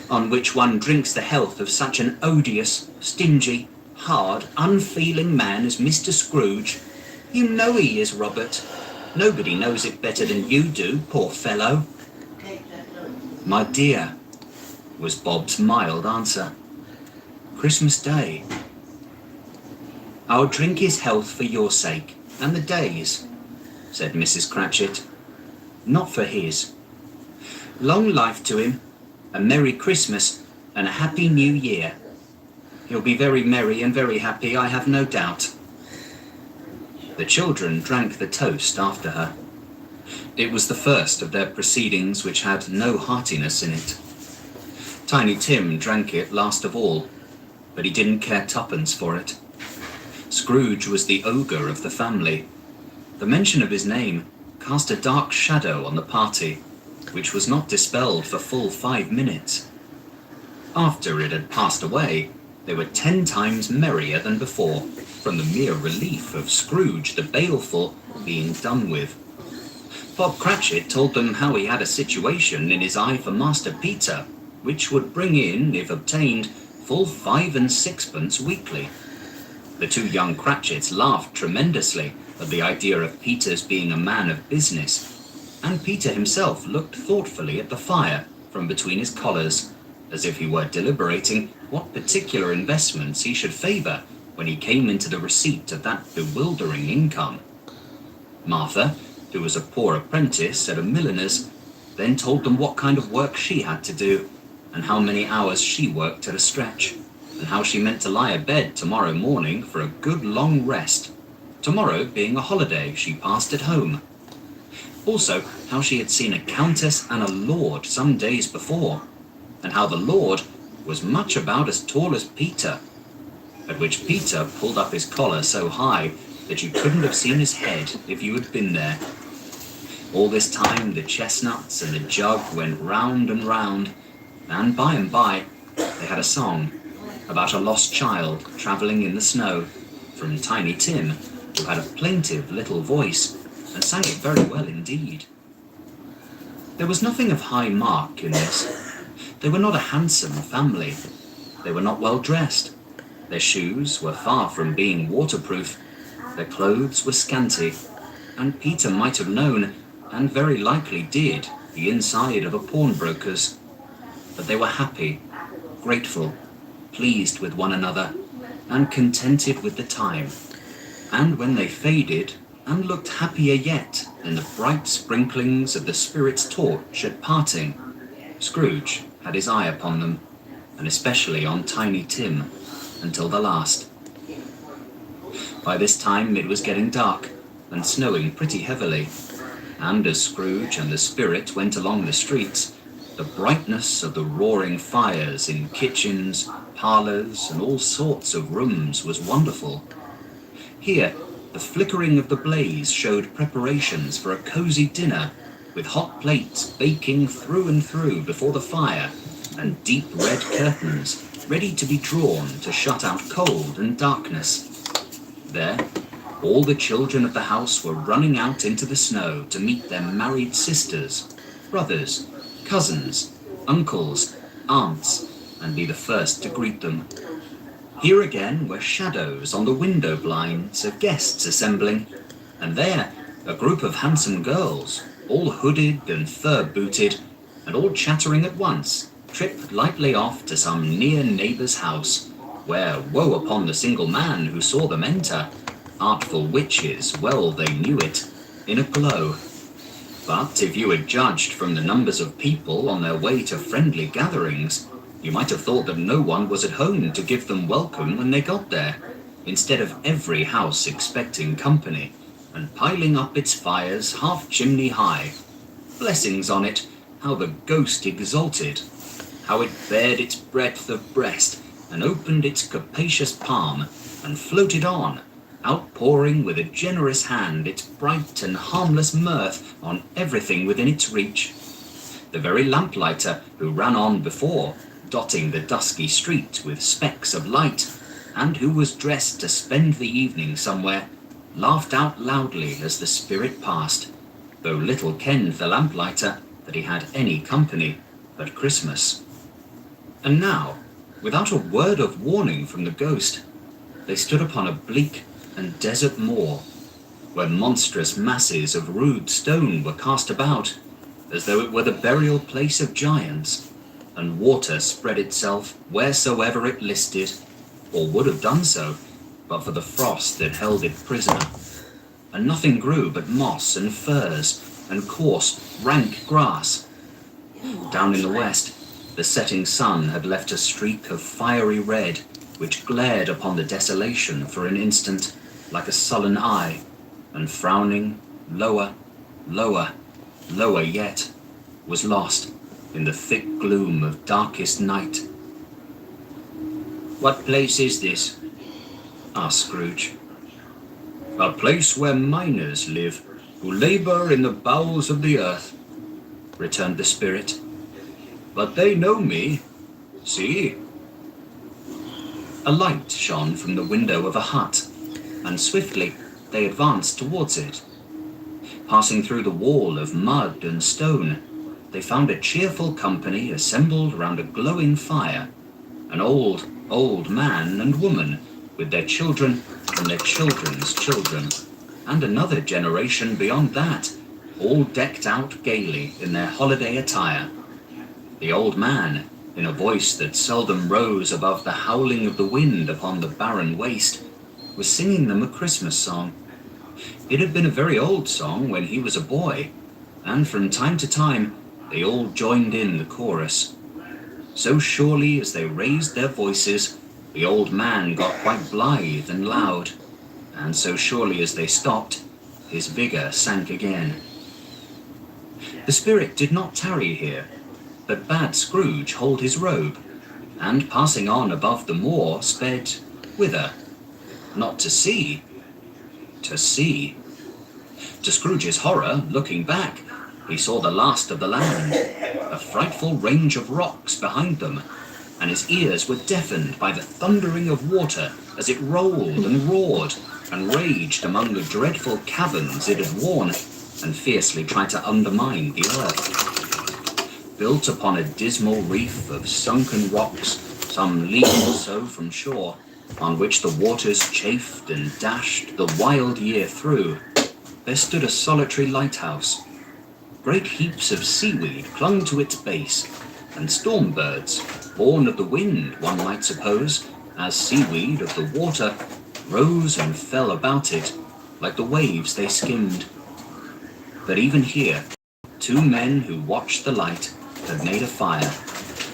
"on which one drinks the health of such an odious, stingy, hard, unfeeling man as Mr. Scrooge. You know he is, Robert. Nobody knows it better than you do, poor fellow." "My dear," was Bob's mild answer, "Christmas Day." "I'll drink his health for your sake, and the day's," said Mrs. Cratchit, "not for his. Long life to him, a Merry Christmas, and a Happy New Year. He'll be very merry and very happy, I have no doubt." The children drank the toast after her. It was the first of their proceedings which had no heartiness in it. Tiny Tim drank it last of all, but he didn't care twopence for it. Scrooge was the ogre of the family. The mention of his name cast a dark shadow on the party, which was not dispelled for full 5 minutes. After it had passed away, they were 10 times merrier than before, from the mere relief of Scrooge the baleful being done with. Bob Cratchit told them how he had a situation in his eye for Master Peter, which would bring in, if obtained, full 5 and 6pence weekly. The 2 young Cratchits laughed tremendously at the idea of Peter's being a man of business, and Peter himself looked thoughtfully at the fire from between his collars, as if he were deliberating what particular investments he should favour when he came into the receipt of that bewildering income. Martha, who was a poor apprentice at a milliner's, then told them what kind of work she had to do, and how many hours she worked at a stretch, and how she meant to lie abed tomorrow morning for a good long rest, tomorrow being a holiday she passed at home. Also, how she had seen a countess and a lord some days before, and how the lord was much about as tall as Peter, at which Peter pulled up his collar so high that you couldn't have seen his head if you had been there. All this time the chestnuts and the jug went round and round, and by they had a song about a lost child travelling in the snow, from Tiny Tim, who had a plaintive little voice, and sang it very well indeed. There was nothing of high mark in this. They were not a handsome family. They were not well dressed. Their shoes were far from being waterproof. Their clothes were scanty, and Peter might have known, and very likely did, the inside of a pawnbroker's. But they were happy, grateful, pleased with one another, and contented with the time. And when they faded, and looked happier yet in the bright sprinklings of the spirit's torch at parting, Scrooge had his eye upon them, and especially on Tiny Tim, until the last. By this time it was getting dark, and snowing pretty heavily, and as Scrooge and the spirit went along the streets, the brightness of the roaring fires in kitchens, parlours, and all sorts of rooms was wonderful. Here, the flickering of the blaze showed preparations for a cosy dinner, with hot plates baking through and through before the fire, and deep red curtains ready to be drawn to shut out cold and darkness. There, all the children of the house were running out into the snow to meet their married sisters, brothers, cousins, uncles, aunts, and be the first to greet them. Here again were shadows on the window blinds of guests assembling, and there a group of handsome girls, all hooded and fur-booted, and all chattering at once, tripped lightly off to some near neighbour's house, where woe upon the single man who saw them enter. Artful witches, well they knew it, in a glow. But if you had judged from the numbers of people on their way to friendly gatherings, you might have thought that no one was at home to give them welcome when they got there, instead of every house expecting company, and piling up its fires half chimney high. Blessings on it, how the ghost exulted, how it bared its breadth of breast, and opened its capacious palm, and floated on, outpouring with a generous hand its bright and harmless mirth on everything within its reach. The very lamplighter who ran on before, dotting the dusky street with specks of light, and who was dressed to spend the evening somewhere, laughed out loudly as the spirit passed, though little kenned the lamplighter that he had any company but Christmas. And now, without a word of warning from the ghost, they stood upon a bleak and desert moor, where monstrous masses of rude stone were cast about, as though it were the burial place of giants, and water spread itself wheresoever it listed, or would have done so, but for the frost that held it prisoner. And nothing grew but moss and furze, and coarse, rank grass. Down in the west, the setting sun had left a streak of fiery red, which glared upon the desolation for an instant, like a sullen eye, and frowning, lower, lower, lower yet, was lost in the thick gloom of darkest night. "What place is this?" asked Scrooge. "A place where miners live, who labour in the bowels of the earth," returned the spirit. "But they know me. See?" A light shone from the window of a hut, and swiftly they advanced towards it. Passing through the wall of mud and stone, they found a cheerful company assembled round a glowing fire, an old man and woman, with their children and their children's children, and another generation beyond that, all decked out gaily in their holiday attire. The old man, in a voice that seldom rose above the howling of the wind upon the barren waste, was singing them a Christmas song. It had been a very old song when he was a boy, and from time to time they all joined in the chorus. So surely as they raised their voices, the old man got quite blithe and loud, and so surely as they stopped, his vigour sank again. The spirit did not tarry here, but bade Scrooge hold his robe, and passing on above the moor, sped whither? Not to see, to see. To Scrooge's horror, looking back, he saw the last of the land, a frightful range of rocks behind them, and his ears were deafened by the thundering of water as it rolled and roared and raged among the dreadful caverns it had worn, and fiercely tried to undermine the earth. Built upon a dismal reef of sunken rocks, some league or so from shore, on which the waters chafed and dashed the wild year through, there stood a solitary lighthouse. Great heaps of seaweed clung to its base, and storm birds, born of the wind, one might suppose, as seaweed of the water, rose and fell about it, like the waves they skimmed. But even here, two men who watched the light had made a fire,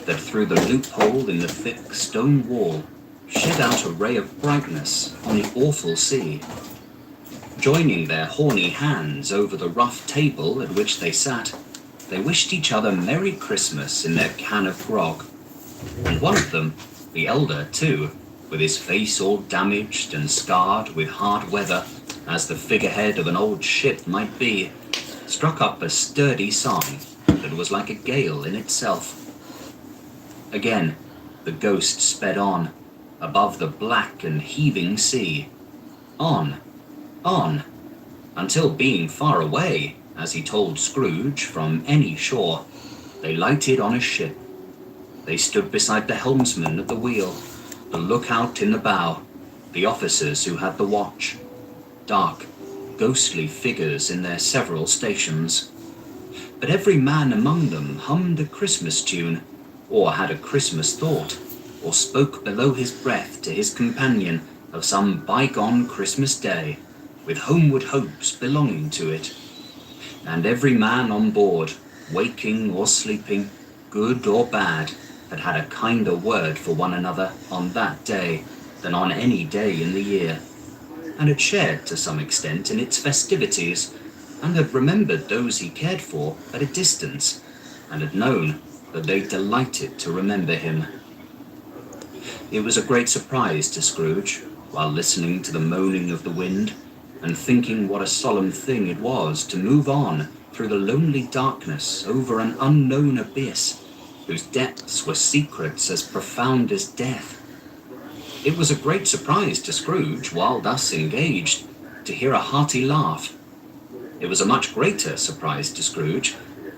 that through the loophole in the thick stone wall shed out a ray of brightness on the awful sea. Joining their horny hands over the rough table at which they sat, they wished each other Merry Christmas in their can of grog. And one of them, the elder too, with his face all damaged and scarred with hard weather, as the figurehead of an old ship might be, struck up a sturdy song that was like a gale in itself. Again, the ghost sped on, above the black and heaving sea. On, until being far away, as he told Scrooge, from any shore, they lighted on a ship. They stood beside the helmsman at the wheel, the lookout in the bow, the officers who had the watch. Dark, ghostly figures in their several stations. But every man among them hummed a Christmas tune, or had a Christmas thought, or spoke below his breath to his companion of some bygone Christmas day, with homeward hopes belonging to it. And every man on board, waking or sleeping, good or bad, had had a kinder word for one another on that day than on any day in the year, and had shared to some extent in its festivities, and had remembered those he cared for at a distance, and had known that they delighted to remember him. It was a great surprise to Scrooge, while listening to the moaning of the wind, and thinking what a solemn thing it was to move on through the lonely darkness over an unknown abyss, whose depths were secrets as profound as death. It was a great surprise to Scrooge, while thus engaged, to hear a hearty laugh. It was a much greater surprise to Scrooge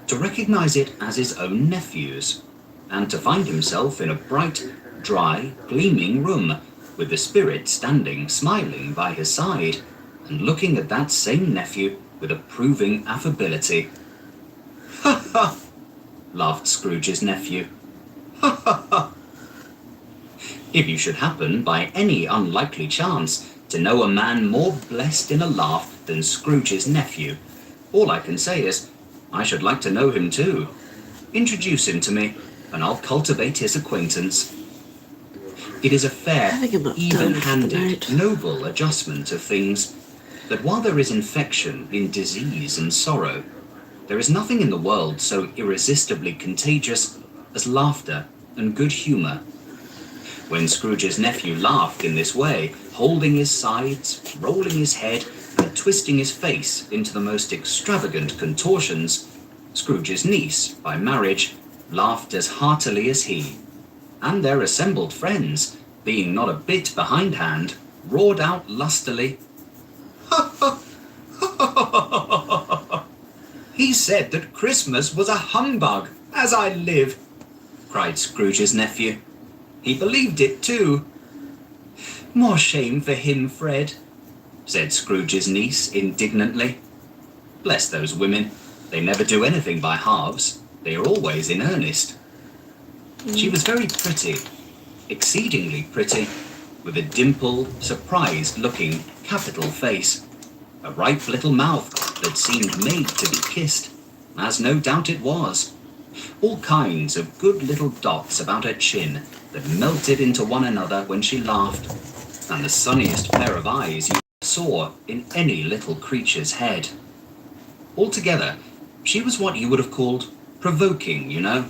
to recognize it as his own nephew's, and to find himself in a bright, dry, gleaming room, with the spirit standing smiling by his side, and looking at that same nephew with approving affability. "Ha ha!" laughed Scrooge's nephew. "Ha ha ha!" If you should happen, by any unlikely chance, to know a man more blessed in a laugh than Scrooge's nephew, all I can say is, I should like to know him too. Introduce him to me, and I'll cultivate his acquaintance. It is a fair, even-handed, noble adjustment of things, that while there is infection in disease and sorrow, there is nothing in the world so irresistibly contagious as laughter and good humour. When Scrooge's nephew laughed in this way, holding his sides, rolling his head, and twisting his face into the most extravagant contortions, Scrooge's niece, by marriage, laughed as heartily as he, and their assembled friends, being not a bit behindhand, roared out lustily, "Ha ha ha! He said that Christmas was a humbug, as I live!" cried Scrooge's nephew. "He believed it too." "More shame for him, Fred," said Scrooge's niece indignantly. Bless those women, they never do anything by halves. They are always in earnest. She was very pretty, exceedingly pretty, with a dimpled, surprised-looking, capital face, a ripe little mouth that seemed made to be kissed, as no doubt it was, all kinds of good little dots about her chin that melted into one another when she laughed, and the sunniest pair of eyes you saw in any little creature's head. Altogether, she was what you would have called provoking, you know,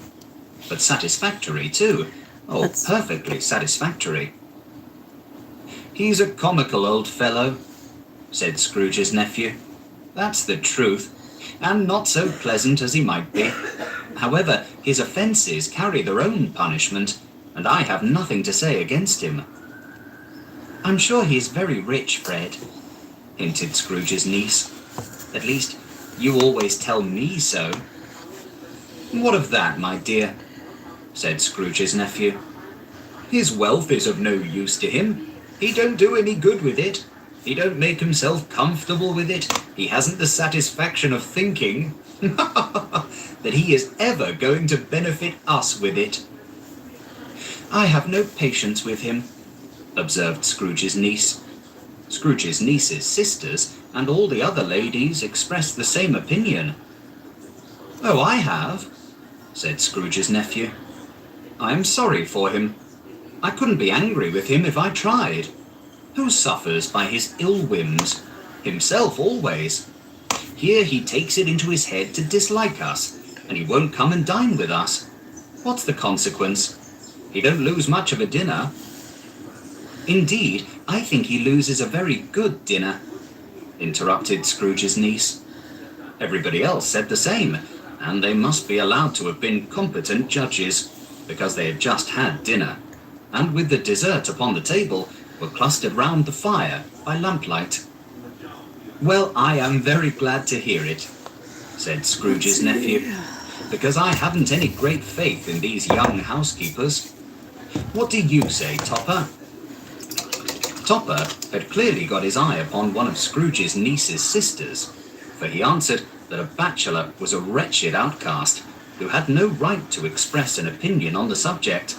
but satisfactory too. Oh, perfectly satisfactory. "He's a comical old fellow," said Scrooge's nephew. "That's the truth, and not so pleasant as he might be. However, his offences carry their own punishment, and I have nothing to say against him." "I'm sure he is very rich, Fred," hinted Scrooge's niece. "At least, you always tell me so." "What of that, my dear?" said Scrooge's nephew. "His wealth is of no use to him. He don't do any good with it. He don't make himself comfortable with it. He hasn't the satisfaction of thinking that he is ever going to benefit us with it." "I have no patience with him," observed Scrooge's niece. Scrooge's niece's sisters and all the other ladies expressed the same opinion. "Oh, I have," said Scrooge's nephew. "I am sorry for him. I couldn't be angry with him if I tried. Who suffers by his ill whims? Himself always. Here he takes it into his head to dislike us, and he won't come and dine with us. What's the consequence? He don't lose much of a dinner." "Indeed, I think he loses a very good dinner," interrupted Scrooge's niece. Everybody else said the same, and they must be allowed to have been competent judges. because they had just had dinner, and with the dessert upon the table, were clustered round the fire by lamplight. "Well, I am very glad to hear it," said Scrooge's nephew, "because I haven't any great faith in these young housekeepers. What do you say, Topper?" Topper had clearly got his eye upon one of Scrooge's niece's sisters, for he answered that a bachelor was a wretched outcast who had no right to express an opinion on the subject,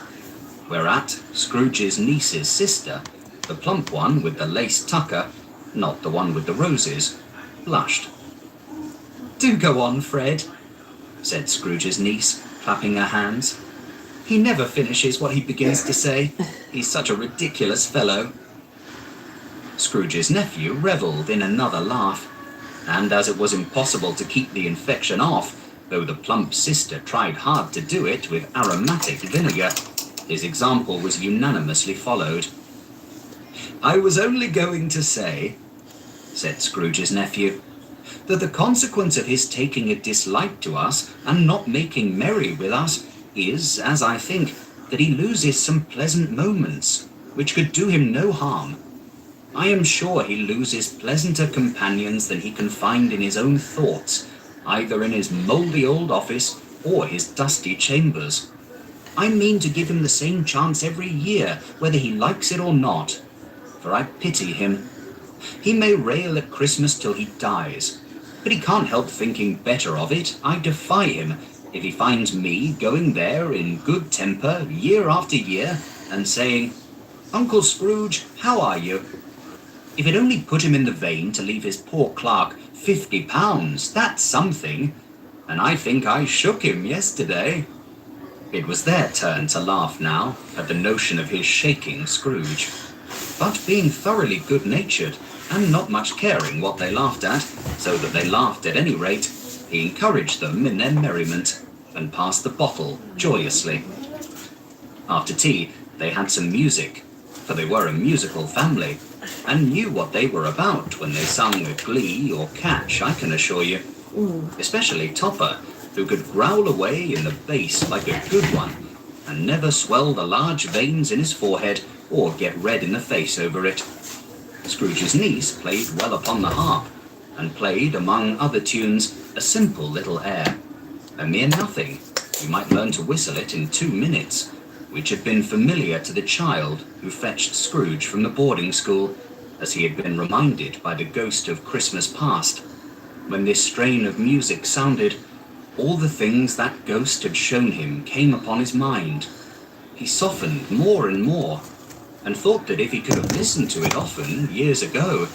whereat Scrooge's niece's sister, the plump one with the lace tucker, not the one with the roses, blushed. "Do go on, Fred," said Scrooge's niece, clapping her hands. "He never finishes what he begins to say. He's such a ridiculous fellow." Scrooge's nephew revelled in another laugh, and as it was impossible to keep the infection off, though the plump sister tried hard to do it with aromatic vinegar, his example was unanimously followed. "I was only going to say," said Scrooge's nephew, "that the consequence of his taking a dislike to us and not making merry with us is, as I think, that he loses some pleasant moments, which could do him no harm. I am sure he loses pleasanter companions than he can find in his own thoughts, either in his mouldy old office or his dusty chambers. I mean to give him the same chance every year, whether he likes it or not, for I pity him. He may rail at Christmas till he dies, but he can't help thinking better of it. I defy him if he finds me going there in good temper year after year and saying, 'Uncle Scrooge, how are you?' If it only put him in the vein to leave his poor clerk £50, that's something, and I think I shook him yesterday." It was their turn to laugh now at the notion of his shaking Scrooge, but being thoroughly good-natured and not much caring what they laughed at, so that they laughed at any rate, he encouraged them in their merriment and passed the bottle joyously. After tea they had some music, for they were a musical family, and knew what they were about when they sung a glee or catch, I can assure you. Especially Topper, who could growl away in the bass like a good one, and never swell the large veins in his forehead or get red in the face over it. Scrooge's niece played well upon the harp, and played, among other tunes, a simple little air, a mere nothing, you might learn to whistle it in 2 minutes, which had been familiar to the child who fetched Scrooge from the boarding school, as he had been reminded by the ghost of Christmas past. When this strain of music sounded, all the things that ghost had shown him came upon his mind. He softened more and more, and thought that if he could have listened to it often, years ago,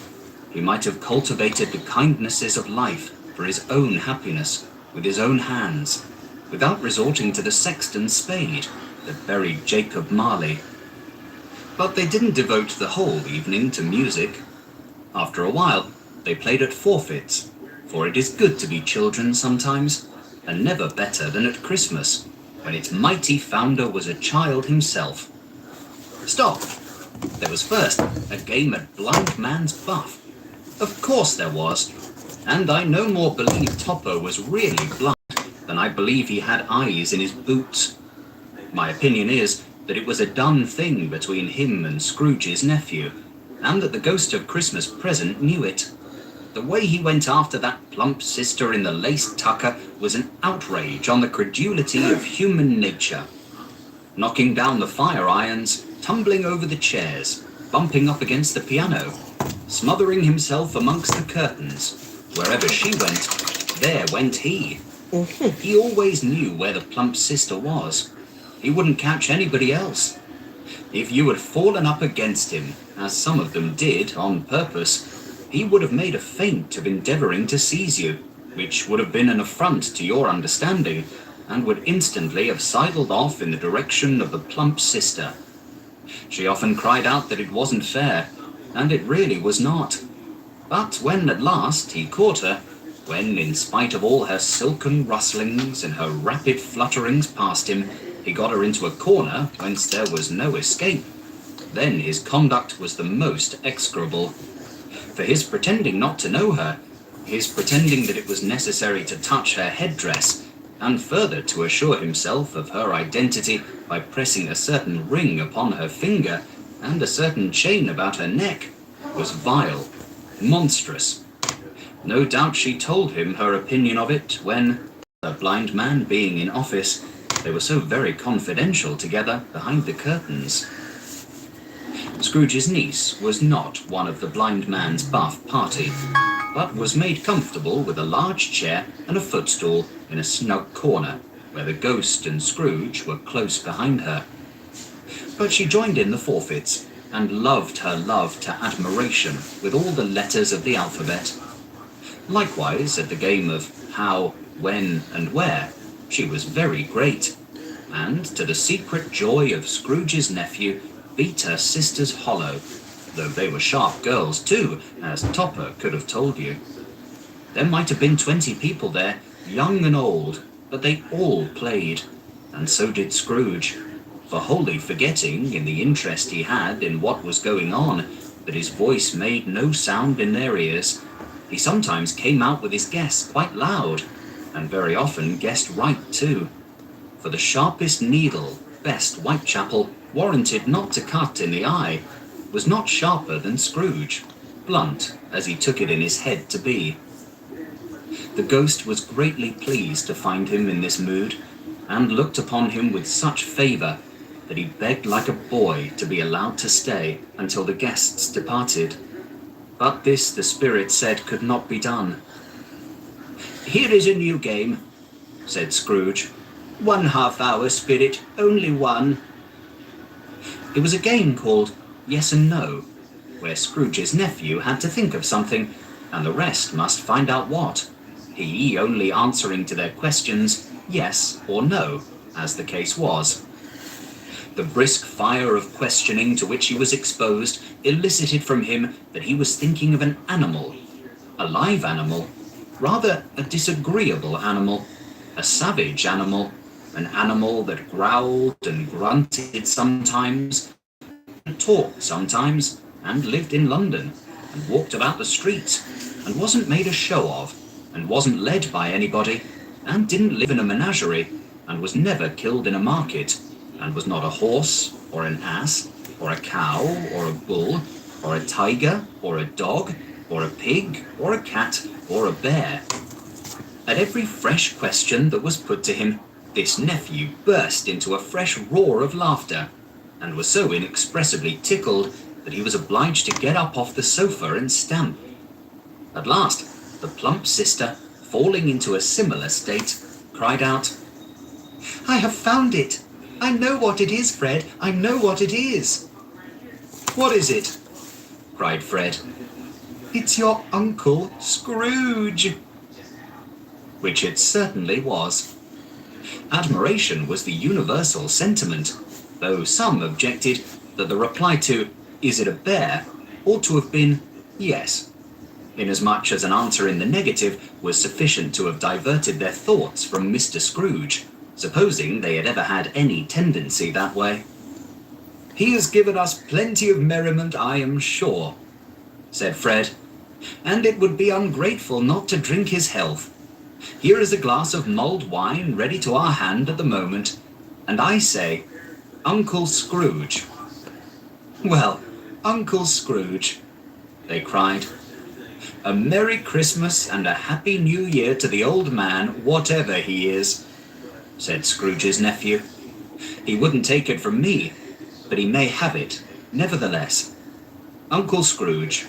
he might have cultivated the kindnesses of life for his own happiness, with his own hands, without resorting to the sexton's spade that buried Jacob Marley. But they didn't devote the whole evening to music. After a while, they played at forfeits, for it is good to be children sometimes, and never better than at Christmas, when its mighty founder was a child himself. Stop! There was first a game at blind man's buff. Of course there was, and I no more believe Topper was really blind than I believe he had eyes in his boots. My opinion is that it was a done thing between him and Scrooge's nephew, and that the ghost of Christmas present knew it. The way he went after that plump sister in the lace tucker was an outrage on the credulity of human nature. Knocking down the fire irons, tumbling over the chairs, bumping up against the piano, smothering himself amongst the curtains. Wherever she went, there went he. He always knew where the plump sister was. He wouldn't catch anybody else. If you had fallen up against him, as some of them did on purpose, he would have made a feint of endeavouring to seize you, which would have been an affront to your understanding, and would instantly have sidled off in the direction of the plump sister. She often cried out that it wasn't fair, and it really was not. But when at last he caught her, when, in spite of all her silken rustlings and her rapid flutterings past him, he got her into a corner whence there was no escape, then his conduct was the most execrable. For his pretending not to know her, his pretending that it was necessary to touch her headdress, and further to assure himself of her identity by pressing a certain ring upon her finger and a certain chain about her neck, was vile, monstrous. No doubt she told him her opinion of it when, the blind man being in office, they were so very confidential together behind the curtains. Scrooge's niece was not one of the blind man's buff party, but was made comfortable with a large chair and a footstool in a snug corner, where the ghost and Scrooge were close behind her. But she joined in the forfeits, and loved her love to admiration with all the letters of the alphabet. Likewise, at the game of how, when, and where, she was very great, and, to the secret joy of Scrooge's nephew, beat her sisters hollow, though they were sharp girls too, as Topper could have told you. There might have been 20 people there, young and old, but they all played, and so did Scrooge, for wholly forgetting, in the interest he had in what was going on, that his voice made no sound in their ears. He sometimes came out with his guess quite loud, and very often guessed right too, for the sharpest needle, best Whitechapel, warranted not to cut in the eye, was not sharper than Scrooge, blunt as he took it in his head to be. The ghost was greatly pleased to find him in this mood, and looked upon him with such favour that he begged like a boy to be allowed to stay until the guests departed. But this, the spirit said, could not be done. "Here is a new game," said Scrooge. "1/2 hour, spirit, only one." It was a game called Yes and No, where Scrooge's nephew had to think of something, and the rest must find out what, he only answering to their questions yes or no, as the case was. The brisk fire of questioning to which he was exposed elicited from him that he was thinking of an animal, a live animal, rather a disagreeable animal, a savage animal, an animal that growled and grunted sometimes, and talked sometimes, and lived in London, and walked about the streets, and wasn't made a show of, and wasn't led by anybody, and didn't live in a menagerie, and was never killed in a market, and was not a horse, or an ass, or a cow, or a bull, or a tiger, or a dog, or a pig, or a cat, or a bear. At every fresh question that was put to him, this nephew burst into a fresh roar of laughter, and was so inexpressibly tickled that he was obliged to get up off the sofa and stamp. At last, the plump sister, falling into a similar state, cried out, "I have found it! I know what it is, Fred! I know what it is!" "What is it?" cried Fred. "It's your Uncle Scrooge!" Which it certainly was. Admiration was the universal sentiment, though some objected that the reply to "Is it a bear?" ought to have been yes, inasmuch as an answer in the negative was sufficient to have diverted their thoughts from Mr. Scrooge, supposing they had ever had any tendency that way. "He has given us plenty of merriment, I am sure," said Fred, "and it would be ungrateful not to drink his health. Here is a glass of mulled wine ready to our hand at the moment, and I say, Uncle Scrooge." "Well, Uncle Scrooge," they cried, "a Merry Christmas and a Happy New Year to the old man, whatever he is," said Scrooge's nephew. "He wouldn't take it from me, but he may have it, nevertheless. Uncle Scrooge."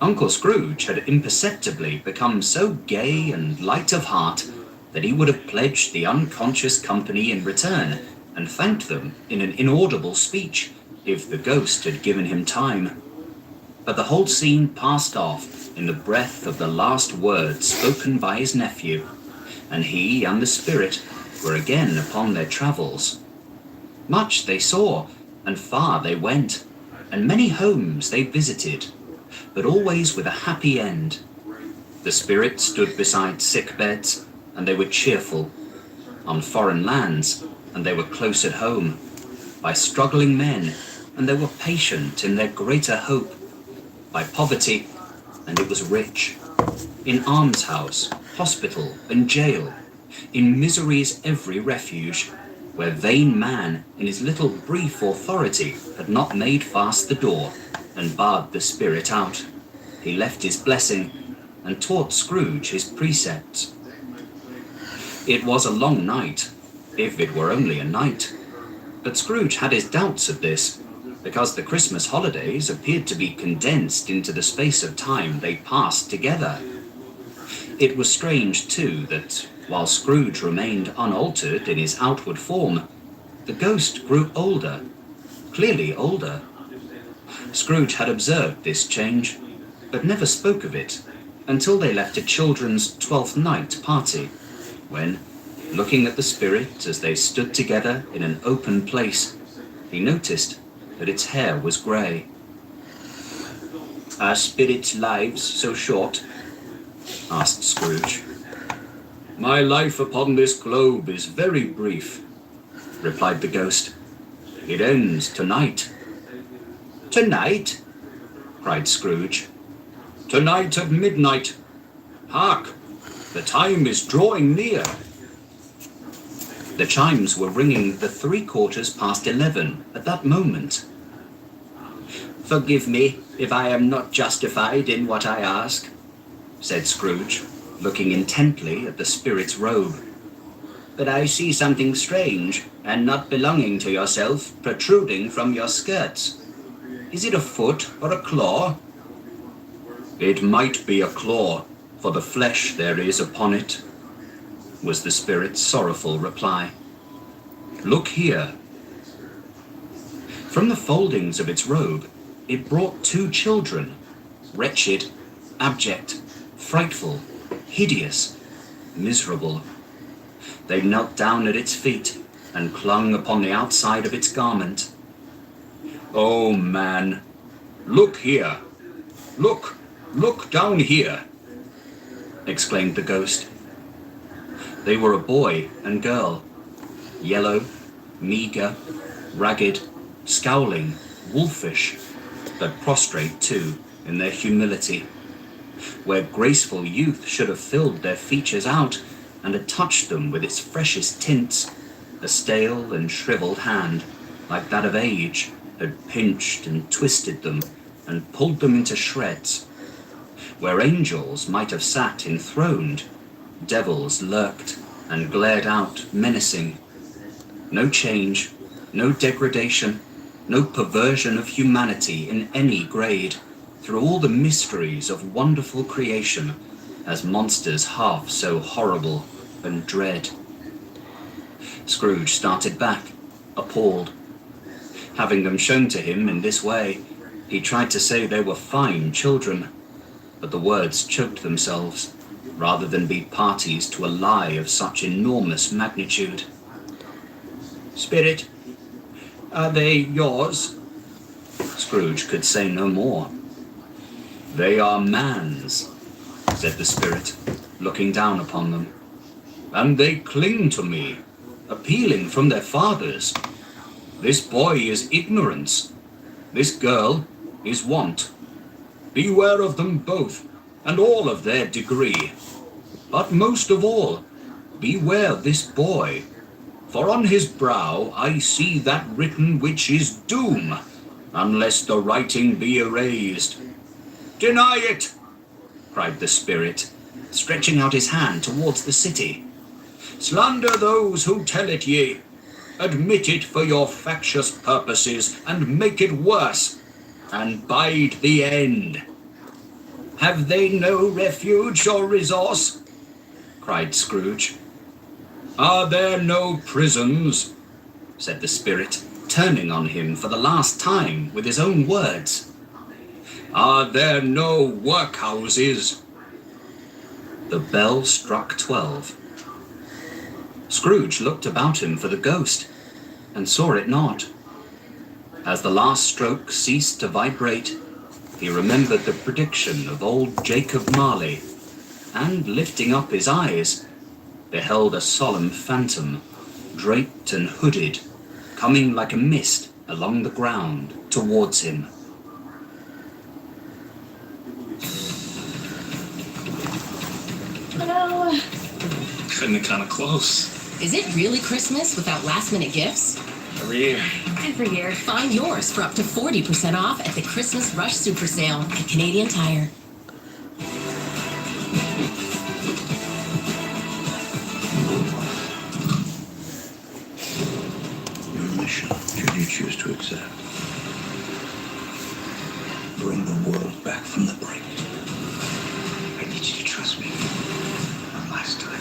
Uncle Scrooge had imperceptibly become so gay and light of heart that he would have pledged the unconscious company in return, and thanked them in an inaudible speech, if the ghost had given him time. But the whole scene passed off in the breath of the last words spoken by his nephew, and he and the spirit were again upon their travels. Much they saw, and far they went, and many homes they visited, but always with a happy end. The spirit stood beside sick beds, and they were cheerful. On foreign lands, and they were close at home. By struggling men, and they were patient in their greater hope. By poverty, and it was rich. in almshouse, hospital, and jail, in misery's every refuge, where vain man in his little brief authority had not made fast the door and barred the spirit out. He left his blessing and taught Scrooge his precepts. It was a long night, if it were only a night, but Scrooge had his doubts of this, because the Christmas holidays appeared to be condensed into the space of time they passed together. It was strange, too, that while Scrooge remained unaltered in his outward form, the ghost grew older, clearly older. Scrooge had observed this change, but never spoke of it until they left a children's 12th night party, when, looking at the spirit as they stood together in an open place, he noticed that its hair was grey. "Are spirits' lives so short?" asked Scrooge. "My life upon this globe is very brief," replied the ghost. "It ends tonight." "Tonight?" cried Scrooge. "Tonight at midnight. Hark! The time is drawing near." The chimes were ringing the 11:03 at that moment. "Forgive me if I am not justified in what I ask," said Scrooge, looking intently at the spirit's robe. "But I see something strange and not belonging to yourself protruding from your skirts. Is it a foot or a claw?" "It might be a claw, for the flesh there is upon it," was the spirit's sorrowful reply. "Look here." From the foldings of its robe, it brought 2 children, wretched, abject, frightful, hideous, miserable. They knelt down at its feet and clung upon the outside of its garment. "Oh, man, look here. Look down here," exclaimed the ghost. They were a boy and girl, yellow, meager, ragged, scowling, wolfish, but prostrate too in their humility. Where graceful youth should have filled their features out and had touched them with its freshest tints, a stale and shriveled hand, like that of age, had pinched and twisted them and pulled them into shreds. Where angels might have sat enthroned, devils lurked and glared out menacing. No change, no degradation, no perversion of humanity in any grade, through all the mysteries of wonderful creation, as monsters half so horrible and dread. Scrooge started back, appalled. Having them shown to him in this way, he tried to say they were fine children, but the words choked themselves, rather than be parties to a lie of such enormous magnitude. "Spirit, are they yours?" Scrooge could say no more. "They are man's," said the spirit, looking down upon them. "And they cling to me, appealing from their fathers. This boy is ignorance. This girl is want. Beware of them both, and all of their degree. But most of all, beware this boy, for on his brow I see that written which is doom, unless the writing be erased. Deny it!" cried the spirit, stretching out his hand towards the city. "Slander those who tell it ye. Admit it for your factious purposes, and make it worse, and bide the end." "Have they no refuge or resource?" cried Scrooge. "Are there no prisons?" said the spirit, turning on him for the last time with his own words. "Are there no workhouses?" The bell struck 12. Scrooge looked about him for the ghost, and saw it not. As the last stroke ceased to vibrate, he remembered the prediction of old Jacob Marley, and lifting up his eyes, beheld a solemn phantom, draped and hooded, coming like a mist along the ground towards him. cutting it kind of close. Is it really Christmas without last-minute gifts? Every year. Every year, find yours for up to 40% off at the Christmas Rush Super Sale at Canadian Tire. Your mission, should you choose to accept, bring the world back from the brink. I need you to trust me. One last time.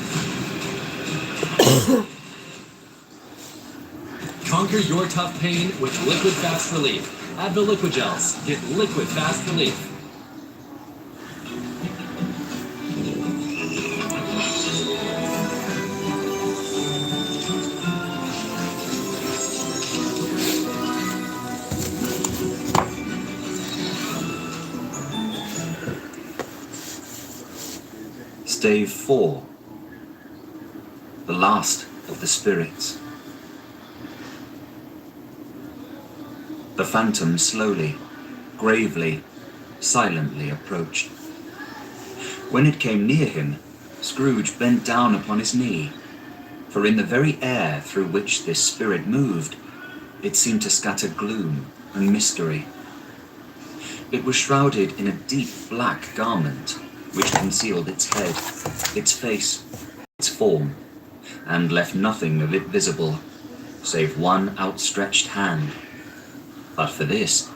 Conquer your tough pain with Liquid Fast Relief. Advil Liquid Gels. Get Liquid Fast Relief. Stave 4. The last of the spirits. The phantom slowly, gravely, silently approached. When it came near him, Scrooge bent down upon his knee, for in the very air through which this spirit moved, it seemed to scatter gloom and mystery. It was shrouded in a deep black garment, which concealed its head, its face, its form, and left nothing of it visible, save one outstretched hand. But for this,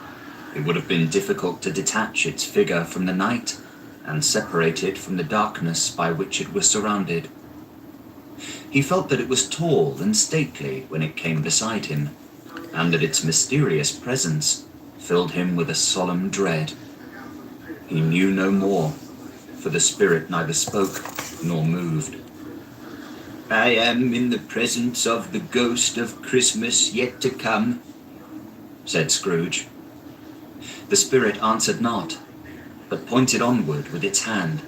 it would have been difficult to detach its figure from the night and separate it from the darkness by which it was surrounded. He felt that it was tall and stately when it came beside him, and that its mysterious presence filled him with a solemn dread. He knew no more, for the spirit neither spoke nor moved. "I am in the presence of the ghost of Christmas yet to come," said Scrooge. The spirit answered not, but pointed onward with its hand.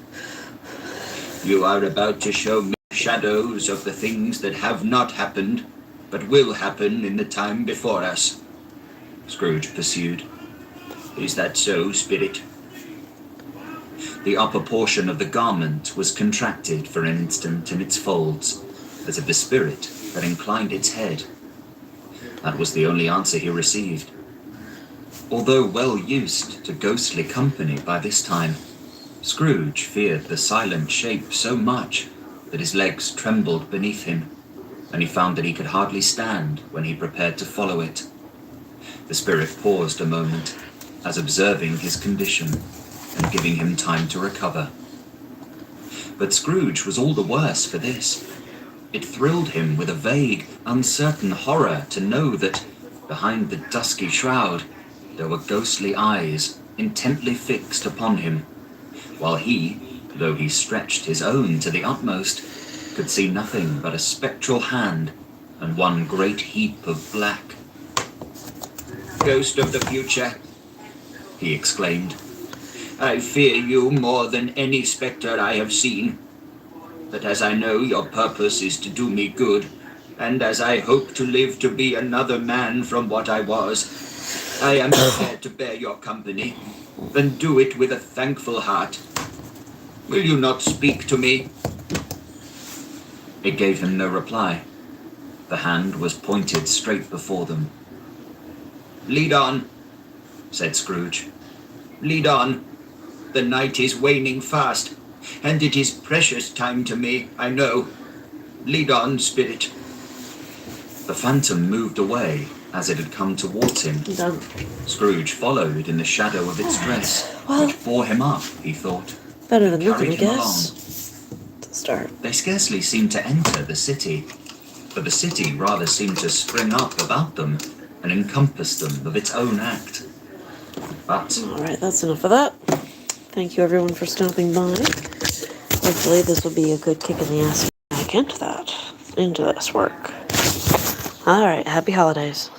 "You are about to show me shadows of the things that have not happened, but will happen in the time before us," Scrooge pursued. "Is that so, spirit?" The upper portion of the garment was contracted for an instant in its folds, as if the spirit had inclined its head. That was the only answer he received. Although well used to ghostly company by this time, Scrooge feared the silent shape so much that his legs trembled beneath him, and he found that he could hardly stand when he prepared to follow it. The spirit paused a moment, as observing his condition and giving him time to recover. But Scrooge was all the worse for this. It thrilled him with a vague, uncertain horror to know that, behind the dusky shroud, there were ghostly eyes intently fixed upon him, while he, though he stretched his own to the utmost, could see nothing but a spectral hand and one great heap of black. "Ghost of the future," he exclaimed, "I fear you more than any spectre I have seen. But as I know your purpose is to do me good, and as I hope to live to be another man from what I was, I am prepared to bear your company, and do it with a thankful heart. Will you not speak to me?" It gave him no reply. The hand was pointed straight before them. "Lead on," said Scrooge. "Lead on. The night is waning fast, and it is precious time to me, I know. Lead on, spirit." The phantom moved away as it had come towards him. Scrooge followed in the shadow of its dress, which bore him up, he thought. Better than nothing, I carried him guess. along. To start. They scarcely seemed to enter the city, for the city rather seemed to spring up about them and encompass them of its own act. But alright, that's enough of that. Thank you everyone for stopping by. Hopefully this will be a good kick in the ass back into this work. Alright, happy holidays.